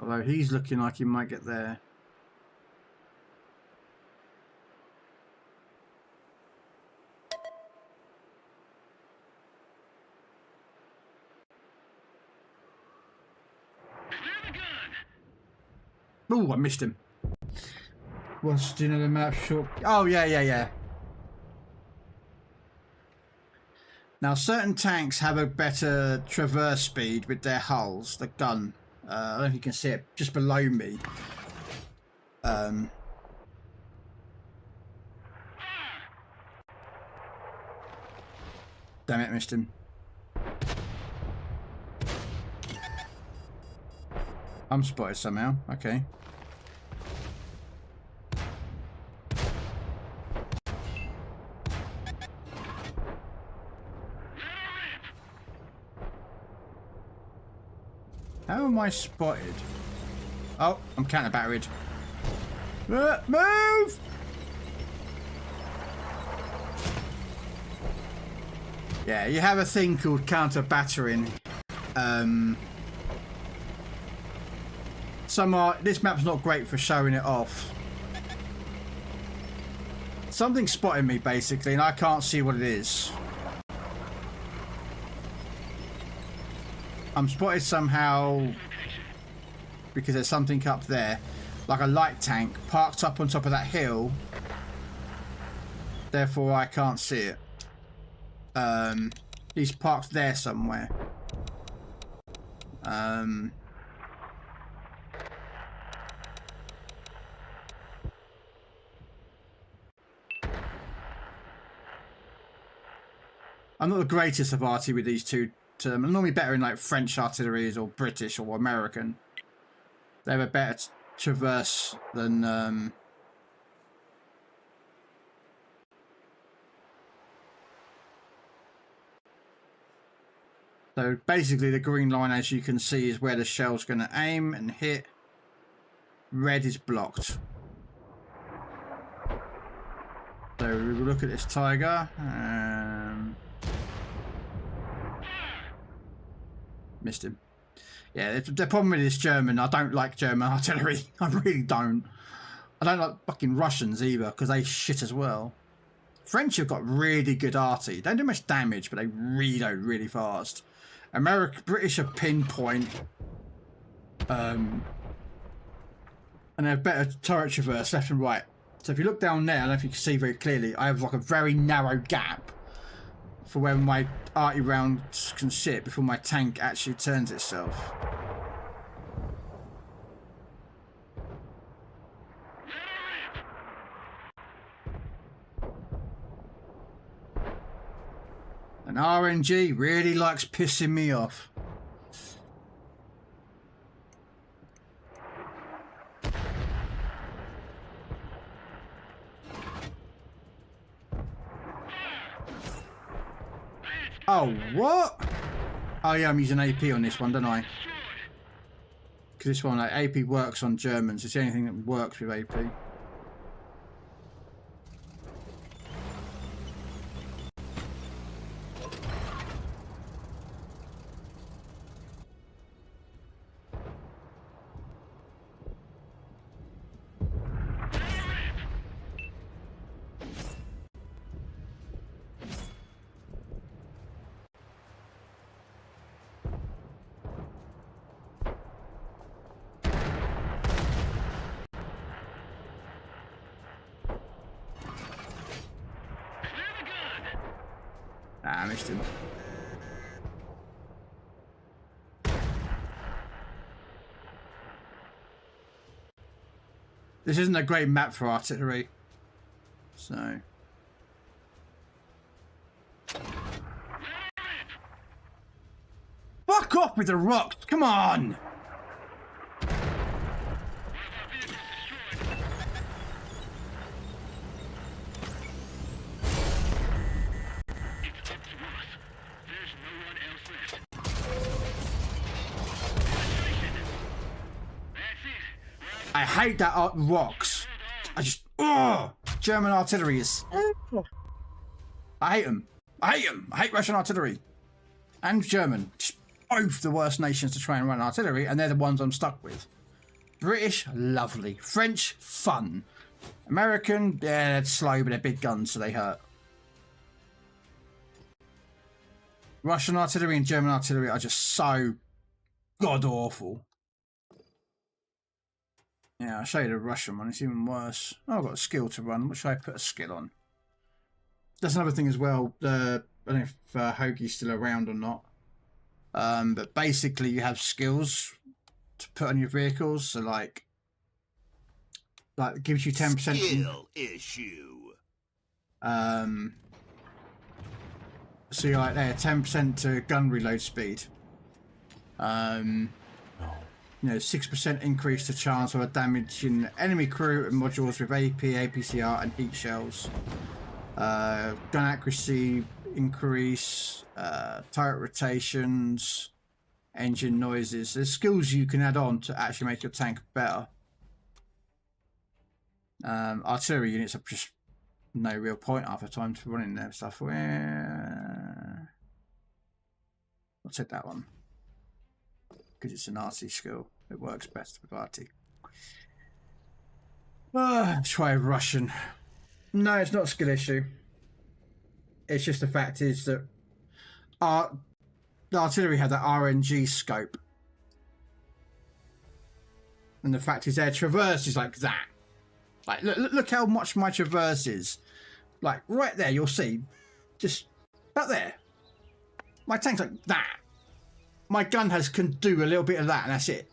Speaker 1: Although he's looking like he might get there. Oh, I missed him. What's, do you know the map short? Oh, yeah. Now, certain tanks have a better traverse speed with their hulls, the gun. I don't know if you can see it just below me. Damn it, missed him. I'm spotted somehow. Okay. How am I spotted? Oh, I'm counter-battered. Move! Yeah, you have a thing called counter-battering. This map's not great for showing it off. Something's spotting me, basically, and I can't see what it is. I'm spotted somehow because there's something up there, like a light tank parked up on top of that hill. Therefore, I can't see it. He's parked there somewhere. I'm not the greatest of arty with these two. I'm normally better in like French artilleries or British or American. They have a better traverse than So basically the green line, as you can see, is where the shell's going to aim and hit. Red is blocked. So we will look at this tiger. Missed him. Yeah, the problem with this German, I don't like German artillery. I really don't. I don't like fucking Russians either, because they shit as well. French have got really good arty. They don't do much damage, but they reload really fast. British are pinpoint. And they have better turret traverse left and right. So if you look down there, I don't know if you can see very clearly, I have like a very narrow gap for where my arty rounds can sit before my tank actually turns itself. And RNG really likes pissing me off. Oh, what? Oh yeah, I'm using AP on this one, don't I? Because this one, like, AP works on Germans. It's the only thing that works with AP. Ah, I missed him. This isn't a great map for artillery, so... Fuck off with the rocks! Come on! I hate that rocks. I just, German artillery is. I hate them. I hate them. I hate Russian artillery and German. Just both the worst nations to try and run artillery, and they're the ones I'm stuck with. British, lovely. French, fun. American, yeah, they're slow, but they're big guns, so they hurt. Russian artillery and German artillery are just so god awful. Yeah, I'll show you the Russian one. It's even worse. Oh, I've got a skill to run. What should I put a skill on? That's another thing as well. I don't know if Hoagie's still around or not. But basically, you have skills to put on your vehicles. So, like it gives you 10%.
Speaker 9: Skill issue.
Speaker 1: So you're like there, 10% to gun reload speed. You know, 6% increase to chance of damaging enemy crew and modules with AP, APCR, and heat shells. Gun accuracy increase, turret rotations, engine noises. There's skills you can add on to actually make your tank better. Artillery units are just no real point half the time to running their stuff. I'll take that one. Because it's an RT skill. It works best with RT. Try Russian. No, it's not a skill issue. It's just the fact is that the artillery had that RNG scope. And the fact is their traverse is like that. Like, look how much my traverse is. Like, right there, you'll see. Just up there. My tank's like that. My gun can do a little bit of that, and that's it.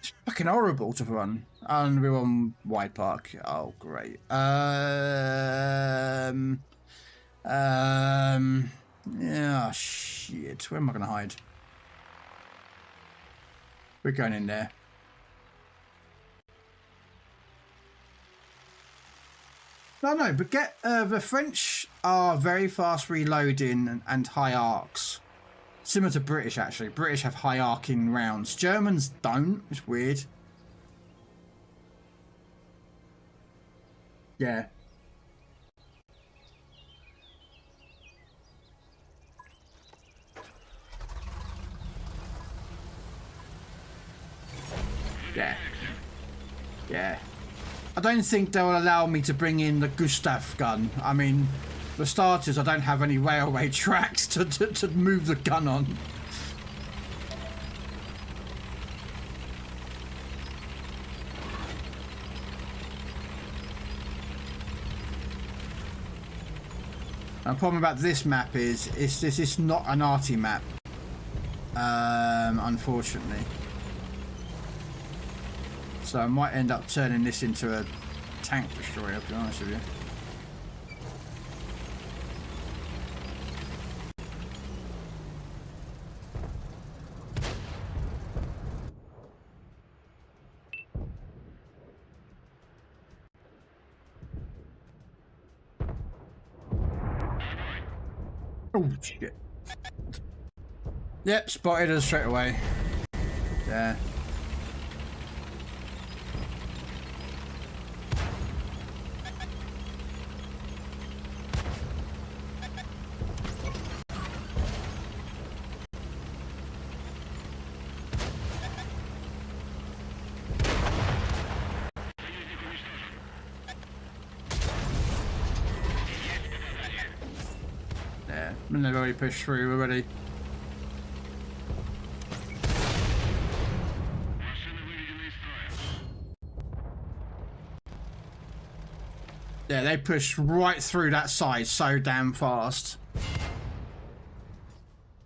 Speaker 1: It's fucking horrible to run. And we're on Wide Park. Oh, great. Yeah, shit. Where am I going to hide? We're going in there. No, but get the French are very fast reloading and high arcs. Similar to British, actually. British have high arcing rounds. Germans don't. It's weird. Yeah. Yeah. Yeah. I don't think they'll allow me to bring in the Gustav gun. I mean, for starters, I don't have any railway tracks to move the gun on. The problem about this map is this is not an arty map, unfortunately. So I might end up turning this into a tank destroyer, to be honest with you. Oh shit. Yep, spotted us straight away. There. Yeah, and they've already pushed through already. Yeah, they pushed right through that side so damn fast.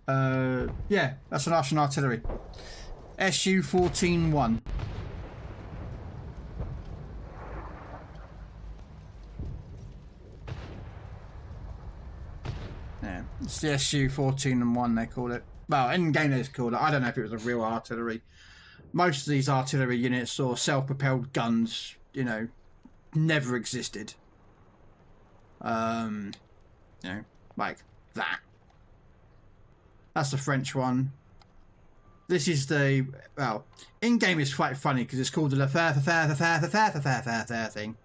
Speaker 1: Yeah, that's an Russian artillery. SU 14-1. Yeah, it's the SU 14-1 they call it. Well, in game they call it. I don't know if it was a real artillery. Most of these artillery units or self-propelled guns, you know, never existed. You know, like that. That's the French one. This is the, well, in game it's quite funny because it's called the thing.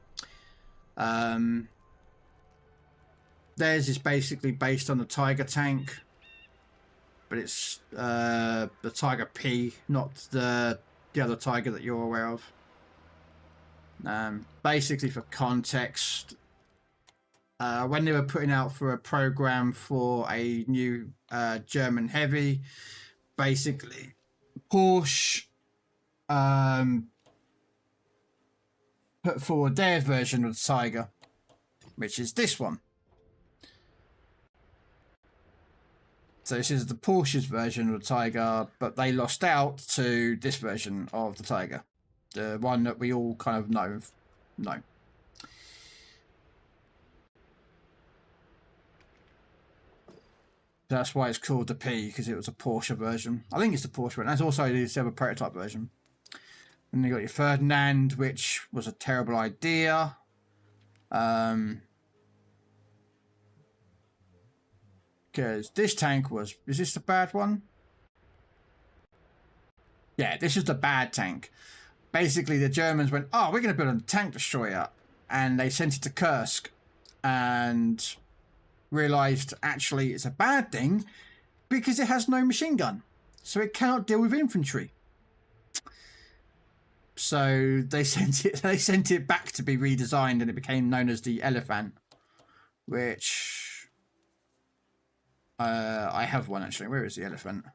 Speaker 1: Theirs is basically based on the Tiger tank, but it's the Tiger P, not the other Tiger that you're aware of. Basically, for context, when they were putting out for a program for a new German heavy, basically Porsche put forward their version of the Tiger, which is this one. So this is the Porsche's version of the Tiger, but they lost out to this version of the Tiger, the one that we all kind of know. That's why it's called the P, because it was a Porsche version. I think it's the Porsche version. That's also the other prototype version. And you got your Ferdinand, which was a terrible idea. Because this tank was... Is this the bad one? Yeah, this is the bad tank. Basically, the Germans went, oh, we're going to build a tank destroyer. And they sent it to Kursk. And realised, actually, it's a bad thing because it has no machine gun. So it cannot deal with infantry. So they sent it back to be redesigned, and it became known as the Elephant, which... I have one actually. Where is the Elephant?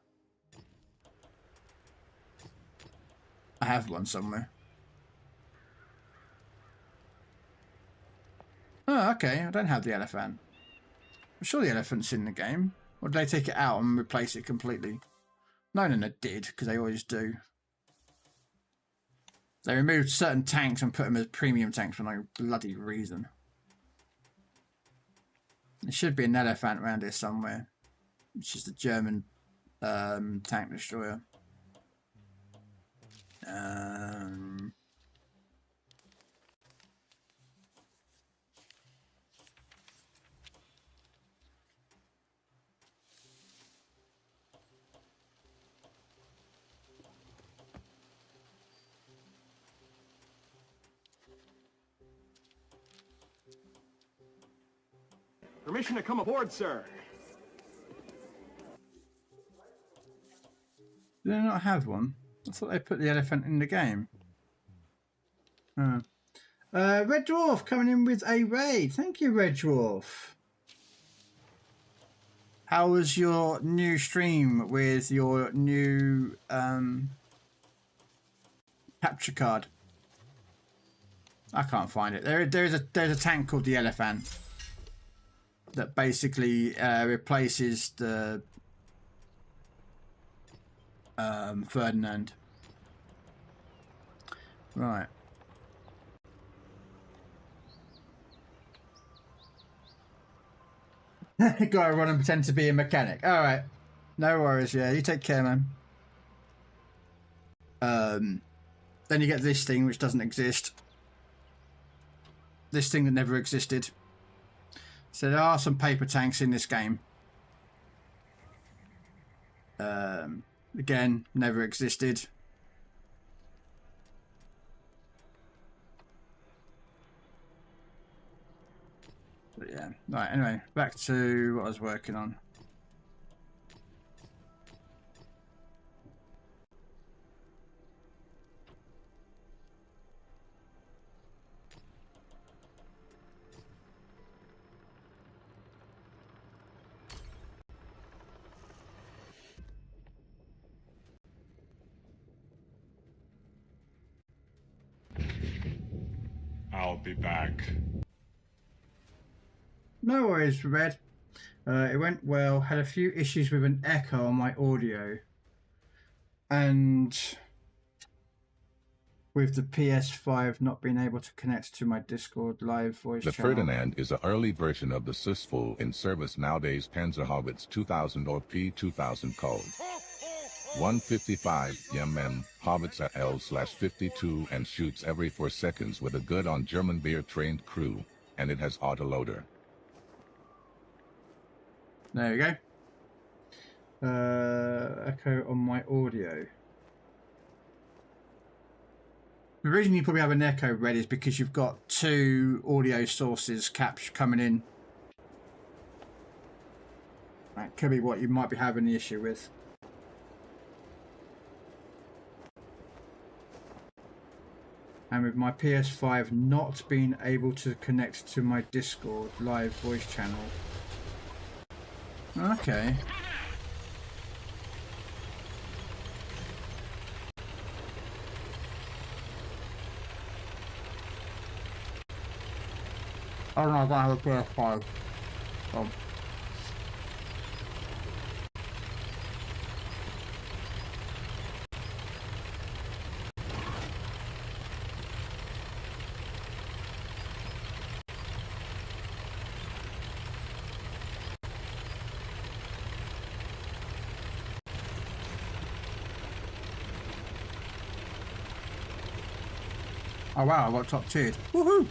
Speaker 1: I have one somewhere. Oh, okay. I don't have the Elephant. I'm sure the Elephant's in the game. Or did they take it out and replace it completely? No, they did, because they always do. They removed certain tanks and put them as premium tanks for no bloody reason. There should be an Elephant around here somewhere, which is the German tank destroyer.
Speaker 5: Permission to come aboard, sir.
Speaker 1: Do they not have one? I thought they put the elephant in the game. Oh. Red Dwarf coming in with a raid. Thank you, Red Dwarf. How was your new stream with your new capture card? I can't find it. There's a tank called the Elephant that basically replaces the Ferdinand. Right. Gotta run and pretend to be a mechanic. All right, no worries. Yeah, you take care, man. Then you get this thing which doesn't exist. This thing that never existed. So there are some paper tanks in this game. Again, never existed. But yeah, right, anyway, back to what I was working on.
Speaker 6: I'll be back.
Speaker 1: No worries, Red. It went well. Had a few issues with an echo on my audio. And with the PS5 not being able to connect to my Discord live voice
Speaker 11: The
Speaker 1: channel.
Speaker 11: Ferdinand is an early version of the Sysful in service nowadays. Panzerhaubitze 2000 or P2000 called 155 mm Haubitze L/52 and shoots every 4 seconds with a good on German beer trained crew, and it has autoloader.
Speaker 1: There we go. Echo on my audio. The reason you probably have an echo, Red, is because you've got 2 audio sources coming in. That could be what you might be having the issue with. And with my PS5 not being able to connect to my Discord live voice channel. Okay. I don't know, I don't have a PS5. So. Oh wow, I got top tiered. Woohoo!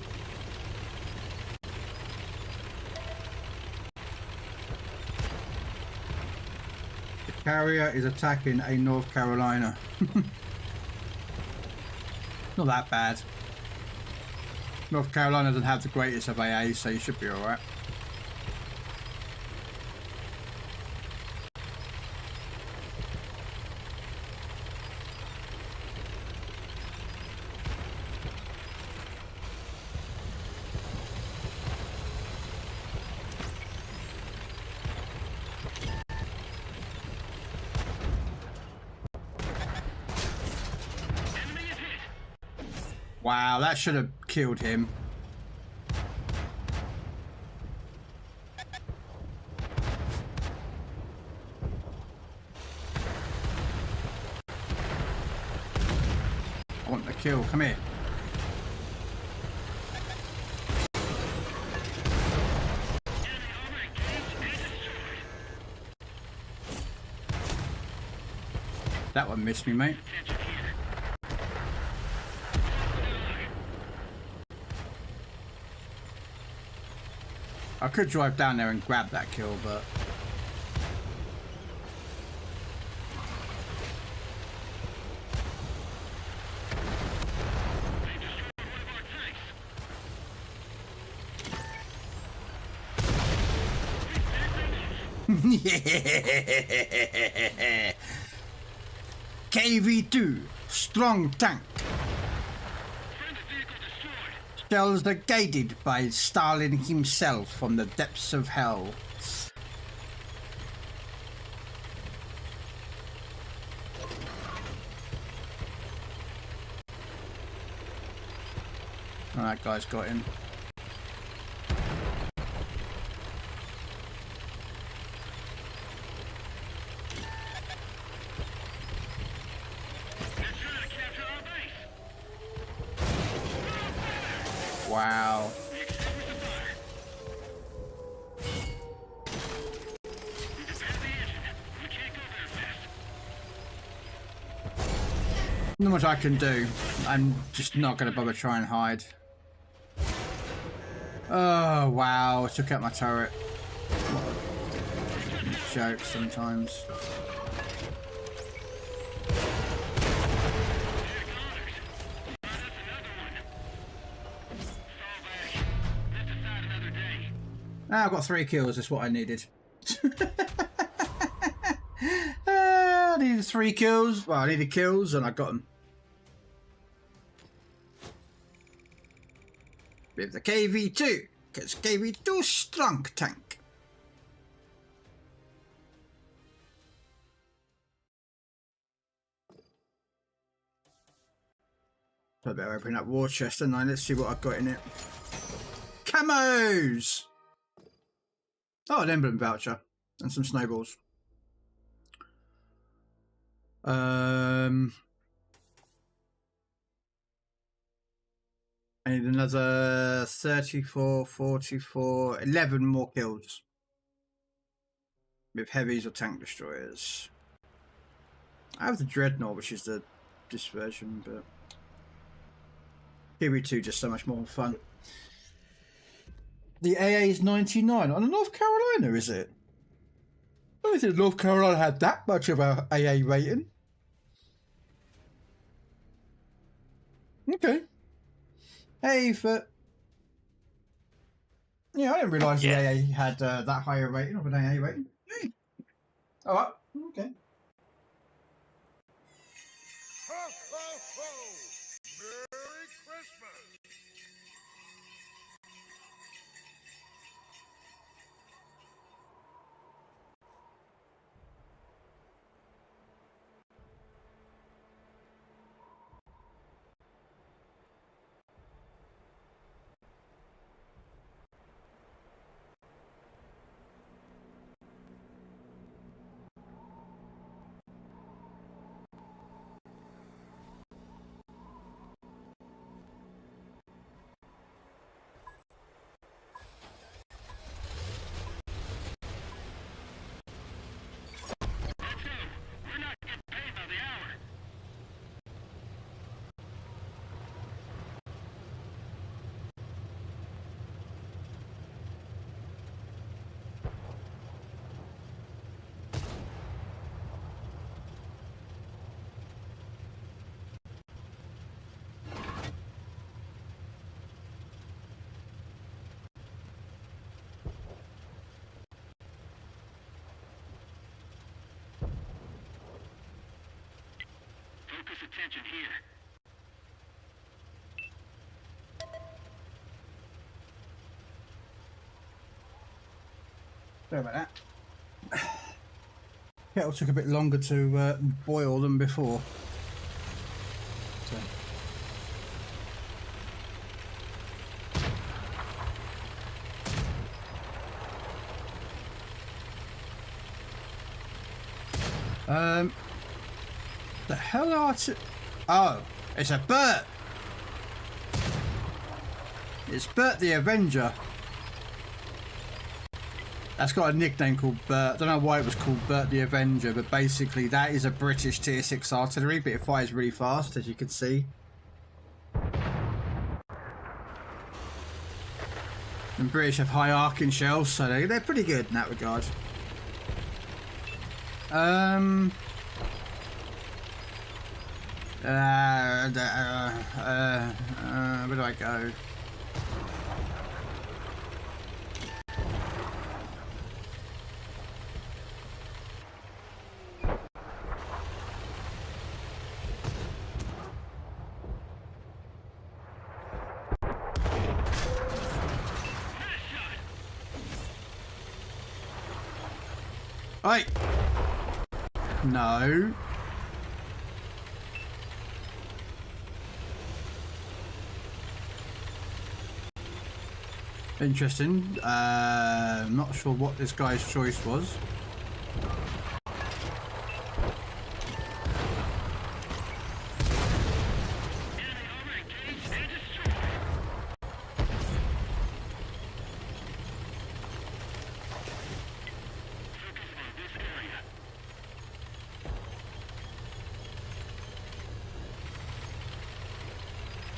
Speaker 1: The carrier is attacking a North Carolina. Not that bad. North Carolina doesn't have the greatest of AA, so you should be alright. Wow, that should have killed him. I want the kill, come here. That one missed me, mate. I could drive down there and grab that kill, but... KV2, strong tank. Shells are guided by Stalin himself from the depths of hell. Oh, that guy's got him. Wow. Not much I can do. I'm just not going to bother trying and hide. Oh, wow. Took out my turret. What a joke sometimes. I've got 3 kills, that's what I needed. I needed 3 kills. Well, I needed kills and I got them. With the KV2, because KV2 strong tank. So I better open up war chest and let's see what I've got in it. Camos! Oh, an emblem voucher and some snowballs. I need another 34, 44, 11 more kills with heavies or tank destroyers. I have the Dreadnought, which is this version, but KV2 just so much more fun. The AA is 99 on North Carolina, is it? I don't think North Carolina had that much of a AA rating. Okay. Hey, for... Yeah, I didn't realise the AA had that higher rating of an AA rating. Hey. Alright, okay.
Speaker 12: Ho, ho, ho! Merry Christmas!
Speaker 4: Focus attention here.
Speaker 1: Sorry about that. Kettle took a bit longer to boil than before. So. The hell are it? Oh, it's a Bert. It's Bert the Avenger. That's got a nickname called Bert. I don't know why it was called Bert the Avenger, but basically that is a British tier 6 artillery, but it fires really fast, as you can see. And British have high arcing shells, so they're pretty good in that regard. Where do I go? Hey! No. Interesting. Not sure what this guy's choice was.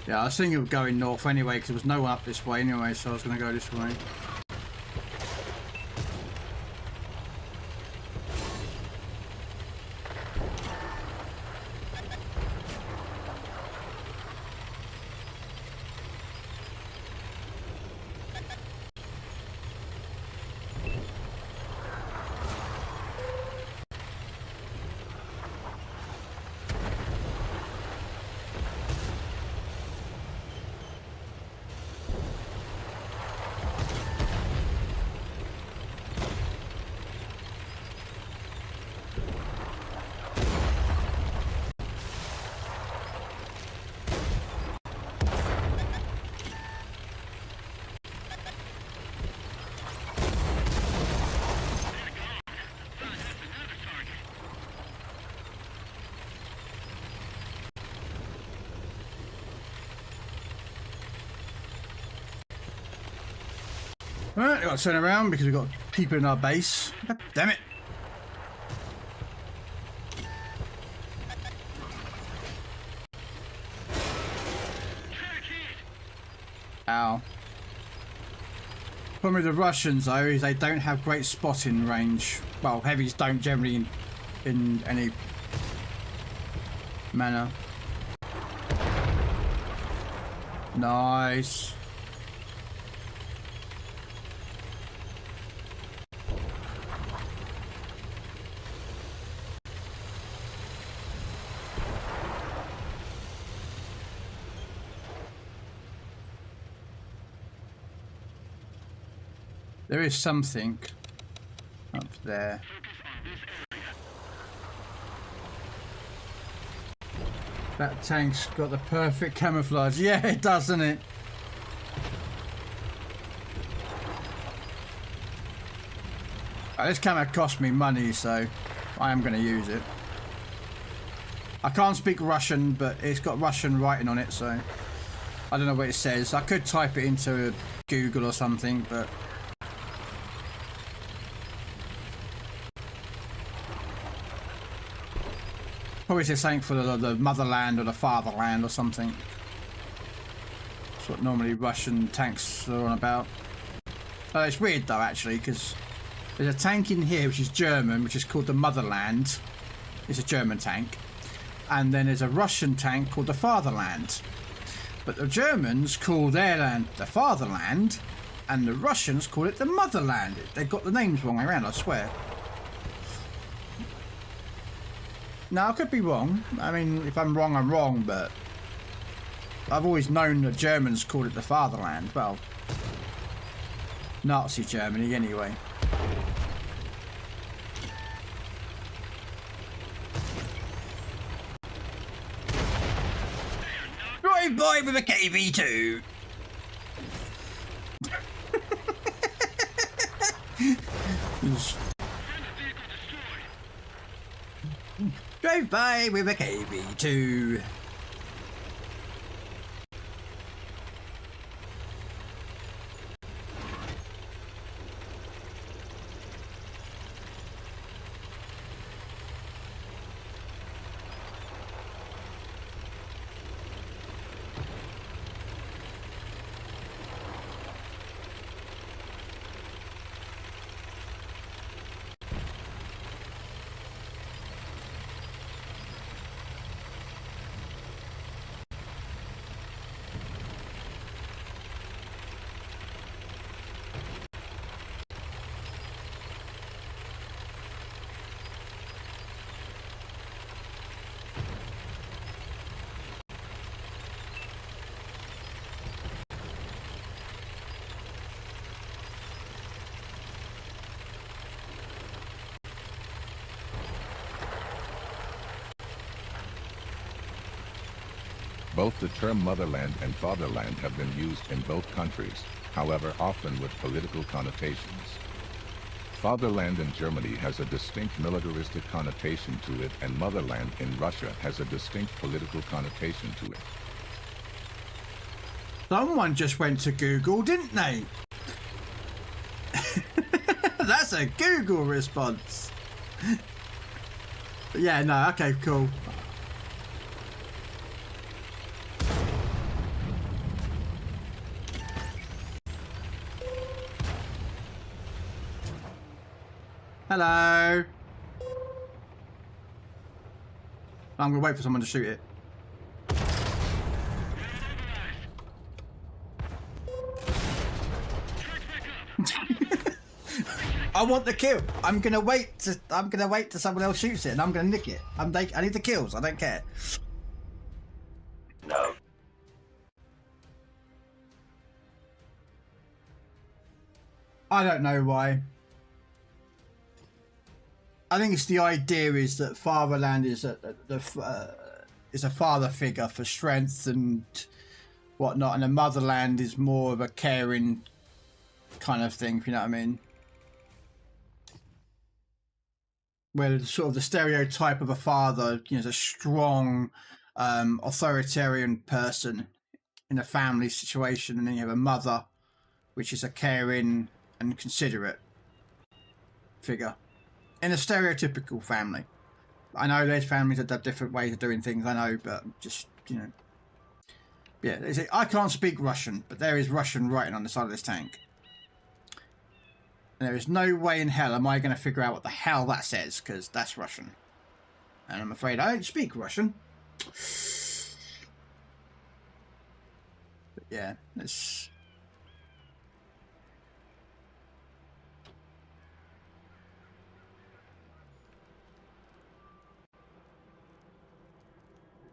Speaker 1: Yeah, I was thinking of going north anyway because there was no one up this way anyway, so I was going to go this way. Alright, got to turn around because we've got people in our base. God damn it. Ow. Problem with the Russians though is they don't have great spotting range. Well, heavies don't generally in any manner. Nice. There is something up there. That tank's got the perfect camouflage. Yeah, it does, doesn't it? This camo cost me money, so I am going to use it. I can't speak Russian, but it's got Russian writing on it, so I don't know what it says. I could type it into Google or something, but probably says something for the motherland or the fatherland or something. That's what normally Russian tanks are on about. Oh, it's weird though, actually, because there's a tank in here which is German, which is called the Motherland. It's a German tank. And then there's a Russian tank called the Fatherland. But the Germans call their land the Fatherland, and the Russians call it the Motherland. They've got the names wrong around, I swear. Now, I could be wrong. I mean, if I'm wrong, I'm wrong, but I've always known the Germans called it the Fatherland. Well, Nazi Germany, anyway. Drive by with a KV2. Drive by with a KV2.
Speaker 11: Both the term motherland and fatherland have been used in both countries, however often with political connotations. Fatherland in Germany has a distinct militaristic connotation to it, and motherland in Russia has a distinct political connotation to it.
Speaker 1: Someone just went to Google, didn't they? That's a Google response. Yeah, no, okay, cool. Hello. I'm gonna wait for someone to shoot it. I want the kill. I'm gonna wait till someone else shoots it, and I'm gonna nick it. I need the kills. I don't care.
Speaker 8: No.
Speaker 1: I don't know why. I think it's the idea is that fatherland is a father figure for strength and whatnot, and the motherland is more of a caring kind of thing. If you know what I mean. Where sort of the stereotype of a father, you know, is a strong, authoritarian person in a family situation, and then you have a mother, which is a caring and considerate figure in a stereotypical family. I know there's families that have different ways of doing things. I know, but just, you know, yeah. I can't speak Russian, but there is Russian writing on the side of this tank. There is no way in hell am I going to figure out what the hell that says, because that's Russian. And I'm afraid I don't speak Russian. But yeah, it's...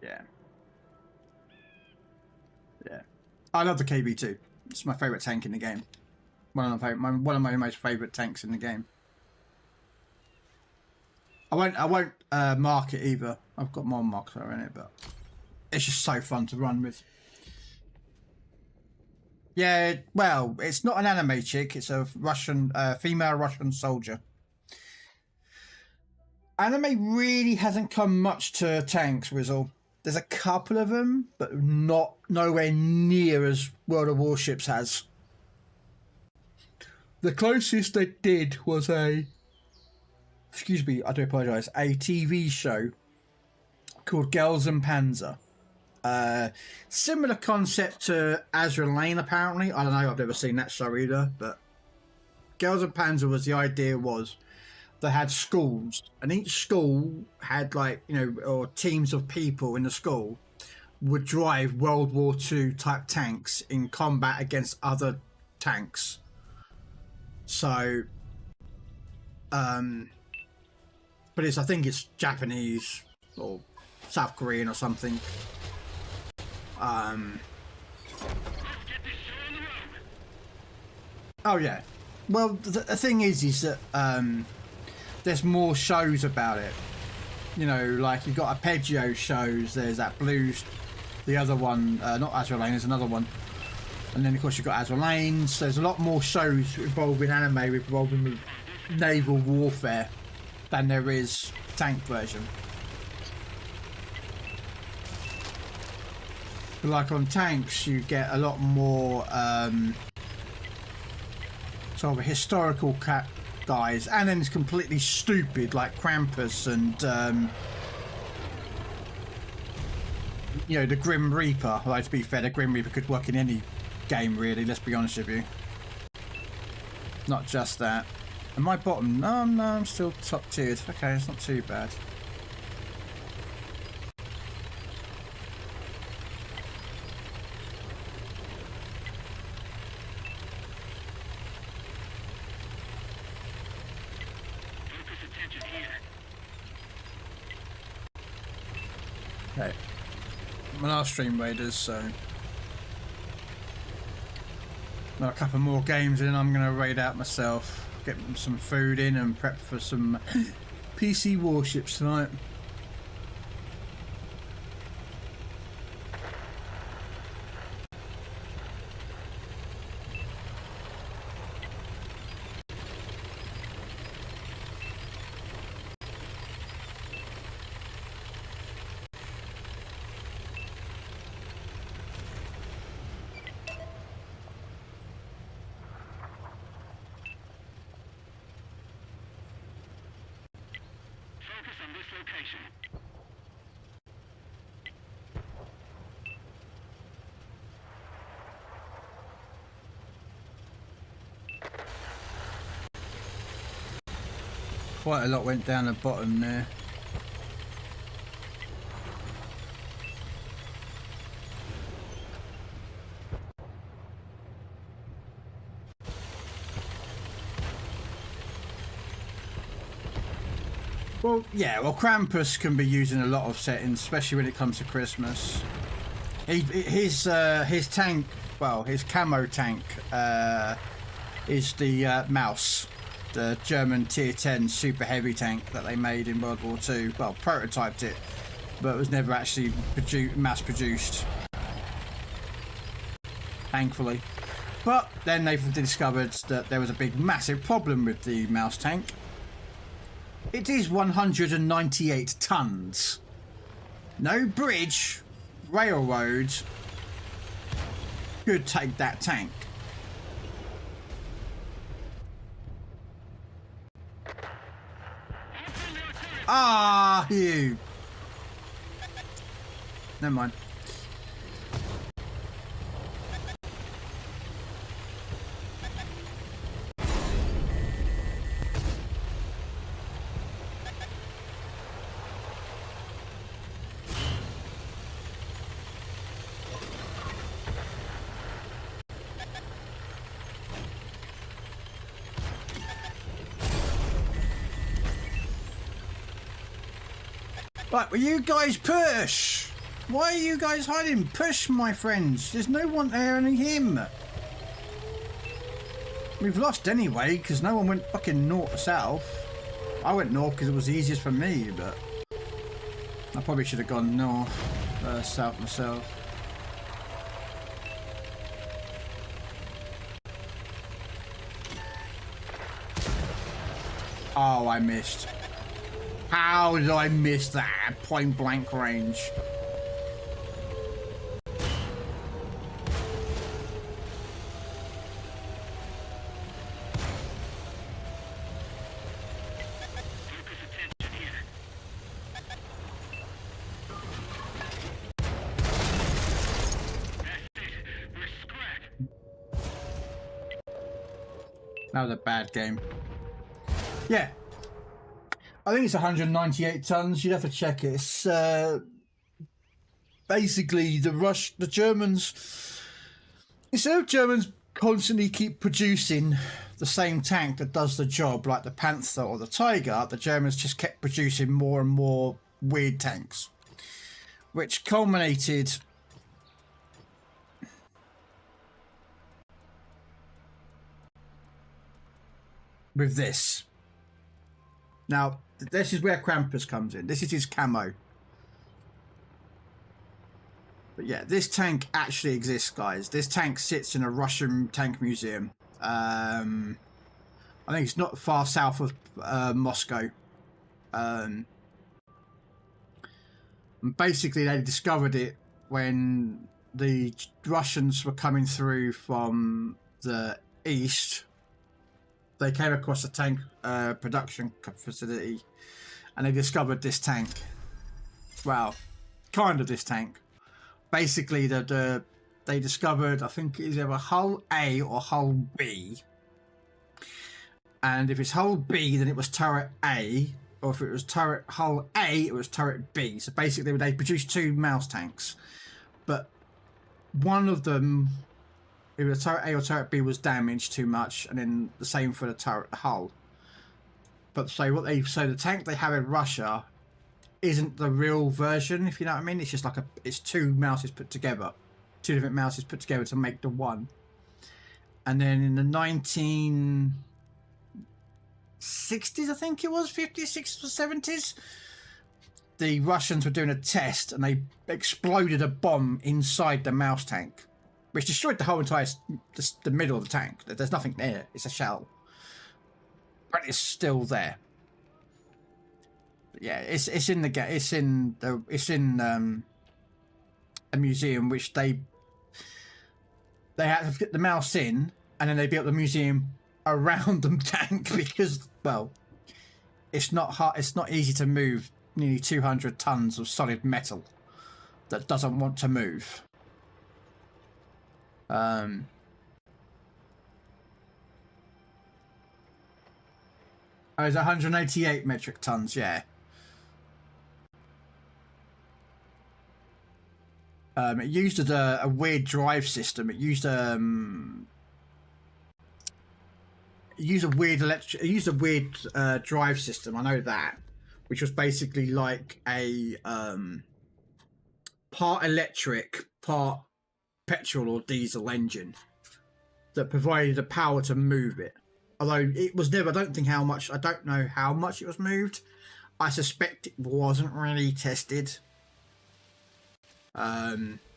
Speaker 1: Yeah. Yeah. I love the KB2. It's my favourite tank in the game. One of my most favourite tanks in the game. I won't mark it either. I've got more marker in it, but it's just so fun to run with. Yeah, well, it's not an anime chick. It's a Russian, female Russian soldier. Anime really hasn't come much to tanks, Rizzle. There's a couple of them, but nowhere near as World of Warships has. The closest they did was excuse me, I do apologise, a TV show called Girls and Panzer. Similar concept to Azra Lane, apparently. I don't know, I've never seen that show either, but Girls and Panzer was the idea was they had schools, and each school had, like, you know, or teams of people in the school would drive World War II type tanks in combat against other tanks. So, but I think it's Japanese or South Korean or something. Oh yeah. Well, the thing is that there's more shows about it. You know, like you've got Arpeggio shows. There's that Blues. The other one, not Azra Lane. There's another one. And then, of course, you've got Azra Lane. So there's a lot more shows involving anime, involving naval warfare, than there is tank version. But like on tanks, you get a lot more sort of historical guys, and then it's completely stupid, like Krampus and you know, the Grim Reaper. Although, to be fair, the Grim Reaper could work in any game, really, let's be honest with you. Not just that. Am I bottom? No, I'm still top tiered. Okay, it's not too bad. Okay. I'm an R stream raiders, so got a couple more games in. I'm going to raid out myself, get some food in, and prep for some PC warships tonight. Quite a lot went down the bottom there. Well, yeah, well, Krampus can be used in a lot of settings, especially when it comes to Christmas. His tank, well, his camo tank is the Maus, the German tier 10 super heavy tank that they made in World War II. Well, prototyped it, but it was never actually mass produced, thankfully. But then they've discovered that there was a big, massive problem with the Maus tank. It is 198 tons. No bridge, railroad could take that tank. Ah, you. Never mind. Right, will you guys push? Why are you guys hiding? Push, my friends. There's no one there, only him. We've lost anyway, because no one went fucking north or south. I went north because it was easiest for me, but I probably should have gone north, south myself. Oh, I missed. How did I miss that at point blank range? That was a bad game. Yeah. I think it's 198 tons. You'd have to check it. It's basically the Germans, instead of Germans constantly keep producing the same tank that does the job, like the Panther or the Tiger, the Germans just kept producing more and more weird tanks, which culminated with this. Now, this is where Krampus comes in. This is his camo. But yeah, this tank actually exists, guys. This tank sits in a Russian tank museum. I think it's not far south of Moscow. And basically, they discovered it when the Russians were coming through from the east. They came across a tank production facility and they discovered this tank. Well, kind of this tank. Basically, they discovered, I think it's either hull A or hull B. And if it's hull B, then it was turret A. Or if it was hull A, it was turret B. So basically, they produced two Maus tanks. But one of them, either turret A or turret B, was damaged too much, and then the same for the turret hull. But so the tank they have in Russia isn't the real version, if you know what I mean. It's just like it's two Mauses put together, two different Mauses put together to make the one. And then in the 1960s, I think it was 50s, 60s, or 70s, the Russians were doing a test and they exploded a bomb inside the Maus tank, which destroyed the whole entire, the middle of the tank. There's nothing there. It's a shell. But it's still there. But yeah, it's in a museum which they had to get the Maus in, and then they built the museum around the tank because, well, it's not hard. It's not easy to move nearly 200 tons of solid metal that doesn't want to move. Oh, it's 188 metric tons, yeah. It used a weird drive system. It used a weird drive system. I know that, which was basically like a part electric, part petrol or diesel engine that provided the power to move it. Although it was never, I don't know how much it was moved. I suspect it wasn't really tested.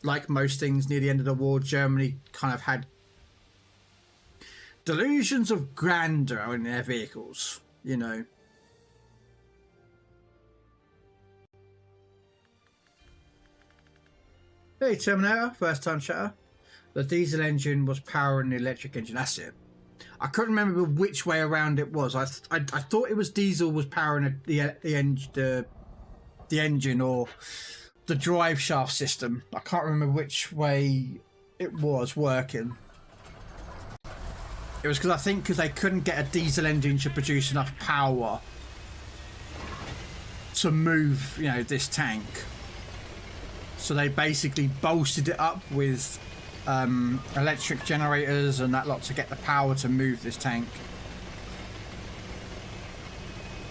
Speaker 1: Like most things near the end of the war, Germany kind of had delusions of grandeur in their vehicles, you know. Hey Terminator, first time chatter. The diesel engine was powering the electric engine. That's it. I couldn't remember which way around it was. I thought it was diesel was powering the engine or the drive shaft system. I can't remember which way it was working. It was because they couldn't get a diesel engine to produce enough power to move, you know, this tank. So they basically bolstered it up with electric generators and that lot to get the power to move this tank.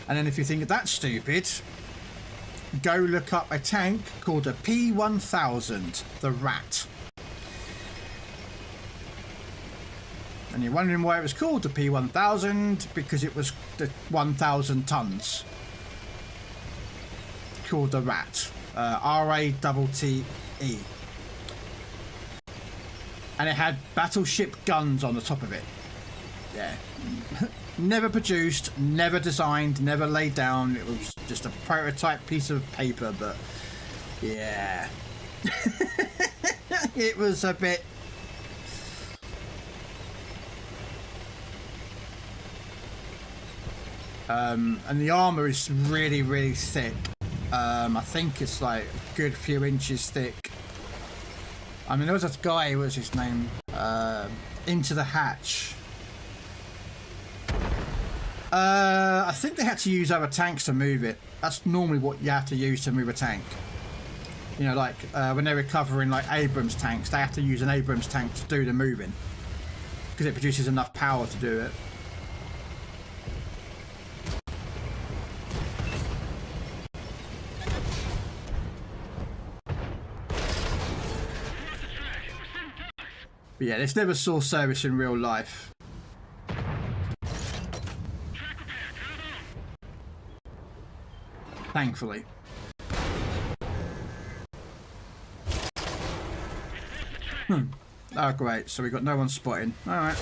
Speaker 1: And then if you think that's stupid, go look up a tank called a P1000, the Rat. And you're wondering why it was called the P1000, because it was the 1,000 tons. Called the Rat. R-A-T-T-E. And it had battleship guns on the top of it. Yeah. Never produced, never designed, never laid down. It was just a prototype piece of paper, but yeah. It was a bit... and the armour is really, really thick. I think it's like a good few inches thick. I mean, there was a guy, what was his name? Into the Hatch. I think they had to use other tanks to move it. That's normally what you have to use to move a tank. You know, like when they're recovering like Abrams tanks, they have to use an Abrams tank to do the moving because it produces enough power to do it. But yeah, this never saw service in real life. Thankfully. Oh, great. So we got no one spotting. All right.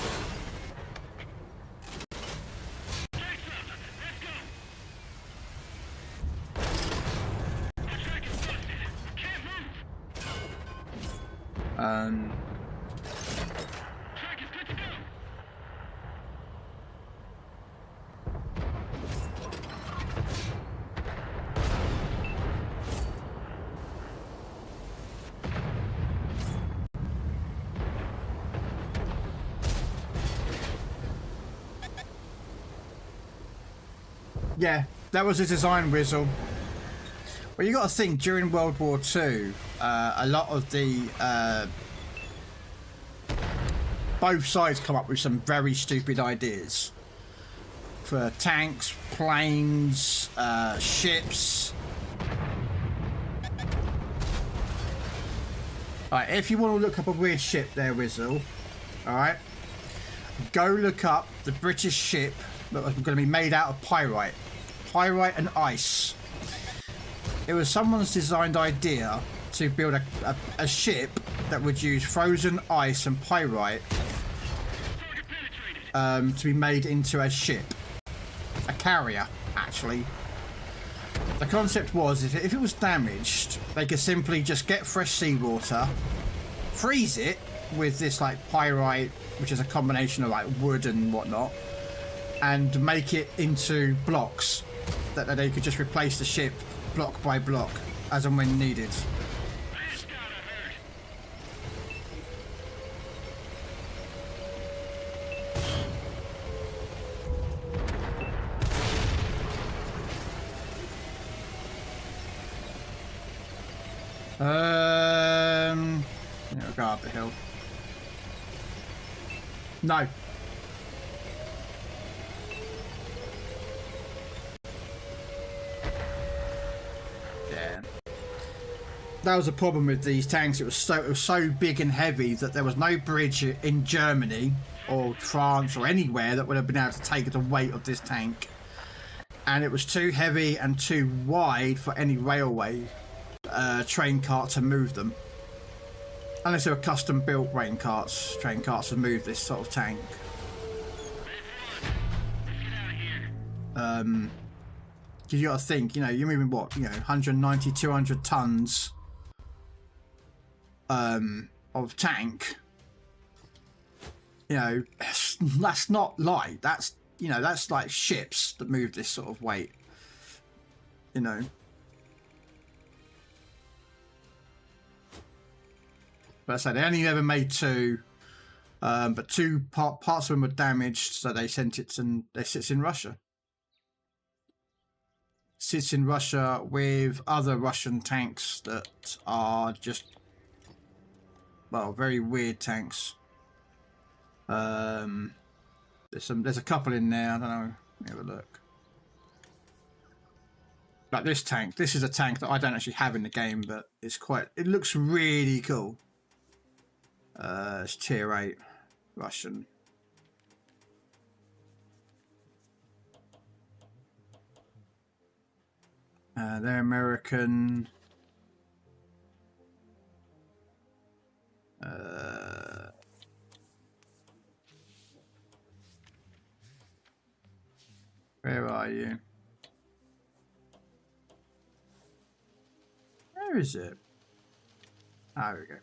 Speaker 1: Yeah, that was a design whistle. Well, you got to think, during World War II, a lot of the... both sides come up with some very stupid ideas. For tanks, planes, ships. Alright, if you want to look up a weird ship there, Whistle, alright, go look up the British ship that was going to be made out of pyrite. Pyrite and ice. It was someone's designed idea to build a ship that would use frozen ice and pyrite to be made into a ship. A carrier, actually. The concept was, if it was damaged, they could simply just get fresh seawater, freeze it with this like pyrite, which is a combination of like wood and whatnot, and make it into blocks that they could just replace the ship block by block as and when needed. Yeah, we'll go up the hill. No. Yeah. That was a problem with these tanks. It was so big and heavy that there was no bridge in Germany or France or anywhere that would have been able to take the weight of this tank. And it was too heavy and too wide for any railway train cart to move them. Unless they were custom built train carts to move this sort of tank. Because you got to think, you know, you're moving what, you know, 190, 200 tons of tank. You know, that's not light. That's, you know, that's like ships that move this sort of weight. You know. But I said they only ever made two, but two parts of them were damaged, so they sent it and it sits in Russia. Sits in Russia with other Russian tanks that are just, well, very weird tanks. There's a couple in there. I don't know. Let me have a look. Like this tank. This is a tank that I don't actually have in the game, but it's quite. It looks really cool. It's tier 8 Russian. They're American. Where are you? Where is it? Ah, there we go.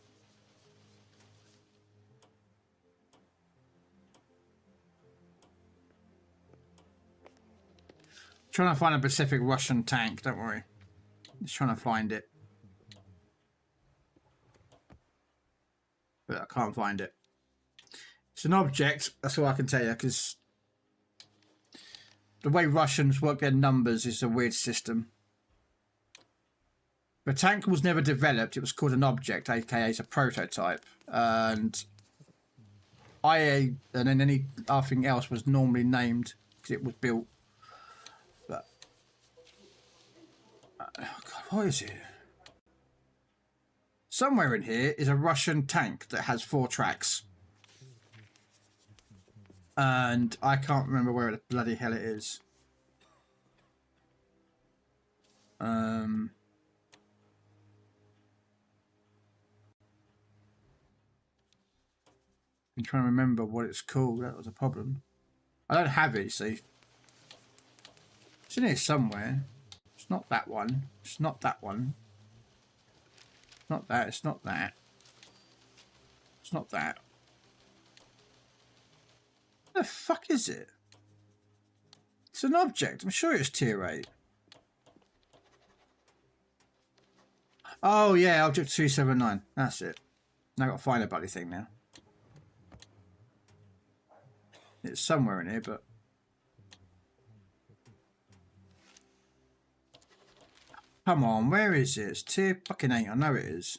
Speaker 1: Trying to find a Pacific Russian tank, don't worry. Just trying to find it. But I can't find it. It's an object, that's all I can tell you, because the way Russians work their numbers is a weird system. The tank was never developed, it was called an object, aka it's a prototype. And then anything else was normally named because it was built. But oh God, what is it? Somewhere in here is a Russian tank that has 4 tracks. And I can't remember where the bloody hell it is. I'm trying to remember what it's called. That was a problem. I don't have it, see. It's in here somewhere. It's not that one. It's not that one. It's not that. It's not that. It's not that. What the fuck is it? It's an object. I'm sure it's tier 8. Oh yeah, object 279. That's it. Now I've got to find a bloody thing now. It's somewhere in here, but come on, where is it? It's tier fucking 8. I know it is.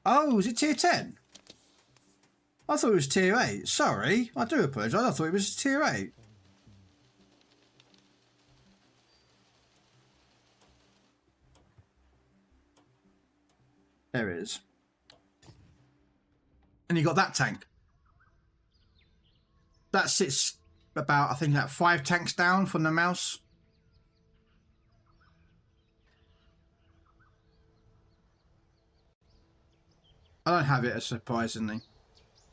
Speaker 1: Oh, is it tier 10? I thought it was tier 8. Sorry, I do apologise. I thought it was tier 8. There it is. And you got that tank. That sits about, I think, that 5 tanks down from the mouse. I don't have it, surprisingly.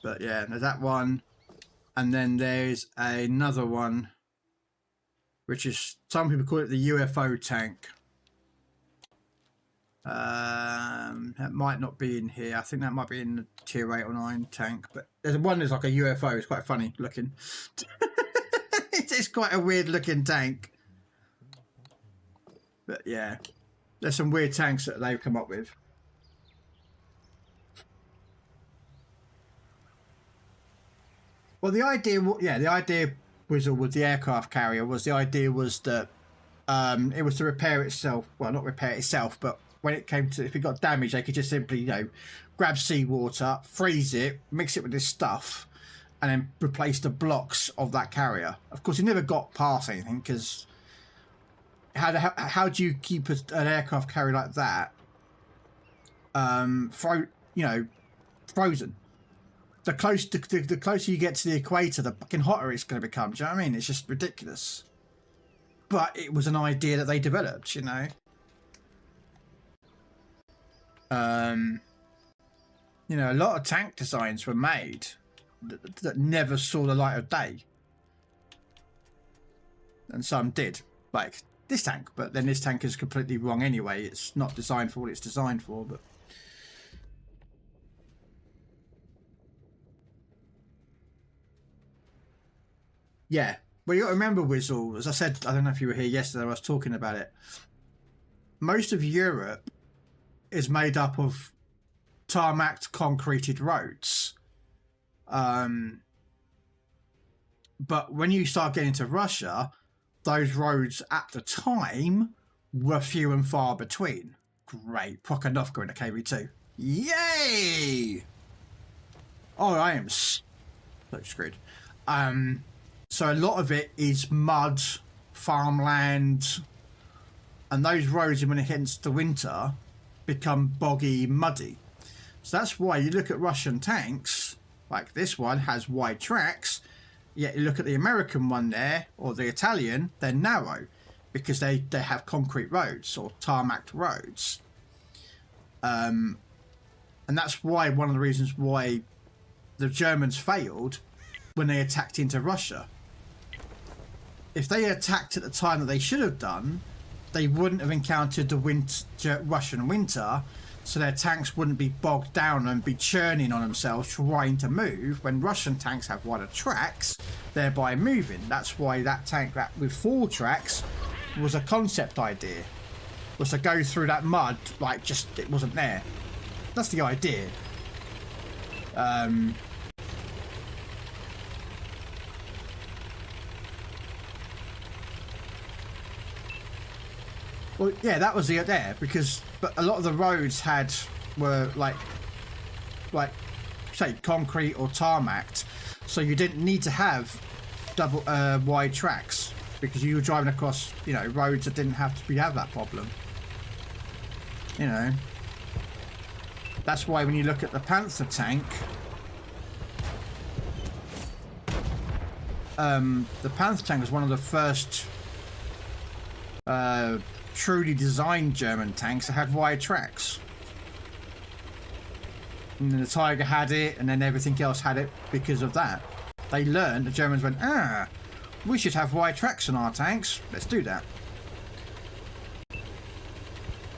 Speaker 1: But yeah, there's that one. And then there's another one, which is, some people call it the UFO tank. That might not be in here. I think that might be in the tier 8 or 9 tank. But there's one that's like a UFO. It's quite funny looking. It's quite a weird looking tank. But yeah, there's some weird tanks that they've come up with. Well, the idea was with the aircraft carrier was the idea was that it was to repair itself. Well, not repair itself, but when it came to, if it got damaged, they could just simply, you know, grab seawater, freeze it, mix it with this stuff, and then replace the blocks of that carrier. Of course, it never got past anything, because how do you keep an aircraft carrier like that frozen? The closer you get to the equator, the fucking hotter it's going to become. Do you know what I mean? It's just ridiculous. But it was an idea that they developed, you know. You know, a lot of tank designs were made that never saw the light of day, and some did, like this tank. But then this tank is completely wrong anyway. It's not designed for what it's designed for. But yeah, well, you got to remember, Wizzle, as I said, I don't know if you were here yesterday, I was talking about it. Most of Europe is made up of tarmacked, concreted roads. But when you start getting to Russia, those roads at the time were few and far between. Great. Prokhonovka into KB2. Yay! Oh, I am so screwed. So a lot of it is mud, farmland, and those roads, when it hits the winter, become boggy, muddy. So that's why you look at Russian tanks, like this one has wide tracks, yet you look at the American one there, or the Italian, they're narrow, because they have concrete roads, or tarmacked roads. And that's why, one of the reasons why the Germans failed when they attacked into Russia. If they attacked at the time that they should have done, they wouldn't have encountered the Russian winter, so their tanks wouldn't be bogged down and be churning on themselves trying to move, when Russian tanks have wider tracks, thereby moving. That's why that tank that with 4 tracks was a concept idea, was to go through that mud like just it wasn't there. That's the idea. Well, yeah, that was the there, because but a lot of the roads were like say concrete or tarmacked, so you didn't need to have double wide tracks, because you were driving across, you know, roads that didn't have to have that problem. You know, that's why when you look at the Panther tank, the Panther tank was one of the first truly designed German tanks that had wide tracks. And then the Tiger had it, and then everything else had it because of that. They learned, the Germans went, we should have wide tracks on our tanks. Let's do that.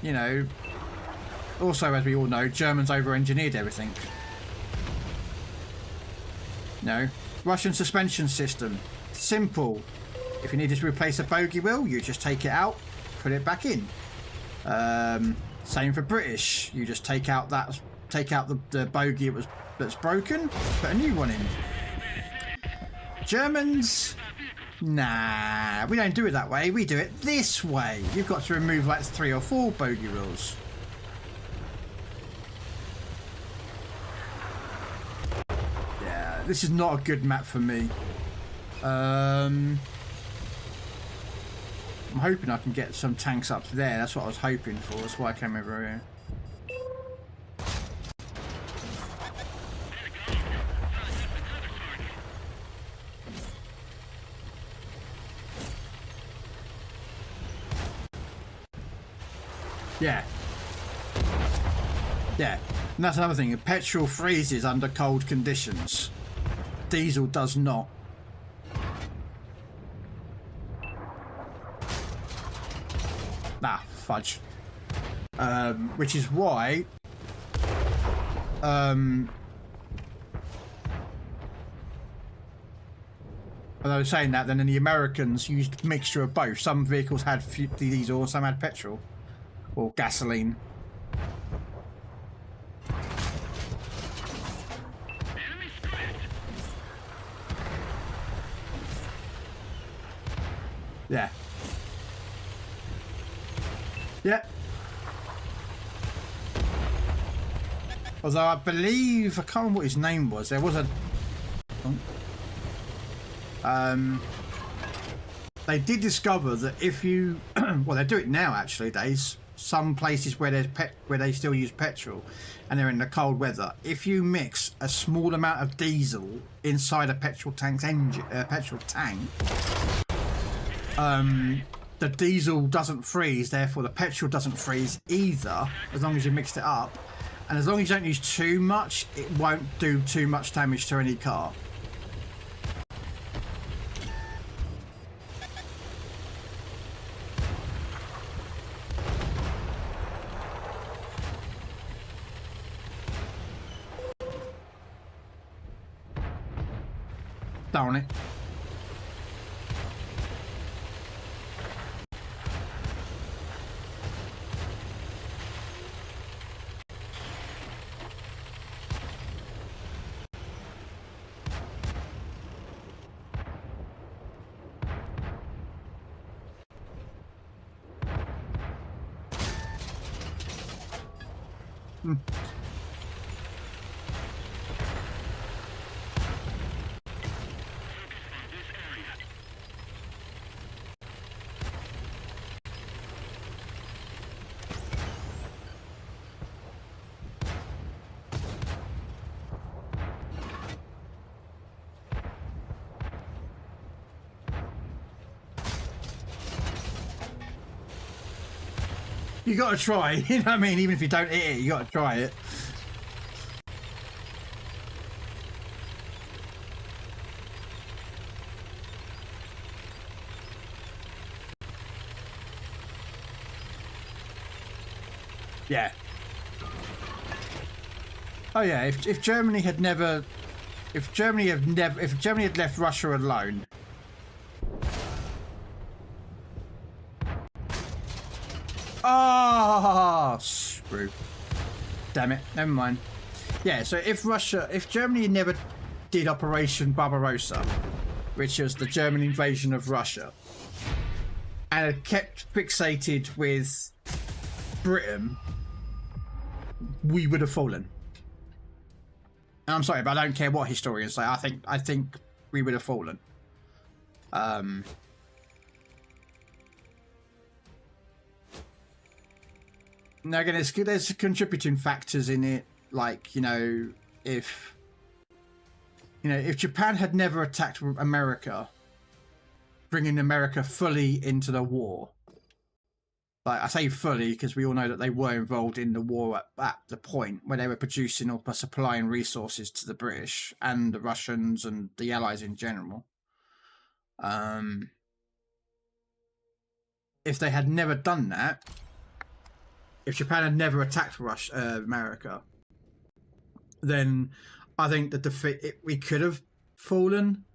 Speaker 1: You know, also, as we all know, Germans over-engineered everything. No. Russian suspension system. Simple. If you needed to replace a bogey wheel, you just take it out, put it back in. Same for British. You just take out the bogey that's broken, put a new one in. Germans, nah, we don't do it that way. We do it this way. You've got to remove like 3 or 4 bogey wheels. Yeah, this is not a good map for me. I'm hoping I can get some tanks up there. That's what I was hoping for. That's why I came over here. Yeah. Yeah. And that's another thing. Petrol freezes under cold conditions. Diesel does not. Ah, fudge. Which is why I was saying that, then the Americans used a mixture of both. Some vehicles had diesel, some had petrol or gasoline. Yeah. Although I believe, I can't remember what his name was. There was a... they did discover that if you... well, they do it now, actually, days. Some places where there's where they still use petrol and they're in the cold weather. If you mix a small amount of diesel inside a petrol tank's engine, the diesel doesn't freeze, therefore the petrol doesn't freeze either, as long as you mixed it up. And as long as you don't use too much, it won't do too much damage to any car. Darn it. You gotta try, you know what I mean? Even if you don't hit it, you gotta try it. Yeah. Oh yeah, if Germany had never... If Germany had left Russia alone... Oh, screw. Damn it. Never mind. Yeah, so if Germany never did Operation Barbarossa, which was the German invasion of Russia, and had kept fixated with Britain, we would have fallen. And I'm sorry, but I don't care what historians say. I think we would have fallen. Now again, there's contributing factors in it, like, you know, if Japan had never attacked America, bringing America fully into the war. Like, I say fully because we all know that they were involved in the war at the point where they were producing or supplying resources to the British and the Russians and the Allies in general. If they had never done that, if Japan had never attacked America, then I think that we could have fallen.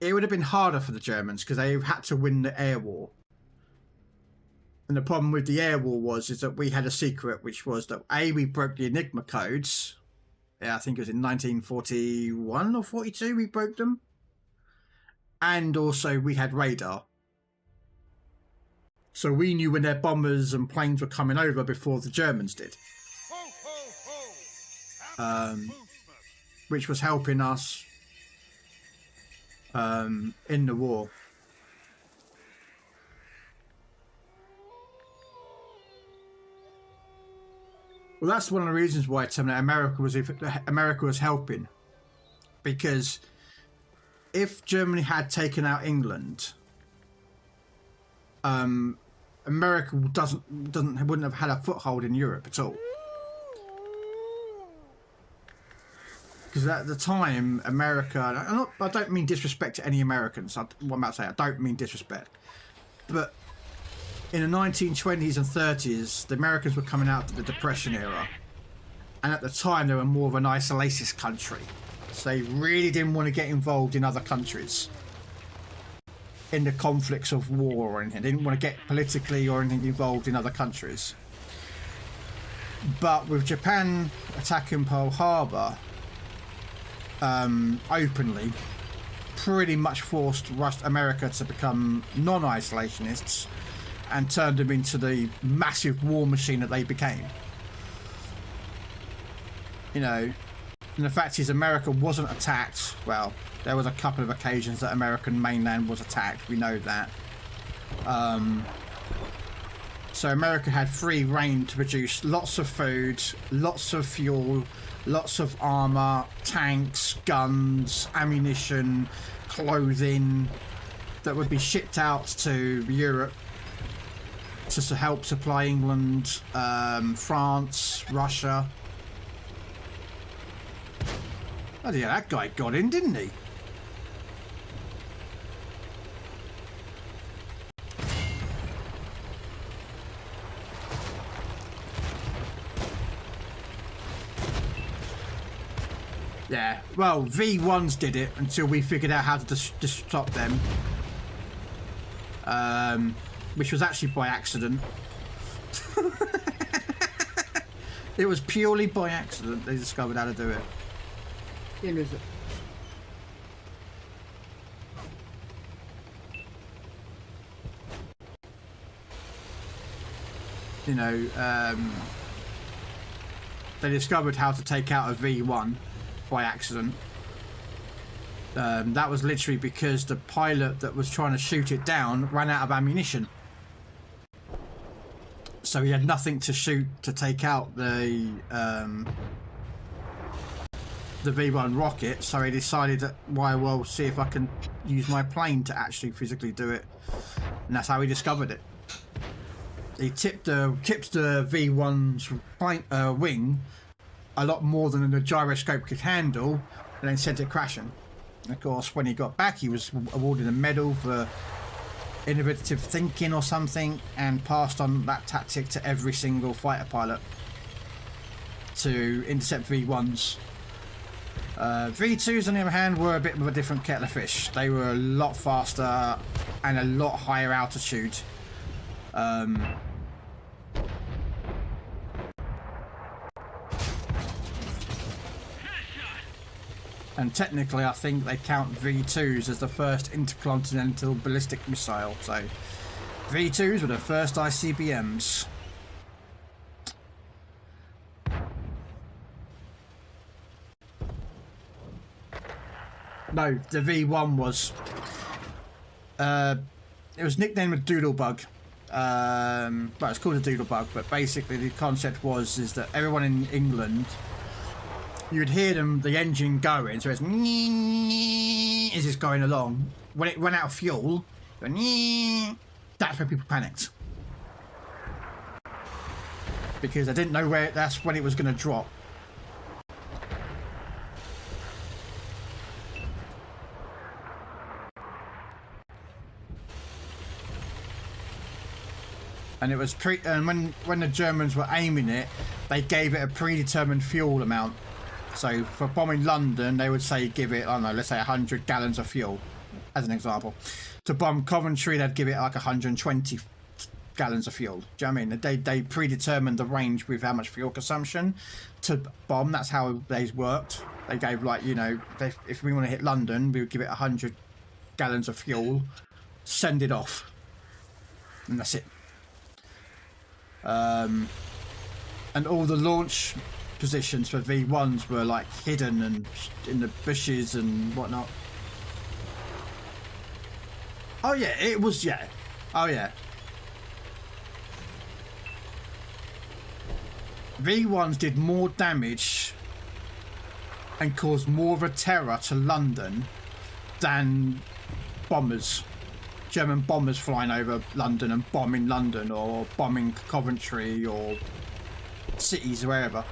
Speaker 1: It would have been harder for the Germans because they had to win the air war. And the problem with the air war is that we had a secret, which was that we broke the Enigma codes. Yeah, I think it was in 1941 or 42 we broke them. And also we had radar. So we knew when their bombers and planes were coming over before the Germans did. Which was helping us in the war. Well, that's one of the reasons why America was helping, because if Germany had taken out England, America wouldn't have had a foothold in Europe at all. Because at the time, America, I don't mean disrespect to any Americans. What I'm about to say, I don't mean disrespect, but in the 1920s and 30s, the Americans were coming out of the Depression era. And at the time, they were more of an isolationist country. So they really didn't want to get involved in other countries, in the conflicts of war or anything. They didn't want to get politically or anything involved in other countries. But with Japan attacking Pearl Harbor openly, pretty much forced America to become non-isolationists and turned them into the massive war machine that they became. you know, and the fact is America wasn't attacked. Well, there was a couple of occasions that American mainland was attacked. We know that. So America had free reign to produce lots of food, lots of fuel, lots of armor, tanks, guns, ammunition, clothing that would be shipped out to Europe to help supply England, France, Russia. Oh yeah, that guy got in, didn't he? Yeah, well, V1s did it until we figured out how to stop them. Which was actually by accident. It was purely by accident they discovered how to do it. You know, they discovered how to take out a V1 by accident. That was literally because the pilot that was trying to shoot it down ran out of ammunition. So he had nothing to shoot to take out the V1 rocket, so he decided that, why, well, see if I can use my plane to actually physically do it. And that's how he discovered it. He tipped the V1's wing a lot more than the gyroscope could handle, and then sent it crashing. And of course, when he got back, he was awarded a medal for innovative thinking or something, and passed on that tactic to every single fighter pilot to intercept V1s. V2s, on the other hand, were a bit of a different kettle of fish. They were a lot faster and a lot higher altitude. And technically, I think they count V2s as the first intercontinental ballistic missile. So, V2s were the first ICBMs. No, the V1 was... it was nicknamed a Doodlebug. Well, it's called a Doodlebug, but basically the concept is that everyone in England... You'd hear the engine going, so it's as it's going along. When it ran out of fuel, that's when people panicked. Because they didn't know that's when it was going to drop. And it was and when the Germans were aiming it, they gave it a predetermined fuel amount. So for bombing London, they would say give it, I don't know, let's say 100 gallons of fuel, as an example. To bomb Coventry, they'd give it like 120 gallons of fuel. Do you know what I mean? They predetermined the range with how much fuel consumption to bomb. That's how they worked. They gave, like, you know, if we want to hit London, we would give it 100 gallons of fuel, send it off, and that's it. And all the launch positions for V1s were like hidden and in the bushes and whatnot. Oh yeah, it was, yeah. Oh yeah. V1s did more damage and caused more of a terror to London than bombers. German bombers flying over London and bombing London or bombing Coventry or cities or wherever.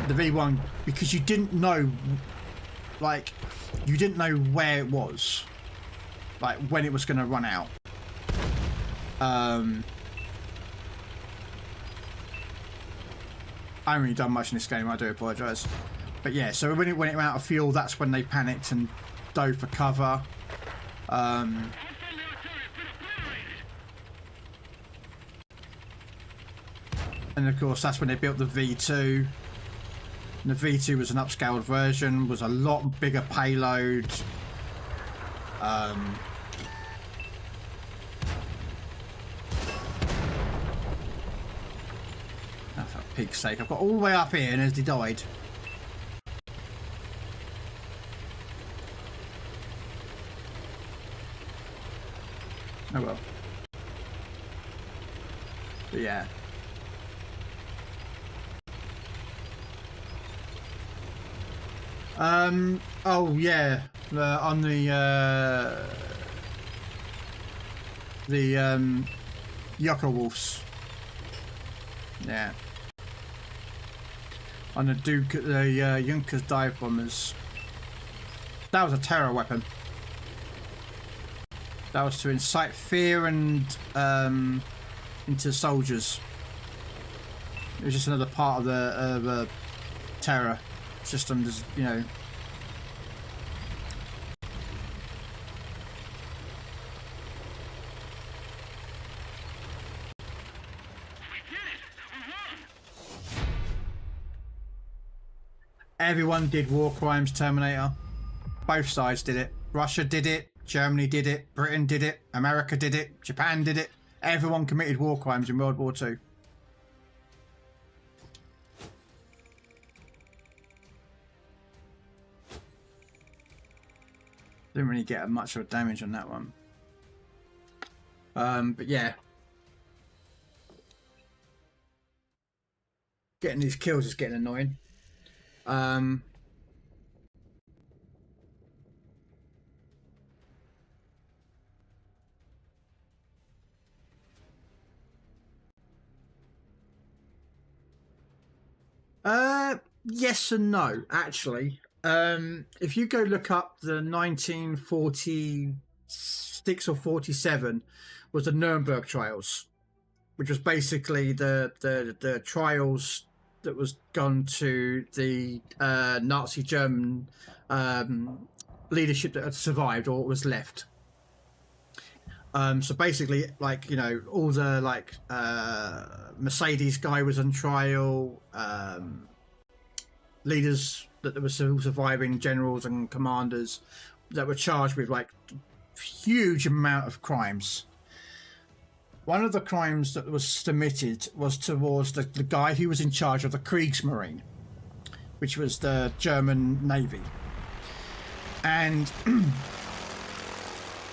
Speaker 1: The V1, because you didn't know, like, you didn't know where it was, like when it was going to run out. I haven't really done much in this game, I do apologise. But yeah, so when it went out of fuel, that's when they panicked and dove for cover. And of course, that's when they built the V2. And the V2 was an upscaled version, was a lot bigger payload. Oh, for pig's sake, I've got all the way up here and has he died? Oh well. But yeah. Oh yeah. On the Yucca Wolves. Yeah. On the Junkers dive bombers. That was a terror weapon. That was to incite fear and into soldiers. It was just another part of the terror system, just, you know. Everyone did war crimes, Terminator. Both sides did it. Russia did it. Germany did it. Britain did it. America did it. Japan did it. Everyone committed war crimes in World War II. Didn't really get much of a damage on that one. But yeah. Getting these kills is getting annoying. Yes and no, actually. If you go look up the 1946 or 47 was the Nuremberg trials, which was basically the trials that was gone to the Nazi German leadership that had survived or was left. So basically, like, you know, all the like Mercedes guy was on trial, leaders that were still surviving, generals and commanders that were charged with like huge amount of crimes. One of the crimes that was submitted was towards the guy who was in charge of the Kriegsmarine, which was the German Navy. And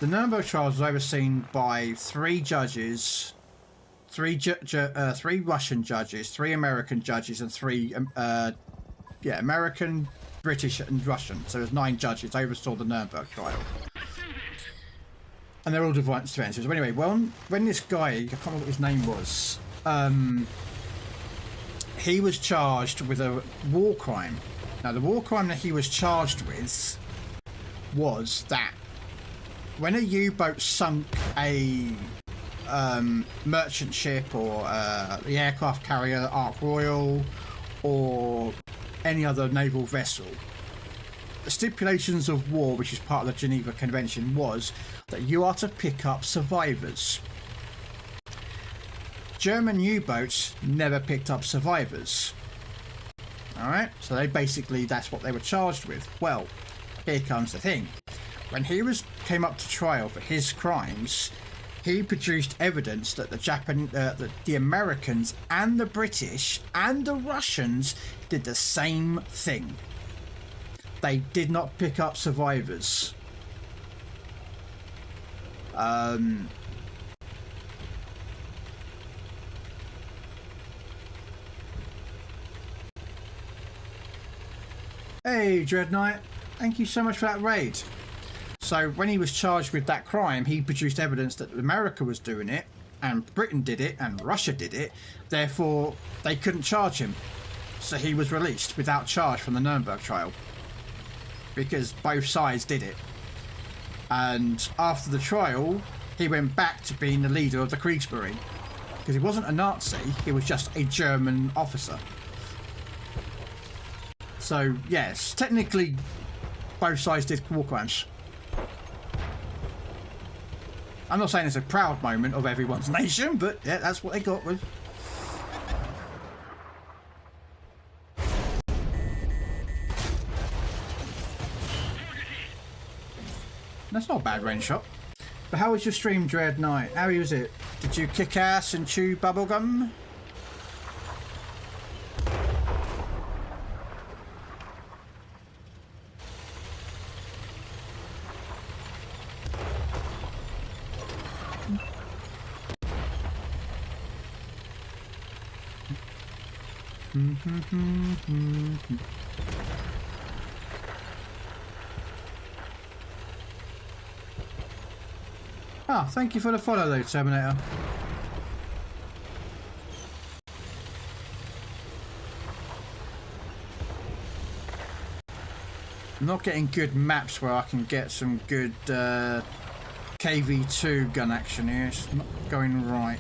Speaker 1: the Nuremberg trials was overseen by 3 judges, 3 Russian judges, 3 American judges, and 3 American, British, and Russian. So there's 9 judges oversaw the Nuremberg trial. And they're all different experiences. But anyway, well, when this guy, I can't remember what his name was, he was charged with a war crime. Now, the war crime that he was charged with was that when a U-boat sunk a merchant ship or the aircraft carrier Ark Royal or any other naval vessel, the stipulations of war, which is part of the Geneva Convention, was that you are to pick up survivors. German U-boats never picked up survivors. Alright, so that's what they were charged with. Well, here comes the thing. When he came up to trial for his crimes, he produced evidence that the Americans and the British and the Russians did the same thing. They did not pick up survivors. Hey, Dread Knight. Thank you so much for that raid. So when he was charged with that crime, he produced evidence that America was doing it, and Britain did it, and Russia did it. Therefore, they couldn't charge him. So he was released without charge from the Nuremberg trial, because both sides did it. And after the trial, he went back to being the leader of the Kriegsmarine, because he wasn't a Nazi, he was just a German officer. So yes, technically both sides did war crimes. I'm not saying it's a proud moment of everyone's nation, but yeah, that's what they got with. That's not a bad range shot. But how was your stream, Dread Knight? How was it? Did you kick ass and chew bubblegum? Ah, thank you for the follow though, Terminator. I'm not getting good maps where I can get some good KV2 gun action here. It's not going right.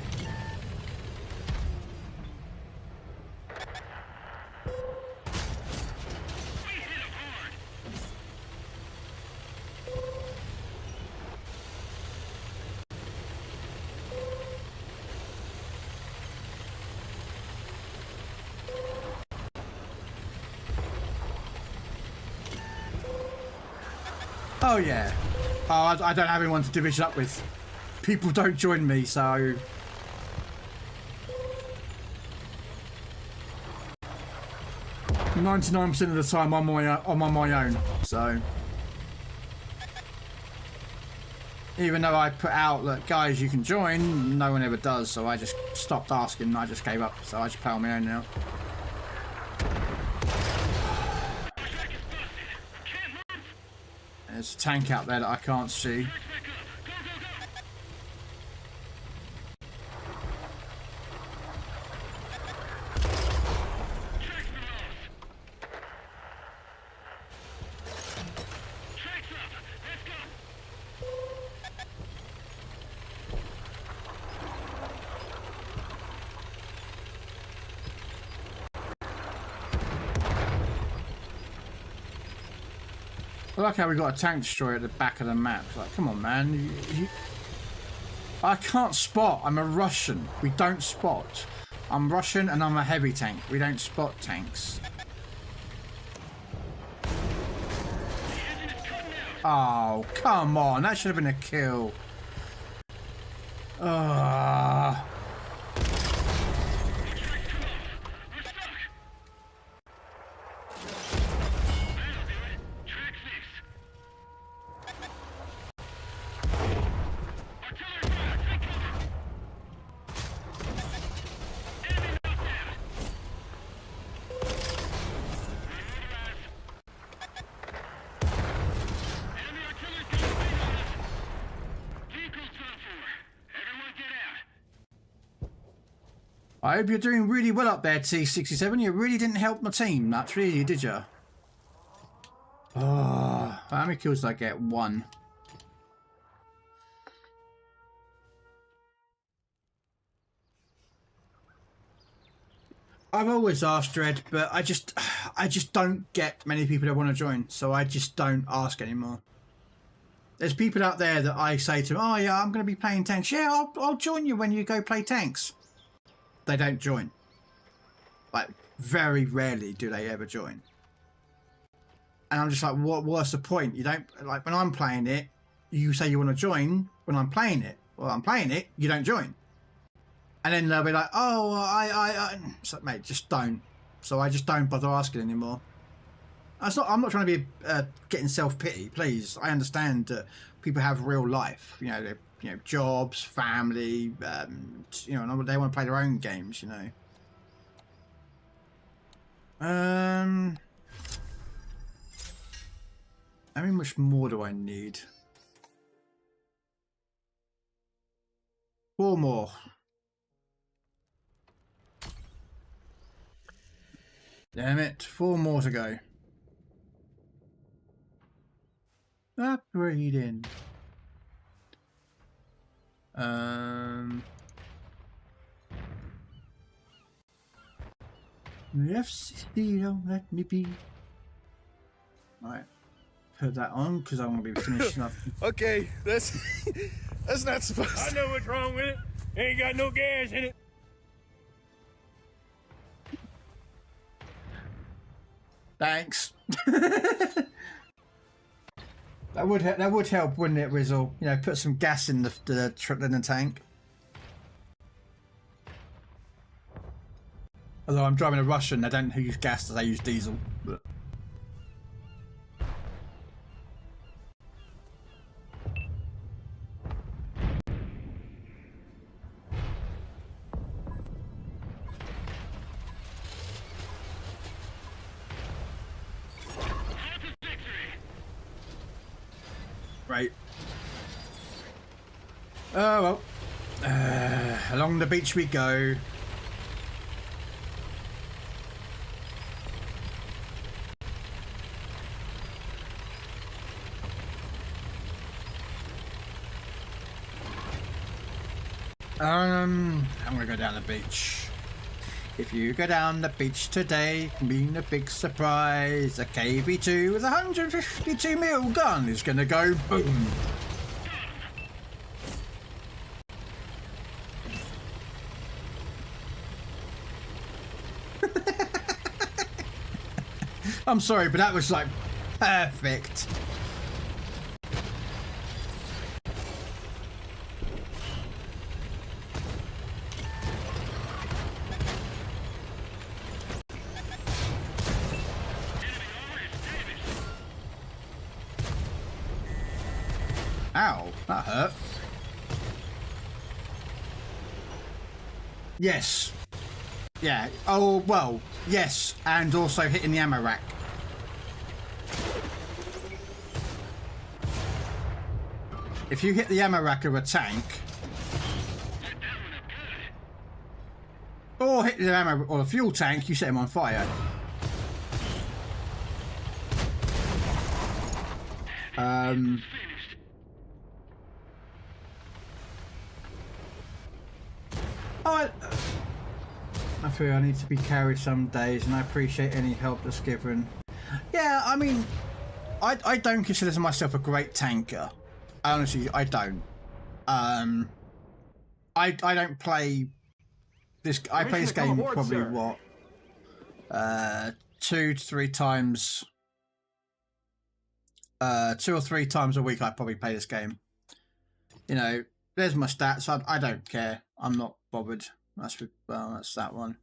Speaker 1: Oh yeah. Oh, I don't have anyone to division up with. People don't join me, so 99% of the time I'm on my own. So even though I put out that guys you can join, no one ever does. So I just stopped asking. And I just gave up. So I just play on my own now. There's a tank out there that I can't see. I like how we got a tank destroyer at the back of the map. It's like, come on, man. I can't spot. I'm a Russian. We don't spot. I'm Russian and I'm a heavy tank. We don't spot tanks. Oh, come on. That should have been a kill. I hope you're doing really well up there, T67. You really didn't help my team much, really, did you? Oh, how many kills did I get? 1. I've always asked, Dredd, but I just don't get many people that want to join, so I just don't ask anymore. There's people out there that I say to, oh yeah, I'm going to be playing tanks. Yeah, I'll join you when you go play tanks. They don't join. Like, very rarely do they ever join. And I'm just like, what's the point? You don't, like, when I'm playing it, you say you want to join when I'm playing it. Well, I'm playing it, you don't join. And then they'll be like, oh, I it's like, mate, just don't. So I just don't bother asking anymore. I'm not trying to be getting self-pity, please. I understand that people have real life, you know, jobs, family, you know, and they want to play their own games, you know. How much more do I need? 4 more. Damn it, 4 more to go. Upgrading. FC, don't let me be. Alright, put that on because I'm gonna be finishing up.
Speaker 12: Okay, that's not supposed to.
Speaker 4: I know what's wrong with it. Ain't got no gas in it.
Speaker 1: Thanks. That would help, wouldn't it, Rizzle? You know, put some gas in the tank. Although I'm driving a Russian, they don't use gas, they use diesel. But... great. Oh well. Along the beach we go. I'm gonna go down the beach. If you go down the beach today, it can mean a big surprise. A KV-2 with a 152mm gun is gonna go boom. I'm sorry, but that was like perfect. Ow, that hurt. Yes. Yeah. Oh, well, yes. And also hitting the ammo rack. If you hit the ammo rack of a tank, or hit the ammo or the fuel tank, you set him on fire. I feel I need to be carried some days, and I appreciate any help that's given. Yeah, I mean, I don't consider myself a great tanker. Honestly, I don't. I don't play this. I play this game probably what 2 to 3 times. 2 or 3 times a week I probably play this game. You know, there's my stats. I don't care. I'm not bothered. That's that one.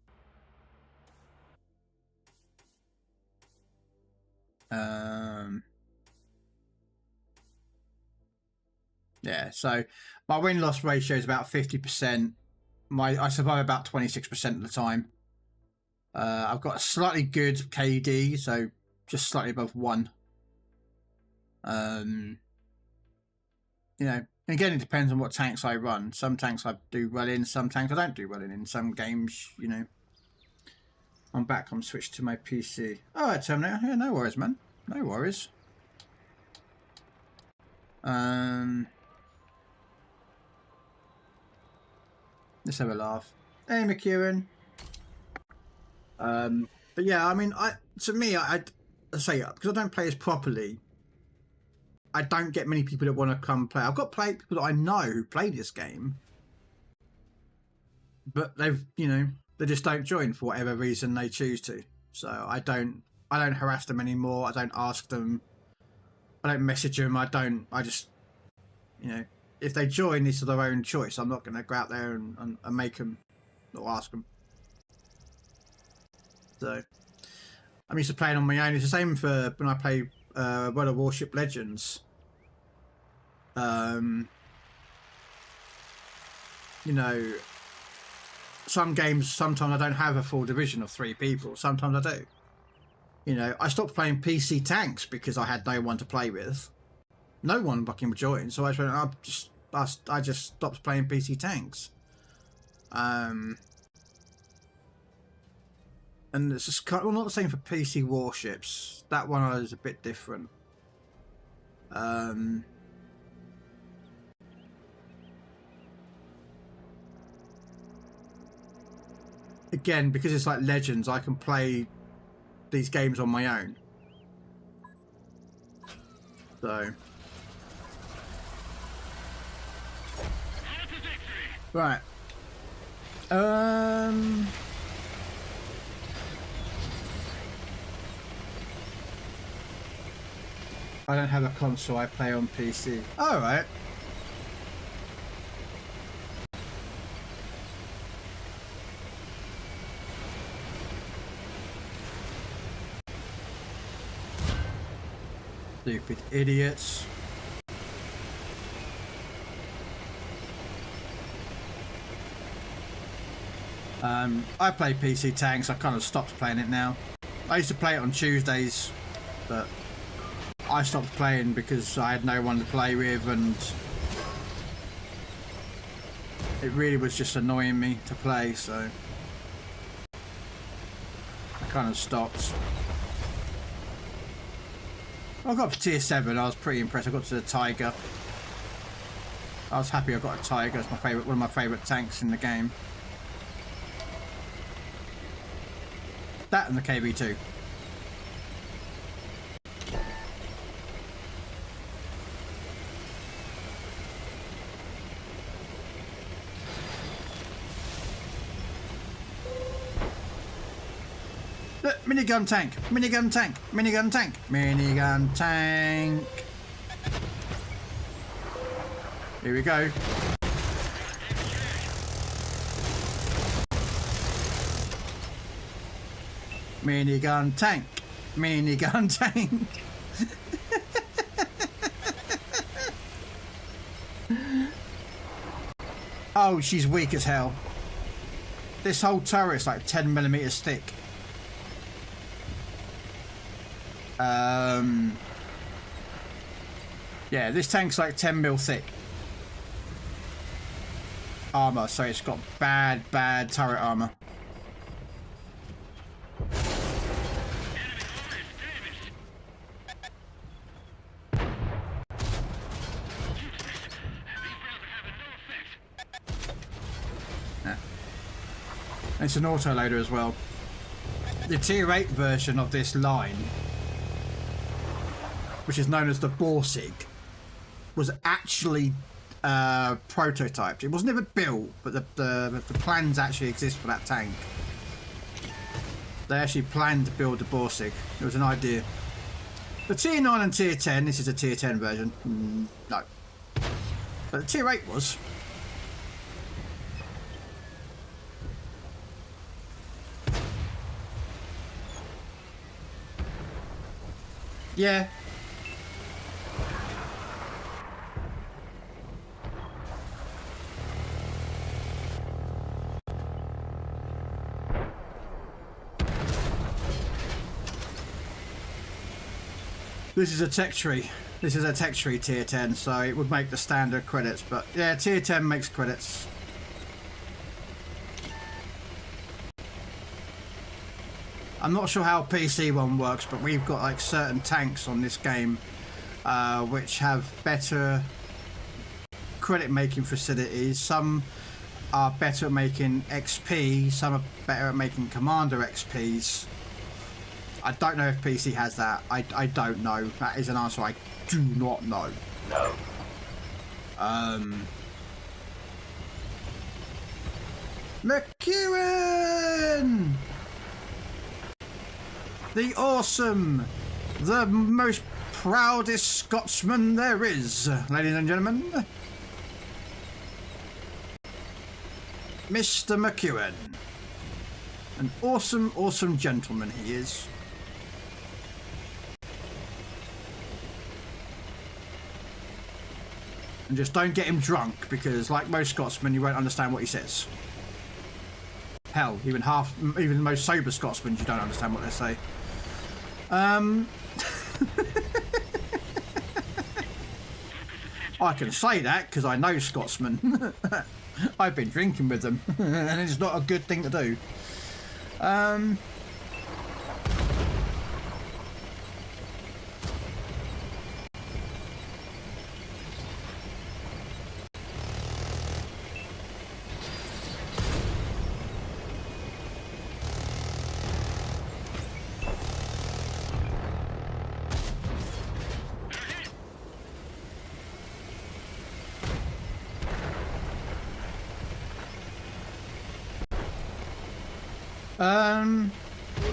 Speaker 1: Yeah, so my win-loss ratio is about 50%. I survive about 26% of the time. I've got a slightly good KD, so just slightly above 1. You know, again, it depends on what tanks I run. Some tanks I do well in, some tanks I don't do well in. In some games, you know. I'm back. I'm switched to my PC. All right, Terminator. Yeah, no worries, man. No worries. Let's have a laugh. Hey, McEwen. But yeah, I mean, to me, I say because I don't play as properly. I don't get many people that want to come play. I've got people that I know who play this game, but they've, you know, they just don't join for whatever reason they choose to. So I don't harass them anymore. I don't ask them. I don't message them. I just, you know, if they join, it's their own choice. I'm not going to go out there and make them or ask them. So I'm used to playing on my own. It's the same for when I play World of Warship Legends. You know, some games, sometimes I don't have a full division of 3 people. Sometimes I do. You know, I stopped playing PC tanks because I had no one to play with. No one fucking would join, so I just stopped playing PC tanks. And it's just kind of, well, not the same for PC warships. That one is a bit different. Again, because it's like Legends, I can play these games on my own. So. Right. I don't have a console, I play on PC. Alright. Stupid idiots. I play PC tanks. I kind of stopped playing it now. I used to play it on Tuesdays, but I stopped playing because I had no one to play with, and it really was just annoying me to play, so I kind of stopped. I got to tier 7. I was pretty impressed. I got to the Tiger. I was happy I got a Tiger. It's my favorite, one of my favorite tanks in the game. That and the KB2. Look, minigun tank, minigun tank, minigun tank, minigun tank. Here we go. Minigun tank, minigun tank. Oh, she's weak as hell. This whole turret's like 10 millimeters thick. Yeah, this tank's like 10 mil thick. Armor, so it's got bad turret armor. Yeah. It's an autoloader as well. The tier 8 version of this line, which is known as the Borsig, was actually prototyped. It was never built, but the plans actually exist for that tank. They actually planned to build the Borsig. It was an idea. The tier 9 and tier 10, this is a tier 10 version. No. But the tier 8 was. Yeah. This is a tech tree. This is a tech tree tier 10, so it would make the standard credits, but yeah, tier 10 makes credits. I'm not sure how PC one works, but we've got like certain tanks on this game which have better credit making facilities. Some are better at making XP, some are better at making Commander XPs. I don't know if PC has that. I don't know. That is an answer I do not know.
Speaker 2: No.
Speaker 1: McEwen! The awesome, the most proudest Scotsman there is, ladies and gentlemen. Mr. McEwen. An awesome, awesome gentleman he is. And just don't get him drunk, because like most Scotsmen, you won't understand what he says. Hell, even the most sober Scotsmen, you don't understand what they say. I can say that because I know Scotsmen. I've been drinking with them, and it's not a good thing to do.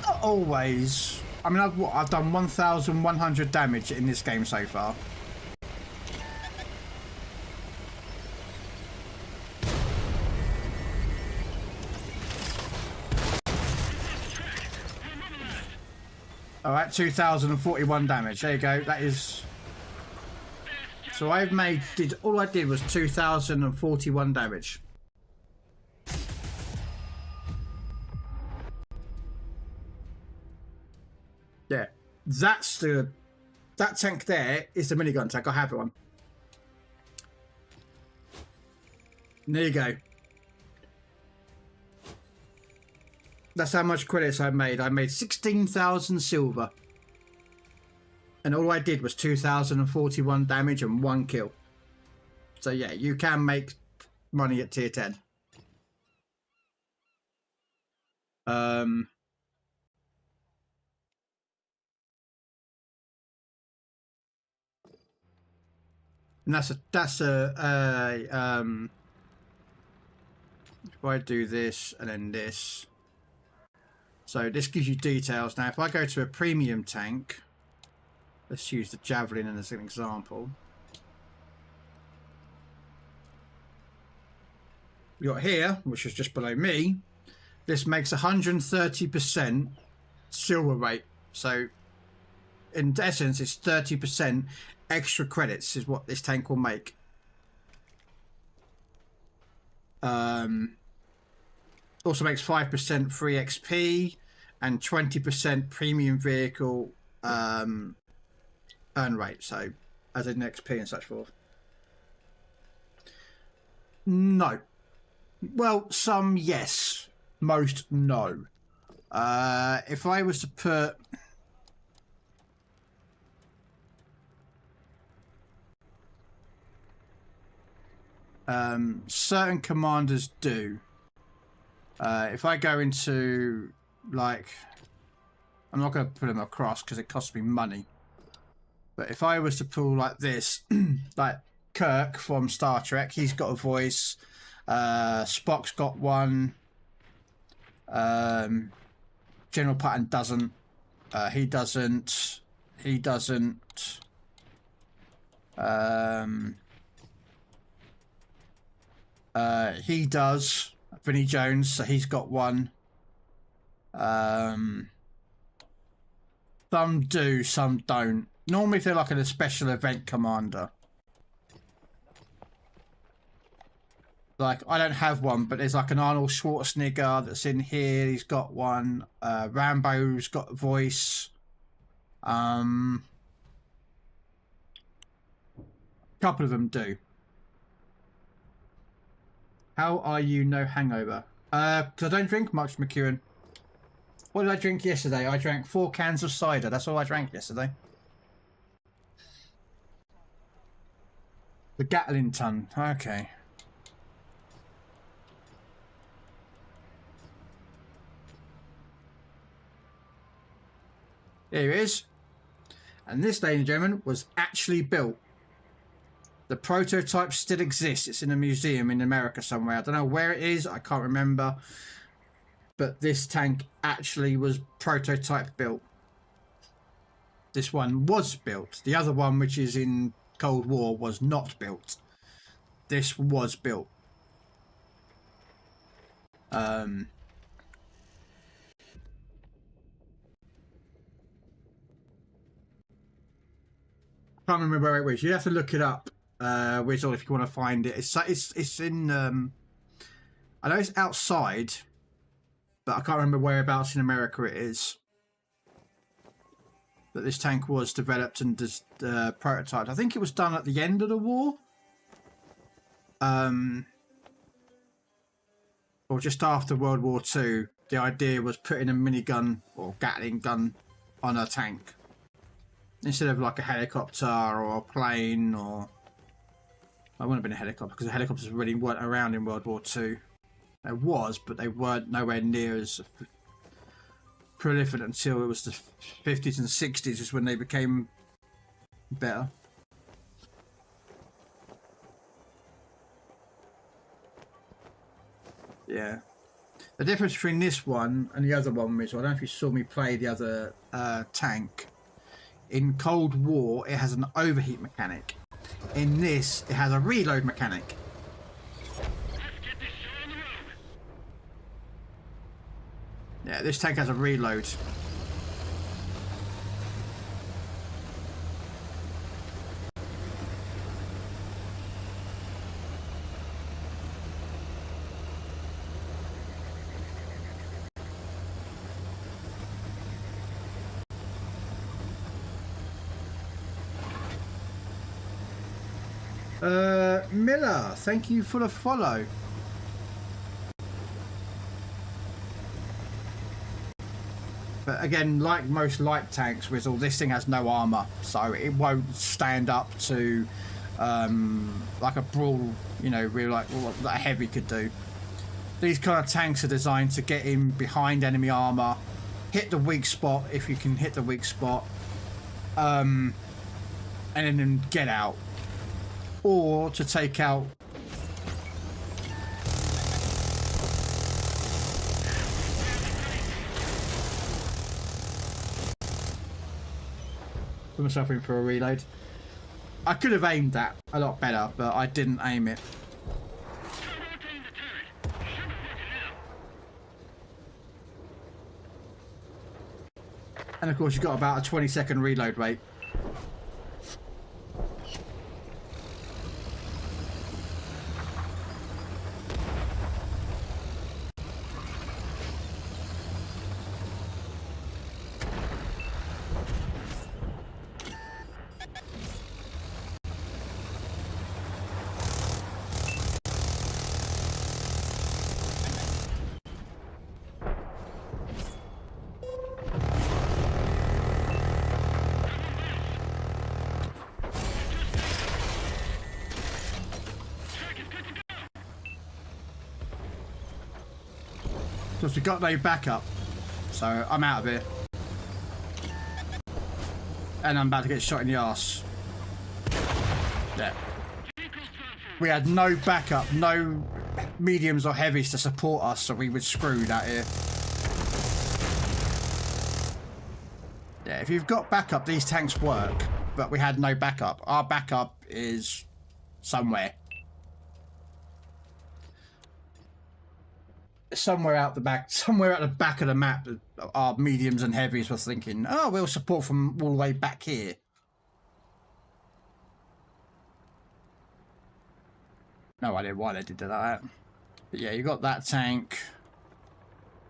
Speaker 1: Not always. I mean, I've done 1,100 damage in this game so far. Alright, 2,041 damage. There you go. That is... So all I did was 2,041 damage. Yeah, that's the that tank there is the minigun tank. I have one. There you go. That's how much credits I made. I made 16,000 silver. And all I did was 2,041 damage and 1 kill. So yeah, you can make money at tier 10. And if I do this and then this. So this gives you details. Now if I go to a premium tank, let's use the Javelin as an example. We got here, which is just below me. This makes 130% silver rate. So in essence, it's 30% extra credits is what this tank will make. Also makes 5% free XP and 20% premium vehicle earn rate. So as in XP and such forth. No. Well, some yes. Most no. If I was to put certain commanders do. If I go into, like, I'm not going to put them across because it costs me money. But if I was to pull like this, like Kirk from Star Trek, he's got a voice. Spock's got one. General Patton doesn't. He doesn't. He doesn't. He does. Vinnie Jones, so he's got one. Some do, some don't. Normally they're like a special event commander. Like, I don't have one, but there's like an Arnold Schwarzenegger that's in here. He's got one. Rambo's got a voice. A couple of them do. How are you? No hangover. Because I don't drink much, McEwen. What did I drink yesterday? I drank 4 cans of cider. That's all I drank yesterday. The Gatling ton. Okay. Here it is. And this, ladies and gentlemen, was actually built. The prototype still exists. It's in a museum in America somewhere. I don't know where it is. I can't remember. But this tank actually was prototype built. This one was built. The other one, which is in Cold War, was not built. This was built. Can't remember where it was. You have to look it up, Wizard, if you want to find it. It's in. I know it's outside, but I can't remember whereabouts in America it is. But this tank was developed and prototyped. I think it was done at the end of the war, or just after World War II. The idea was putting a minigun or Gatling gun on a tank. Instead of like a helicopter or a plane, or I wouldn't have been a helicopter because the helicopters really weren't around in World War II. There was, but they weren't nowhere near as prolific until it was the 50s and 60s is when they became better. Yeah. The difference between this one and the other one is, I don't know if you saw me play the other tank. In Cold War, it has an overheat mechanic. In this, it has a reload mechanic. Yeah, this tank has a reload. Miller, thank you for the follow. But again, like most light tanks, Rizzle, this thing has no armor, so it won't stand up to like a brawl, you know, really like what a heavy could do. These kind of tanks are designed to get in behind enemy armor, hit the weak spot if you can hit the weak spot, and then get out, or to take out. Put myself in for a reload. I could have aimed that a lot better, but I didn't aim it. And of course you've got about a 20-second reload rate. Because we got no backup, so I'm out of here. And I'm about to get shot in the arse. Yeah. We had no backup, no mediums or heavies to support us, so we were screwed out here. Yeah, if you've got backup, these tanks work, but we had no backup. Our backup is somewhere. Somewhere out the back of the map, our mediums and heavies were thinking, oh, we'll support from all the way back here. No idea why they did that. But yeah, you got that tank.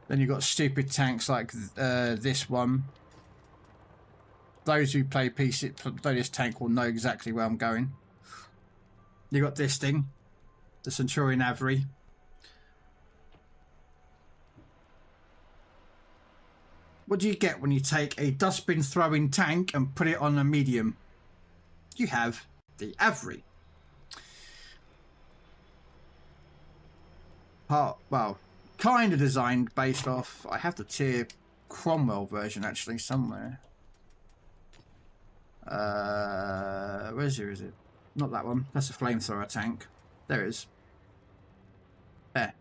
Speaker 1: Then you got stupid tanks like this one. Those who play PC, play this tank will know exactly where I'm going. You got this thing, the Centurion Avery. What do you get when you take a dustbin throwing tank and put it on a medium? You have the Avery. Well, kind of designed based off. I have the tier Cromwell version actually somewhere. Where is it? Not that one. That's a flamethrower tank. There it is. There.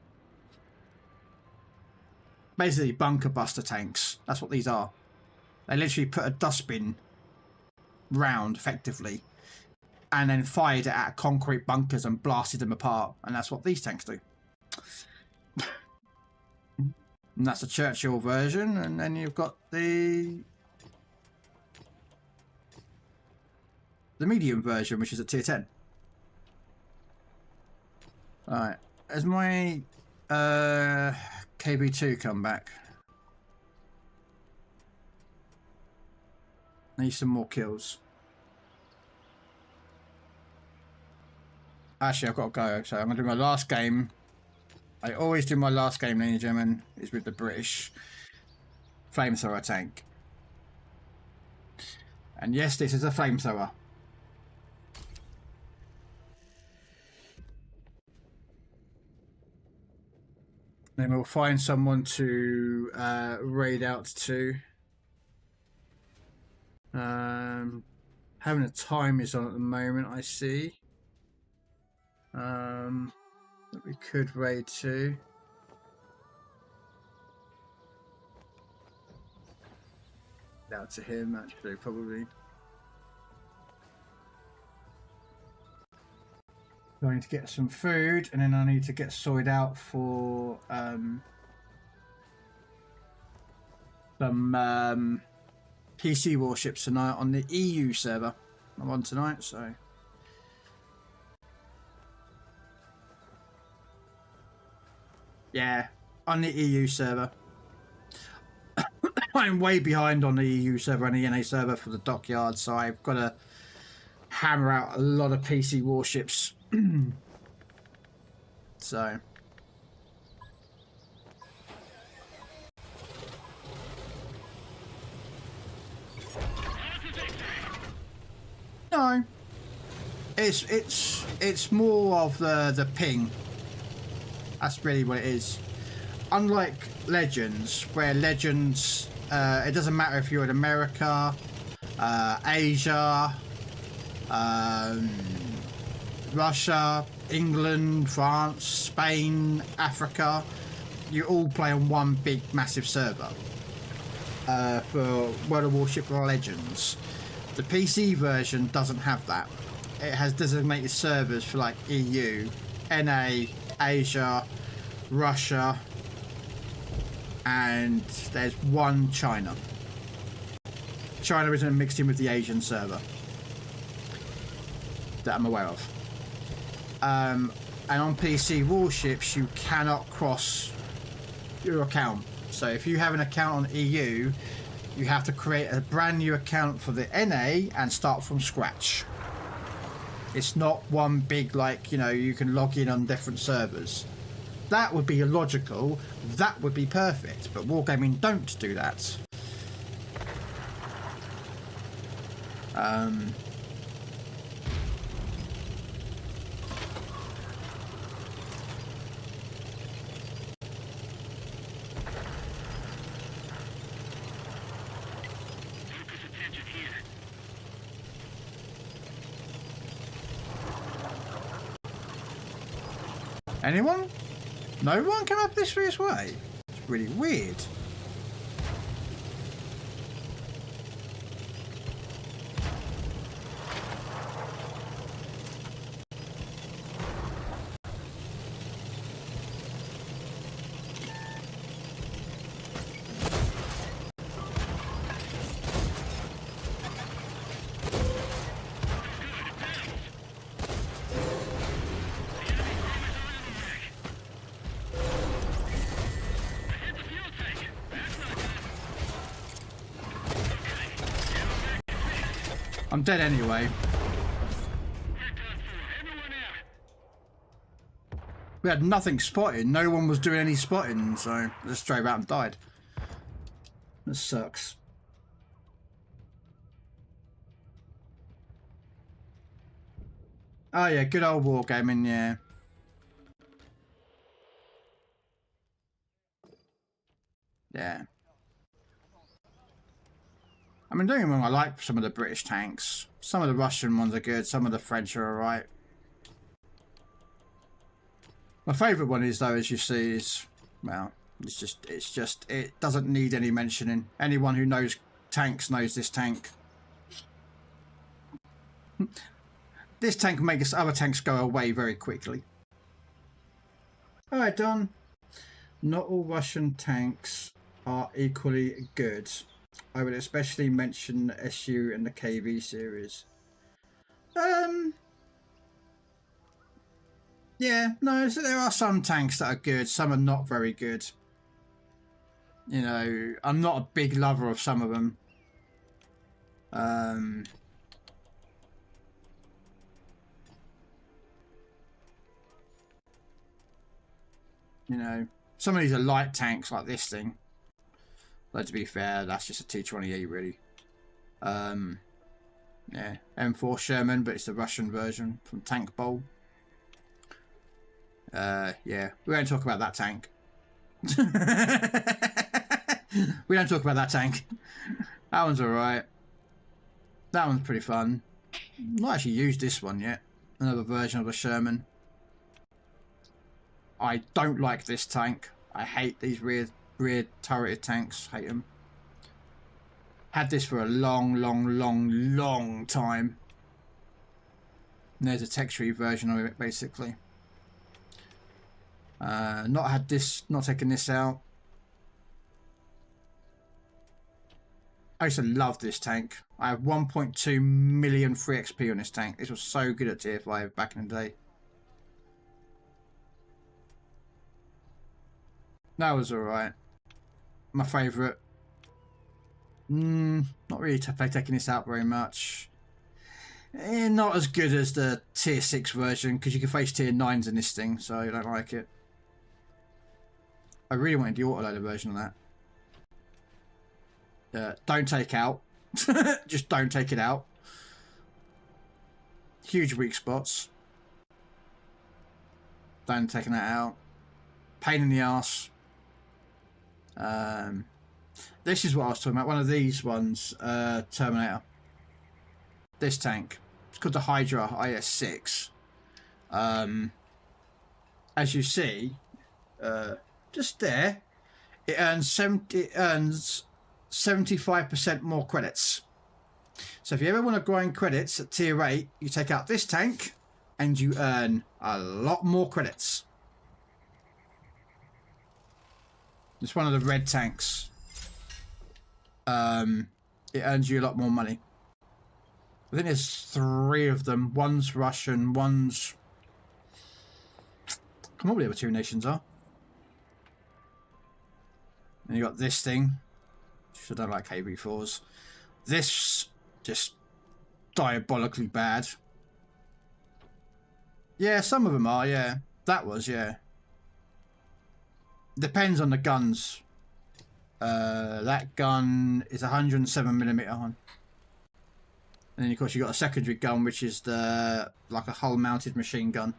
Speaker 1: Basically bunker buster tanks. That's what these are. They literally put a dustbin round effectively and then fired it at concrete bunkers and blasted them apart, and that's what these tanks do. And that's the Churchill version, and then you've got the medium version, which is a tier 10. Alright, as my KB2 come back. Need some more kills. Actually, I've got to go, so I'm going to do my last game. I always do my last game, ladies and gentlemen, is with the British flamethrower tank. And yes, this is a flamethrower. Then we'll find someone to raid out to. Having a time is on at the moment, I see. That we could raid to. Out to him, actually, probably. Going to get some food, and then I need to get sorted out for some PC warships tonight on the EU server. I'm on tonight, so. Yeah, on the EU server. I'm way behind on the EU server and the NA server for the dockyard, so I've got to hammer out a lot of PC warships. So. No. It's more of the ping. That's really what it is. Unlike Legends, where Legends, it doesn't matter if you're in America, Asia, Russia, England, France, Spain, Africa, you all play on one big massive server for World of Warship Legends. The PC version doesn't have that. It has designated servers for like EU, NA, Asia, Russia, and there's one China. China isn't mixed in with the Asian server that I'm aware of. And on PC warships, you cannot cross your account. So if you have an account on EU, you have to create a brand new account for the NA and start from scratch. It's not one big, like, you know, you can log in on different servers. That would be illogical. That would be perfect. But Wargaming don't do that. Anyone? No one came up this way? It's really weird. I'm dead anyway. We had nothing spotted. No one was doing any spotting, so I just drove out and died. This sucks. Oh yeah, good old Wargaming, yeah. Yeah. I mean, don't get me wrong, I like some of the British tanks. Some of the Russian ones are good, some of the French are alright. My favourite one is, though, as you see, is, well, it doesn't need any mentioning. Anyone who knows tanks knows this tank. This tank makes other tanks go away very quickly. Alright, Don. Not all Russian tanks are equally good. I would especially mention the SU and the KV series. Yeah, no, so there are some tanks that are good, some are not very good. You know, I'm not a big lover of some of them. You know, some of these are light tanks like this thing. But to be fair, that's just a T-20E really. Yeah, M4 Sherman, but it's the Russian version from Tank Bowl. Yeah, we won't talk about that tank. We don't talk about that tank. That one's alright. That one's pretty fun. I've not actually used this one yet. Another version of a Sherman. I don't like this tank. I hate these rear turreted tanks. Hate them. Had this for a long time. And there's a texture version of it, basically. Not taking this out. I used to love this tank. I have 1.2 million free XP on this tank. This was so good at tier 5 back in the day. That was alright. My favourite. Not really taking this out very much. Not as good as the tier 6 version, because you can face tier 9s in this thing, so I don't like it. I really wanted the autoloader version of that. Don't take out. Just don't take it out. Huge weak spots. Don't taking that out. Pain in the arse. This is what I was talking about. One of these ones, Terminator. This tank. It's called the Hydra IS-6. As you see, just there, it earns 75% more credits. So if you ever want to grind credits at tier 8, you take out this tank and you earn a lot more credits. It's one of the red tanks. It earns you a lot more money. I think there's 3 of them. One's Russian, one's... Come on, what the other 2 nations are. And you got this thing. I don't like KB4s. This just diabolically bad. Yeah, some of them are, yeah. That was, yeah. Depends on the guns. That gun is 107mm on. And then of course you got a secondary gun, which is the like a hull mounted machine gun.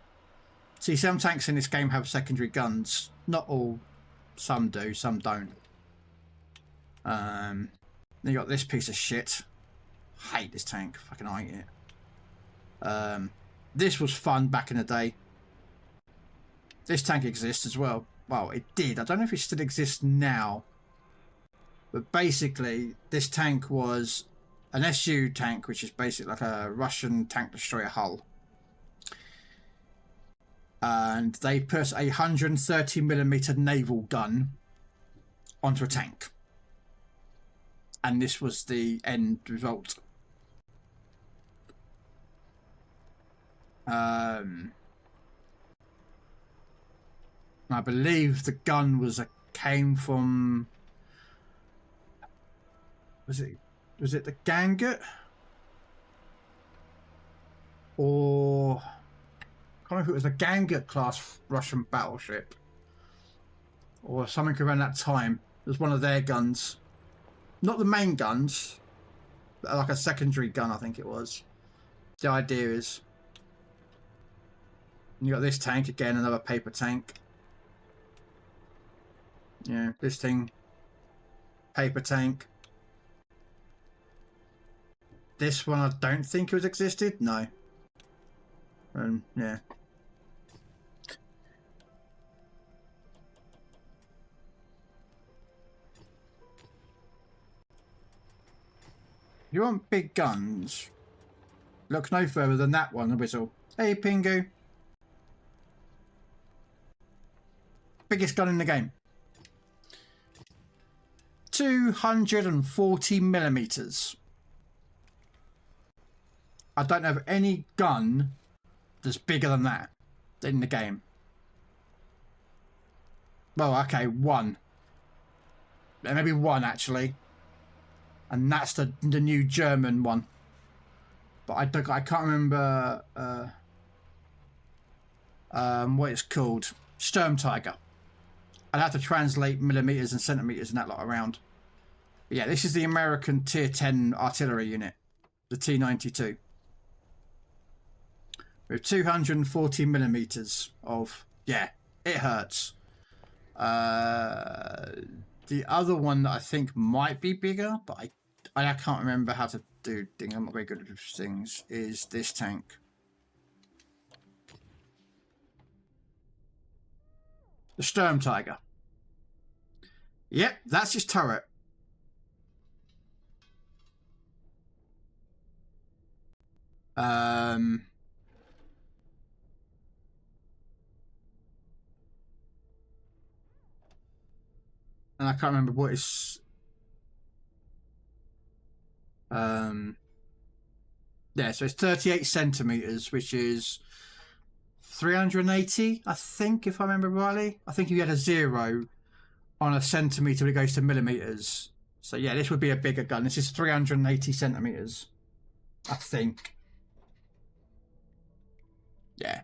Speaker 1: See, some tanks in this game have secondary guns. Not all. Some do, some don't. Then you got this piece of shit. Hate this tank. Fucking hate it. This was fun back in the day. This tank exists as well. Well, it did. I don't know if it still exists now. But basically, this tank was an SU tank, which is basically like a Russian tank destroyer hull. And they put a 130mm naval gun onto a tank. And this was the end result. I believe the gun came from... Was it the Gangut? Or... I can't remember if it was the Gangut class Russian battleship. Or something around that time. It was one of their guns. Not the main guns. But like a secondary gun, I think it was. The idea is... You got this tank again, another paper tank. Yeah, this thing. Paper tank. This one I don't think it was existed. No. Yeah. You want big guns? Look no further than that one, the whistle. Hey, Pingu. Biggest gun in the game. 240mm. I don't have any gun that's bigger than that in the game. Well, okay, one. Maybe one, actually. And that's the new German one. But I can't remember what it's called. Sturmtiger. I'd have to translate millimeters and centimeters and that lot around. But yeah, this is the American Tier 10 artillery unit. The T-92. With 240mm of... Yeah, it hurts. The other one that I think might be bigger, but I can't remember how to do things. I'm not very good at things. Is this tank. The Sturmtiger. Yep, that's his turret. And I can't remember what it's... Yeah, so it's 38 centimeters, which is 380, I think, if I remember rightly. I think you get a 0 on a centimeter when it goes to millimeters. So yeah, this would be a bigger gun. This is 380 centimeters, I think. Yeah.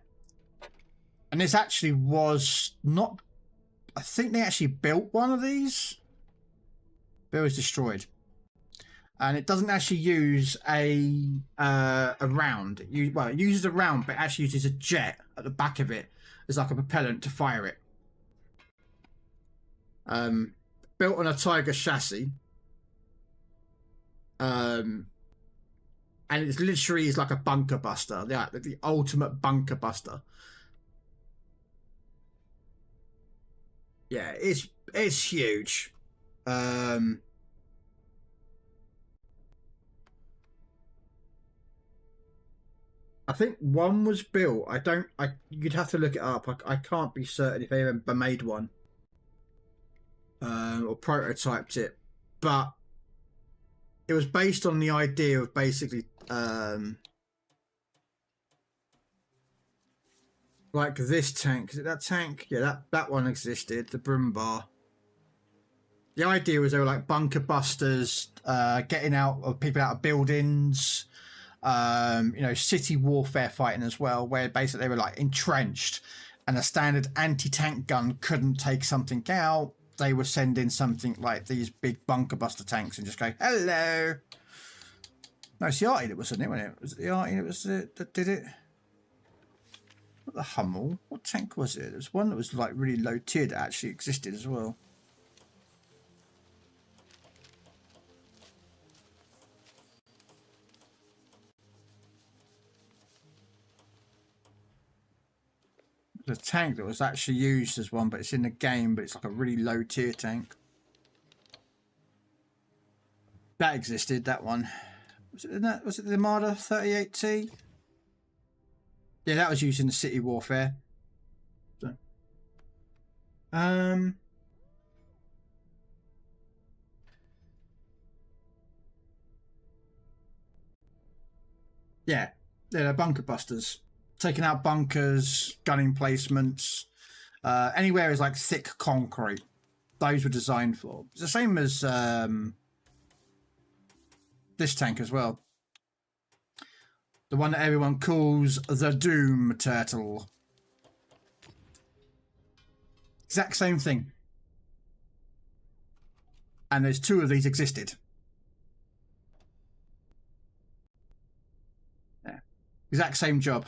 Speaker 1: And this actually was not... I think they actually built one of these. But it was destroyed. And it doesn't actually use a round. Well, it uses a round, but it actually uses a jet at the back of it as like a propellant to fire it. Built on a Tiger chassis. And it's literally is like a bunker buster. The ultimate bunker buster. Yeah, it's huge. I think one was built. You'd have to look it up. I can't be certain if they ever made one. Or prototyped it. But it was based on the idea of basically like this tank. Is it that tank? Yeah, that one existed, the Brumbar. The idea was they were like bunker busters, getting out of people out of buildings, you know, city warfare fighting as well, where basically they were like entrenched and a standard anti-tank gun couldn't take something out. They would send in something like these big bunker buster tanks and just go, hello. No, it's the Arty that was in it, wasn't it? Was it the Arty that did it? Not the Hummel. What tank was it? There was one that was like really low tier that actually existed as well. The tank that was actually used as one, but it's in the game, but it's like a really low tier tank. That existed, that one. Was it the Armada 38T? Yeah, that was used in the city warfare. So, yeah, they're bunker busters. Taking out bunkers, gun emplacements, anywhere is like thick concrete. Those were designed for. It's the same as this tank as well. The one that everyone calls the Doom Turtle. Exact same thing. And there's two of these existed. Yeah. Exact same job.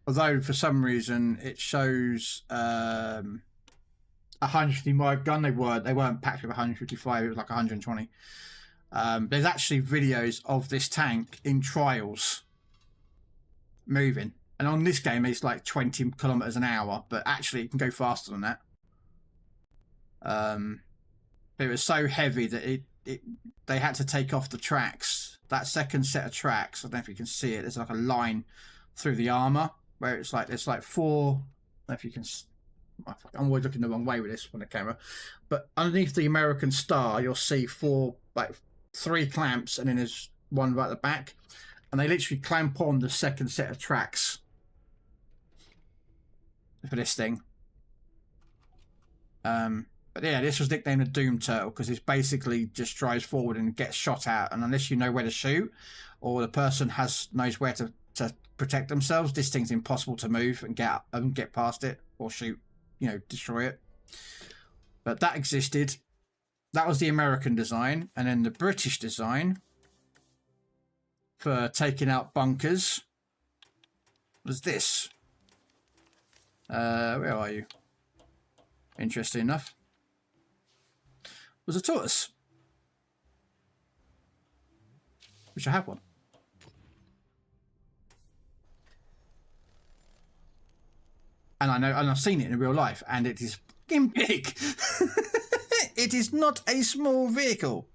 Speaker 1: Although for some reason it shows 155 gun. They weren't packed with 155. It was like 120. There's actually videos of this tank in trials moving, and on this game it's like 20 kilometers an hour, but actually it can go faster than that. It was so heavy that they had to take off the tracks. That second set of tracks, I don't know if you can see it, there's like a line through the armor where it's like there's like four. I don't know if you can. I'm always looking the wrong way with this on the camera, but underneath the American star you'll see three clamps, and then there's one right at the back, and they literally clamp on the second set of tracks for this thing. But yeah, this was nicknamed the Doom Turtle because it basically just drives forward and gets shot out, and unless you know where to shoot or the person knows where to protect themselves, this thing's impossible to move and get past it or shoot, you know, destroy it. But that existed. That was the American design, and then the British design for taking out bunkers was this. Where are you? Interesting enough. Was a tortoise, which I have one. And I know, and I've seen it in real life, and it is fucking big. It is not a small vehicle.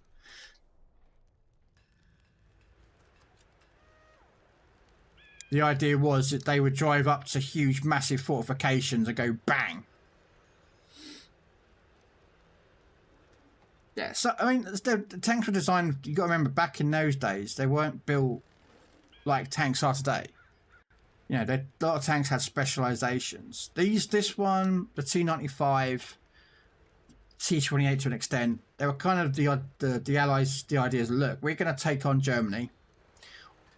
Speaker 1: The idea was that they would drive up to huge, massive fortifications and go bang. Yeah, so I mean, the tanks were designed. You got to remember, back in those days, they weren't built like tanks are today. You know, a lot of tanks had specializations. This one, the T-95, T-28 to an extent. They were kind of the Allies. The idea is, look, we're going to take on Germany.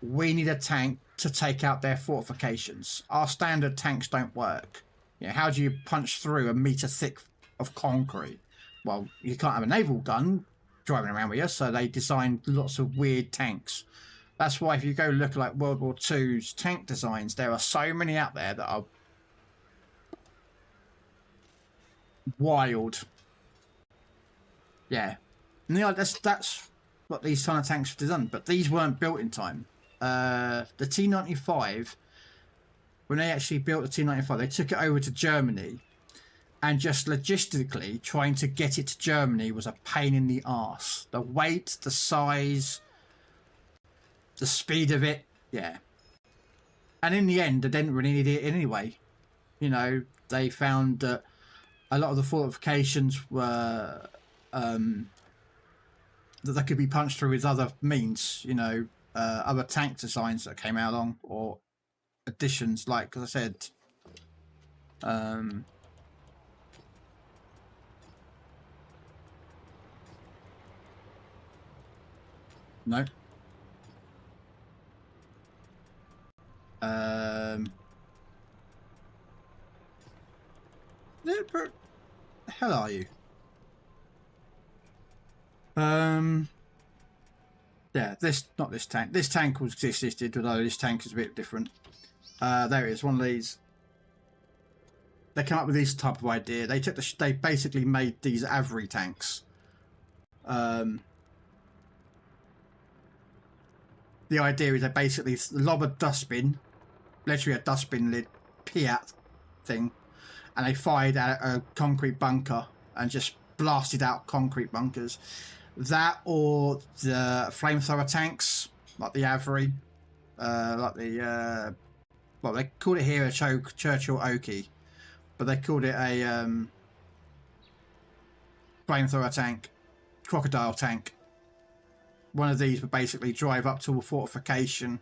Speaker 1: We need a tank to take out their fortifications. Our standard tanks don't work. How do you punch through a meter thick of concrete? Well, you can't have a naval gun driving around with you, so they designed lots of weird tanks. That's why if you go look at like World War II's tank designs, there are so many out there that are wild. Yeah. And that's what these kind of tanks have done, but these weren't built in time. The T-95, when they actually built the T-95, they took it over to Germany, and just logistically trying to get it to Germany was a pain in the arse. The weight, the size, the speed of it, yeah. And in the end, they didn't really need it anyway. They found that a lot of the fortifications were that they could be punched through with other means, other tank designs that came out along, or additions, like, as I said, no. Where the hell are you? Yeah, not this tank. This tank was existed, although this tank is a bit different. There it is, one of these. They came up with this type of idea. They basically made these Avery tanks. The idea is they basically lob a dustbin, literally a dustbin lid, Piat thing, and they fired at a concrete bunker and just blasted out concrete bunkers. That, or the flamethrower tanks, like the Avery, like the well, they called it here a Churchill Okie, but they called it a flamethrower tank, crocodile tank. One of these would basically drive up to a fortification.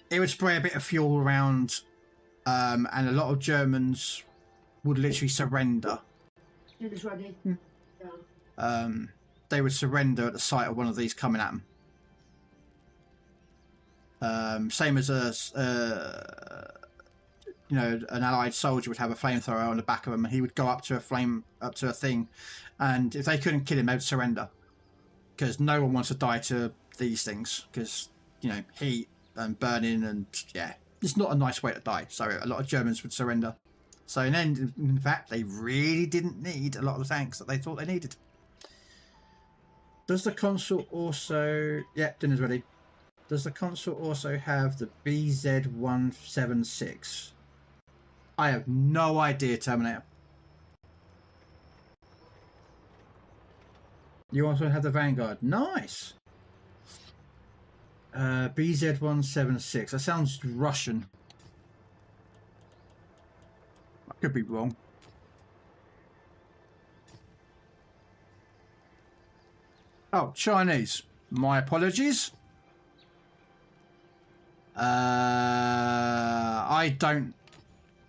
Speaker 1: It would spray a bit of fuel around, and a lot of Germans would literally surrender. They would surrender at the sight of one of these coming at them. Same as an Allied soldier would have a flamethrower on the back of him, and he would go up to a thing, and if they couldn't kill him, they would surrender. Because no one wants to die to these things, because heat and burning, and yeah, it's not a nice way to die. So a lot of Germans would surrender. So in fact, they really didn't need a lot of the tanks that they thought they needed. Does the console also? Yeah, dinner's ready. Does the console also have the BZ176? I have no idea, Terminator. You also have the Vanguard. Nice. BZ176. That sounds Russian. I could be wrong. Oh, Chinese. My apologies. I don't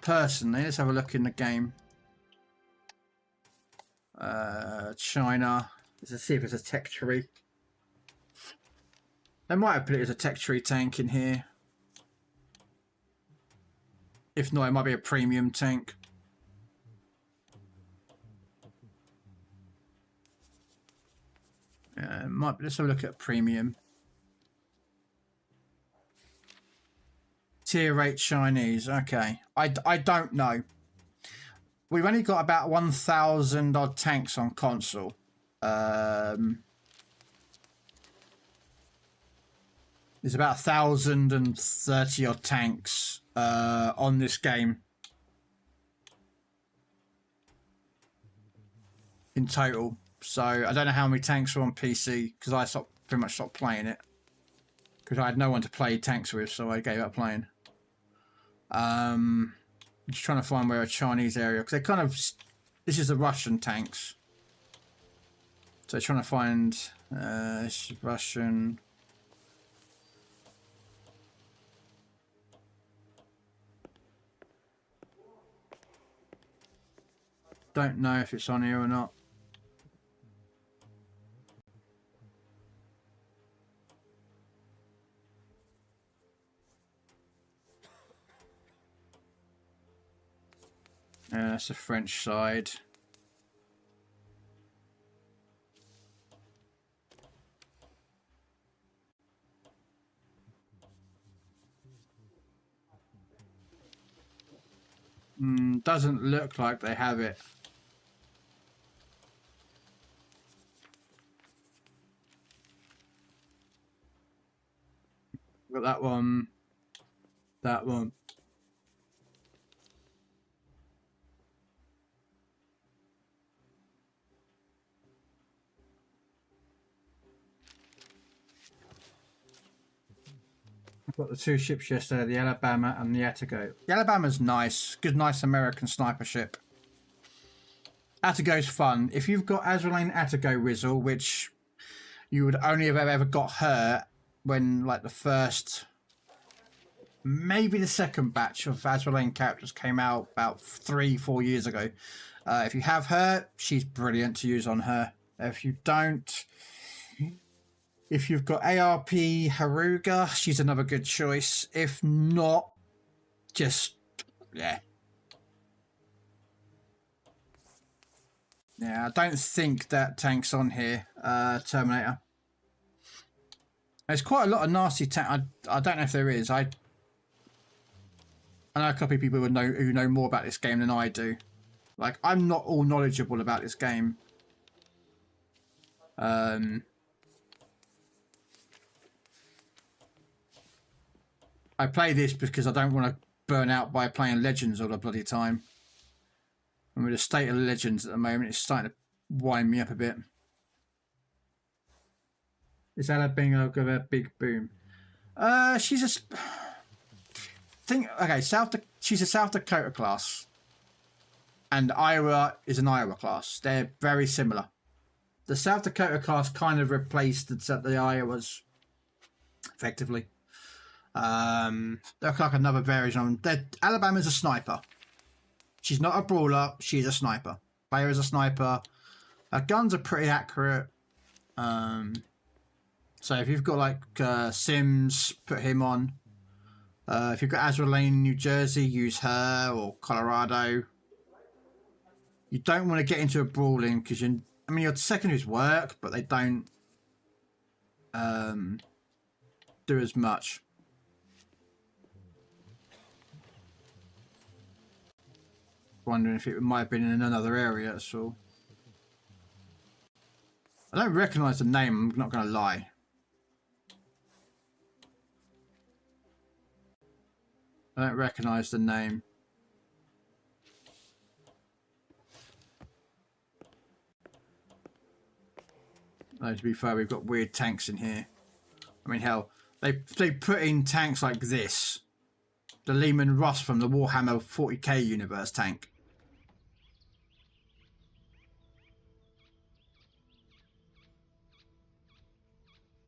Speaker 1: personally. Let's have a look in the game. China. Let's see if it's a tech tree. They might have put it as a tech tree tank in here. If not, it might be a premium tank. Might be. Let's have a look at premium. Tier 8 Chinese. Okay. I don't know. We've only got about 1,000 odd tanks on console. There's about 1,030 odd tanks on this game in total. So I don't know how many tanks are on PC, because I pretty much stopped playing it because I had no one to play tanks with, so I gave up playing. I'm just trying to find where a Chinese area, because they kind of, this is the Russian tanks. So trying to find Russian. Don't know if it's on here or not. That's the French side. Doesn't look like they have it. Got that one. That one. I've got the two ships yesterday, the Alabama and the Attigo. The Alabama's nice. Good, nice American sniper ship. Attigo's fun. If you've got Azraelane Attigo Rizzle, which you would only have ever got her when, like, the first, maybe the second batch of Azraelane characters came out about 3-4 years ago. If you have her, she's brilliant to use on her. If you don't, if you've got ARP Haruga, she's another good choice. If not, just, yeah. Yeah, I don't think that tank's on here, Terminator. There's quite a lot of nasty tank. I don't know if there is. I know a couple of people who know more about this game than I do. Like, I'm not all knowledgeable about this game. I play this because I don't want to burn out by playing Legends all the bloody time. And with the state of Legends at the moment, it's starting to wind me up a bit. Is that a bingo of a big boom? She's a okay. She's a South Dakota class, and Iowa is an Iowa class. They're very similar. The South Dakota class kind of replaced the Iowas, effectively. They're like another variation of them. Alabama's a sniper. She's not a brawler. She's a sniper. Player is a sniper. Her guns are pretty accurate. So if you've got like Sims, put him on. If you've got Azraelane, New Jersey, use her, or Colorado. You don't want to get into a brawling because your secondaries work, but they don't do as much. Wondering if it might have been in another area, that's all. I don't recognise the name, I'm not going to lie. I don't recognise the name. No, to be fair, we've got weird tanks in here. I mean, hell, they put in tanks like this. The Lehman Russ from the Warhammer 40k universe tank.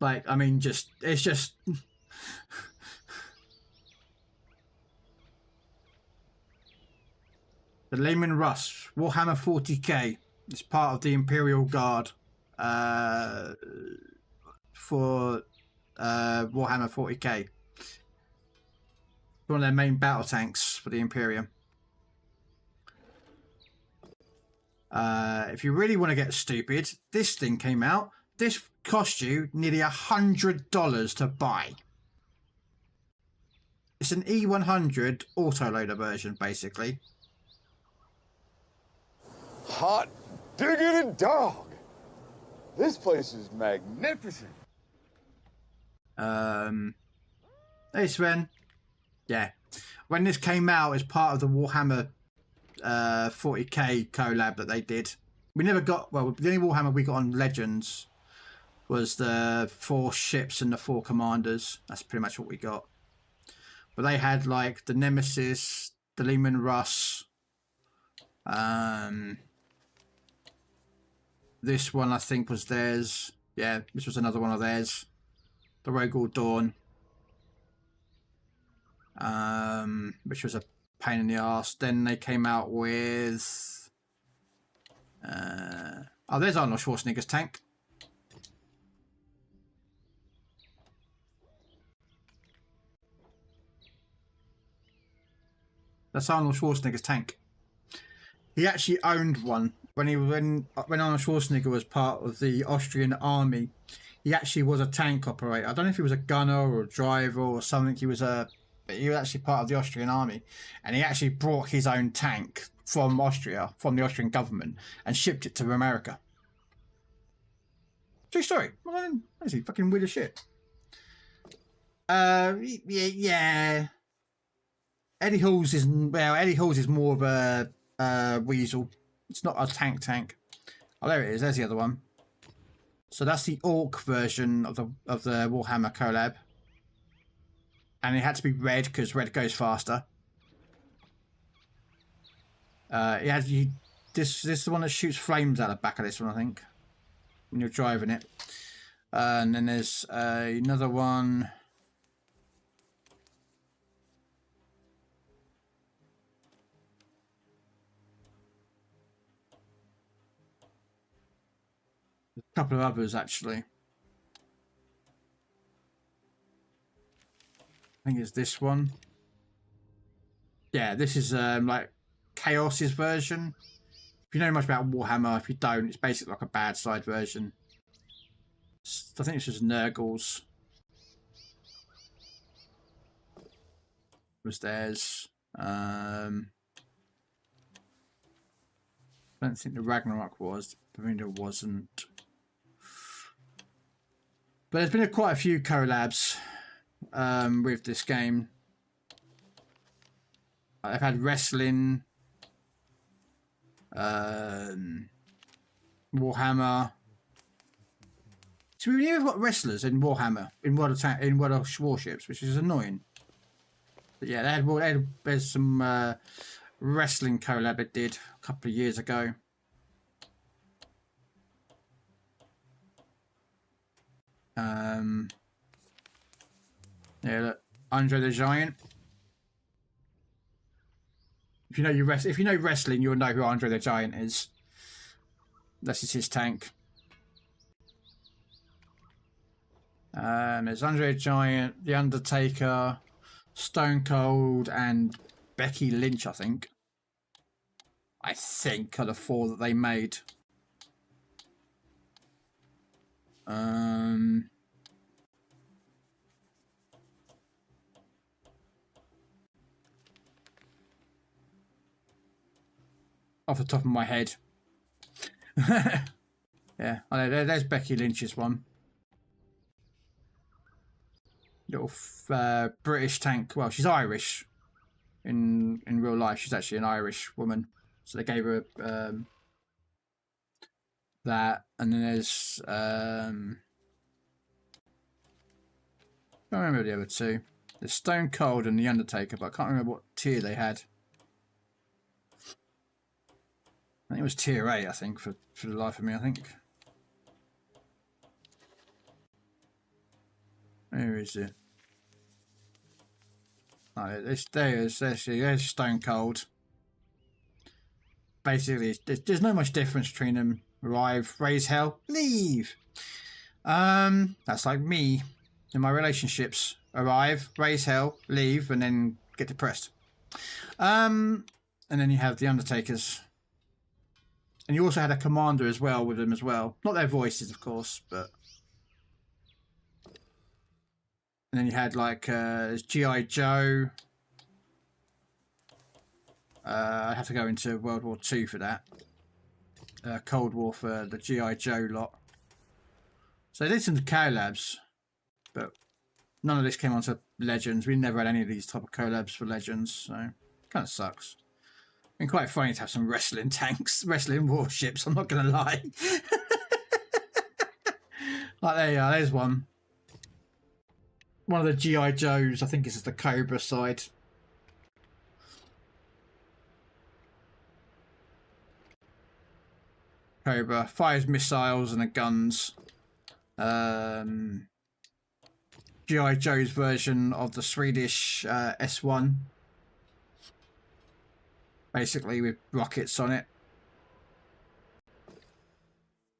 Speaker 1: Like, I mean, it's just... The Lehman Russ, Warhammer 40k, is part of the Imperial Guard for Warhammer 40k. One of their main battle tanks for the Imperium. If you really want to get stupid, this thing came out. This cost you nearly $100 to buy. It's an E100 autoloader version, basically.
Speaker 12: Hot diggity dog! This place is magnificent.
Speaker 1: Hey Sven. Yeah. When this came out as part of the Warhammer 40k collab that they did, we never got, well, the only Warhammer we got on Legends was the 4 ships and the 4 commanders. That's pretty much what we got. But they had like the Nemesis, the Lehman Russ, this one I think was theirs. Yeah, this was another one of theirs. The Rogal Dawn, which was a pain in the arse. Then they came out with oh, there's Arnold Schwarzenegger's tank. That's Arnold Schwarzenegger's tank. He actually owned one when Arnold Schwarzenegger was part of the Austrian army. He actually was a tank operator. I don't know if he was a gunner or a driver or something. He was actually part of the Austrian army, and he actually brought his own tank from Austria, from the Austrian government, and shipped it to America. True story. Well, is he fucking weird as shit? Yeah. Eddie Halls is more of a weasel. It's not a tank. Oh, there it is. There's the other one. So that's the Orc version of the Warhammer collab, and it had to be red because red goes faster. This is the one that shoots flames out the back of this one, I think, when you're driving it. And then there's another one. There's a couple of others actually. I think it's this one. Yeah, this is like Chaos's version. If you know much about Warhammer, if you don't, it's basically like a bad side version. I think this was Nurgle's. Was theirs. I don't think the Ragnarok was. I mean, it wasn't. But there's been quite a few collabs with this game. I've had wrestling, Warhammer. So we've never got wrestlers in Warhammer in World of Warships, which is annoying. But yeah, there's some wrestling collab it did a couple of years ago. Yeah, look, Andre the Giant. If you know wrestling, you'll know who Andre the Giant is. This is his tank. There's Andre the Giant, The Undertaker, Stone Cold, and Becky Lynch, I think. I think are the four that they made. Off the top of my head. Yeah, I know, there's Becky Lynch's one. Little British tank. Well, she's Irish in real life. She's actually an Irish woman. So they gave her that. And then there's I don't remember the other two. There's Stone Cold and The Undertaker, but I can't remember what tier they had. I think it was tier 8, I think, for the life of me, I think. Where is it? Oh, there's Stone Cold. Basically, there's not much difference between them. Arrive, raise hell, leave. That's like me in my relationships. Arrive, raise hell, leave, and then get depressed. And then you have the Undertakers. And you also had a commander as well with them as well. Not their voices, of course, but... And then you had like G.I. Joe. I have to go into World War II for that. Cold War for the G.I. Joe lot. So they did some collabs, but none of this came onto Legends. We never had any of these type of collabs for Legends, so kind of sucks. Been quite funny to have some wrestling tanks, wrestling warships, I'm not going to lie. Like, there you are, there's one. One of the G.I. Joes, I think this is the Cobra side. Cobra fires missiles and the guns. G.I. Joe's version of the Swedish S1. Basically with rockets on it.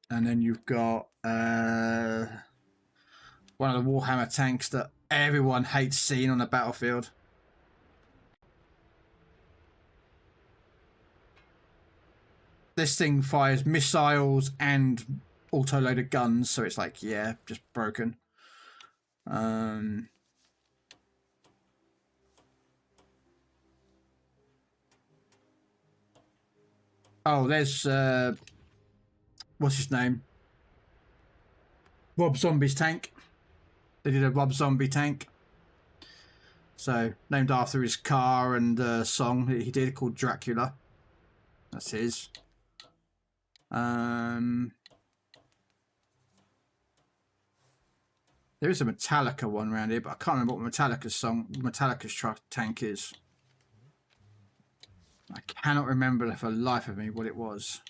Speaker 1: And then you've got one of the Warhammer tanks that everyone hates seeing on the battlefield. this thing fires missiles and auto-loaded guns, so it's like, yeah, just broken. Oh, there's what's his name? Rob Zombie's tank. They did a Rob Zombie tank. So named after his car and song that he did called Dracula. That's his. There is a Metallica one around here, but I can't remember what Metallica's truck tank is. I cannot remember for the life of me what it was.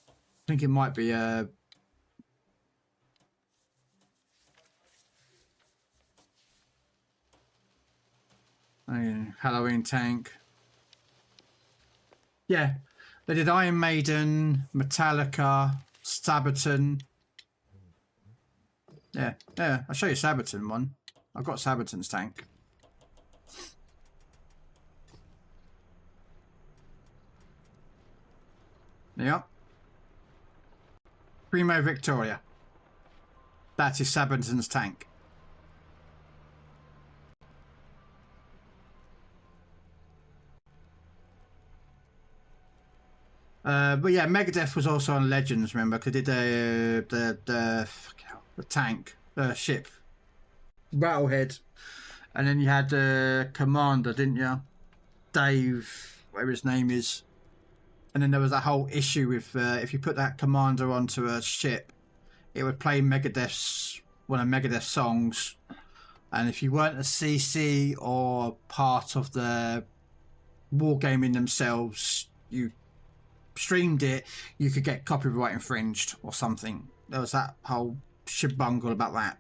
Speaker 1: I think it might be a Halloween tank. Yeah, they did Iron Maiden, Metallica, Sabaton. Yeah, I'll show you Sabaton one. I've got Sabaton's tank. Yep. Primo Victoria. That is Sabaton's tank. But yeah, Megadeth was also on Legends, remember? Because they did the tank, the ship, Rattlehead, and then you had the commander, didn't you? Dave, whatever his name is. And then there was that whole issue with if you put that commander onto a ship, it would play Megadeth's one of Megadeth's songs, and if you weren't a CC or part of the wargaming themselves, you streamed it, you could get copyright infringed or something. There was that whole shibungle about that.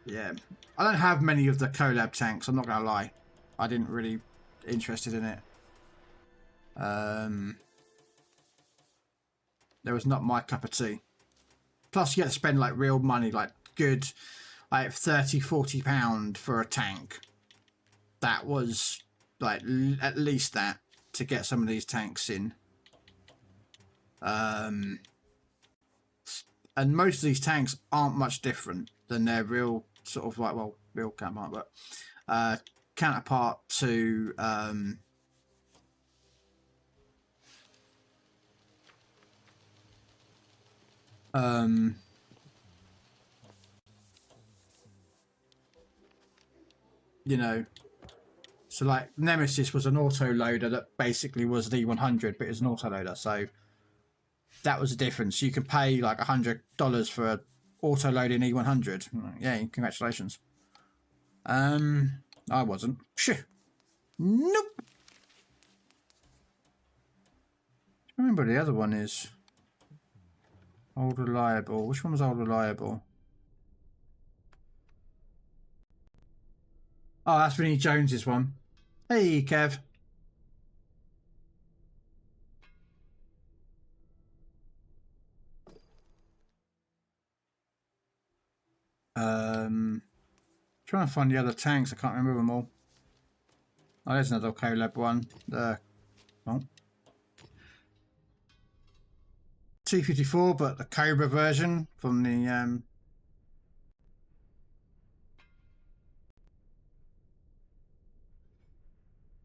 Speaker 1: Yeah, I don't have many of the collab tanks, I'm not gonna lie. I didn't really interested in it. There was not my cup of tea. Plus you get to spend like real money, like good, like £30-40 for a tank. That was like at least that to get some of these tanks in. And most of these tanks aren't much different than their real sort of like, well, real counterpart, but counterpart to you know, so like Nemesis was an autoloader that basically was the E100, but it was an autoloader, so that was the difference. You could pay like $100 for an autoloading E100. Yeah, congratulations. I wasn't. Shh. Nope. I remember the other one is Old Reliable. Which one was Old Reliable? Oh, that's Vinnie Jones's one. Hey, Kev. Trying to find the other tanks. I can't remember them all. Oh, there's another collab one. Oh. T-54, but the Cobra version from the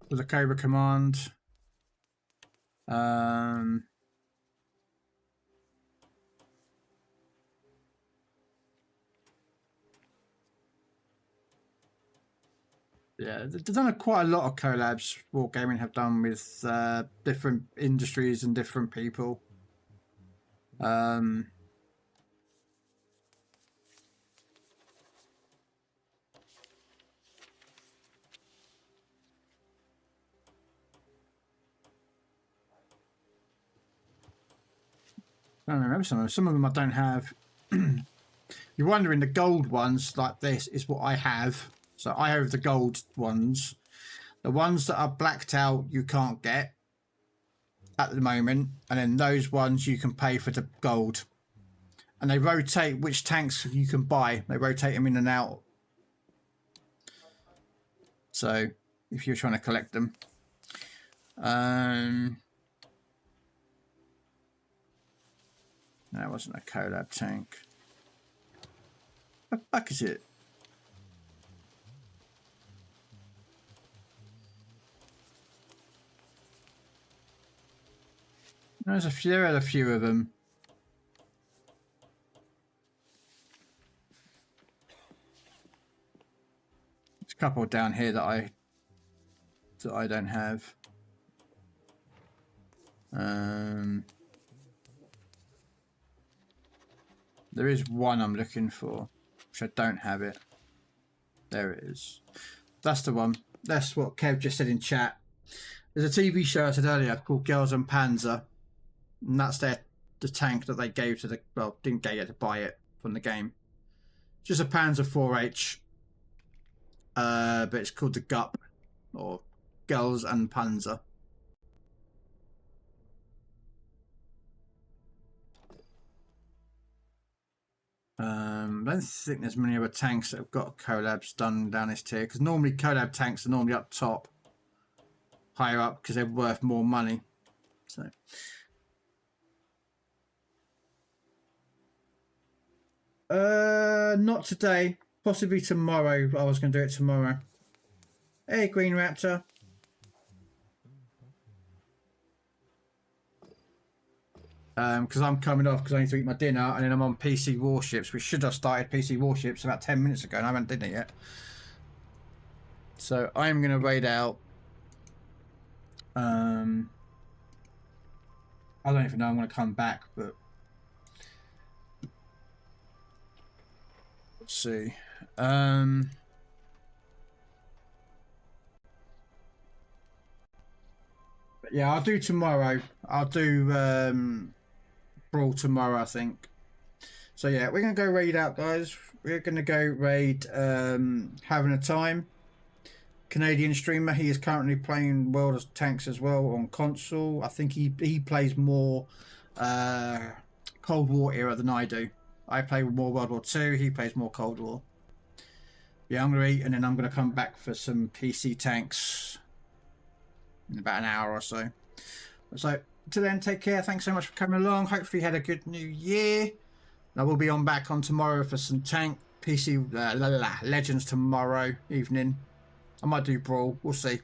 Speaker 1: with the Cobra command. Yeah, they've done quite a lot of collabs. Wargaming have done with different industries and different people. I don't remember some of them. Some of them I don't have. You're wondering, the gold ones like this is what I have. So I have the gold ones. The ones that are blacked out you can't get at the moment, and then those ones you can pay for the gold. And they rotate which tanks you can buy. They rotate them in and out. So if you're trying to collect them. That wasn't a collab tank. What the fuck is it? There are a few of them. There's a couple down here that I don't have. There is one I'm looking for, which I don't have it. There it is. That's the one. That's what Kev just said in chat. There's a TV show I said earlier called Girls and Panzer. And that's the tank that they gave to the... Well, didn't get you to buy it from the game. Just a Panzer 4H. But it's called the GUP. Or Girls and Panzer. I don't think there's many other tanks that have got collabs done down this tier, because normally collab tanks are normally up top, higher up, because they're worth more money. So not today, possibly tomorrow. I was going to do it tomorrow. Hey, Green Raptor. Because I'm coming off because I need to eat my dinner, and then I'm on PC Warships. We should have started PC Warships about 10 minutes ago, and I haven't done it yet. So I'm going to raid out. I don't even know I'm going to come back, but let's see. But yeah, I'll do tomorrow. I'll do Brawl tomorrow, I think. So yeah, we're gonna go raid out, guys. We're gonna go raid Having a Time. Canadian streamer. He is currently playing World of Tanks as well on console. I think he plays more Cold War era than I do. I play more World War II. He plays more Cold War. Yeah, I'm gonna eat, and then I'm gonna come back for some PC tanks in about an hour or so. So till then, take care. Thanks so much for coming along. Hopefully you had a good new year. I will be back on tomorrow for some tank PC Legends tomorrow evening. I might do Brawl. We'll see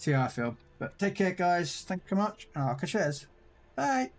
Speaker 1: how I feel. But take care, guys. Thank you so much. Cheers. Bye.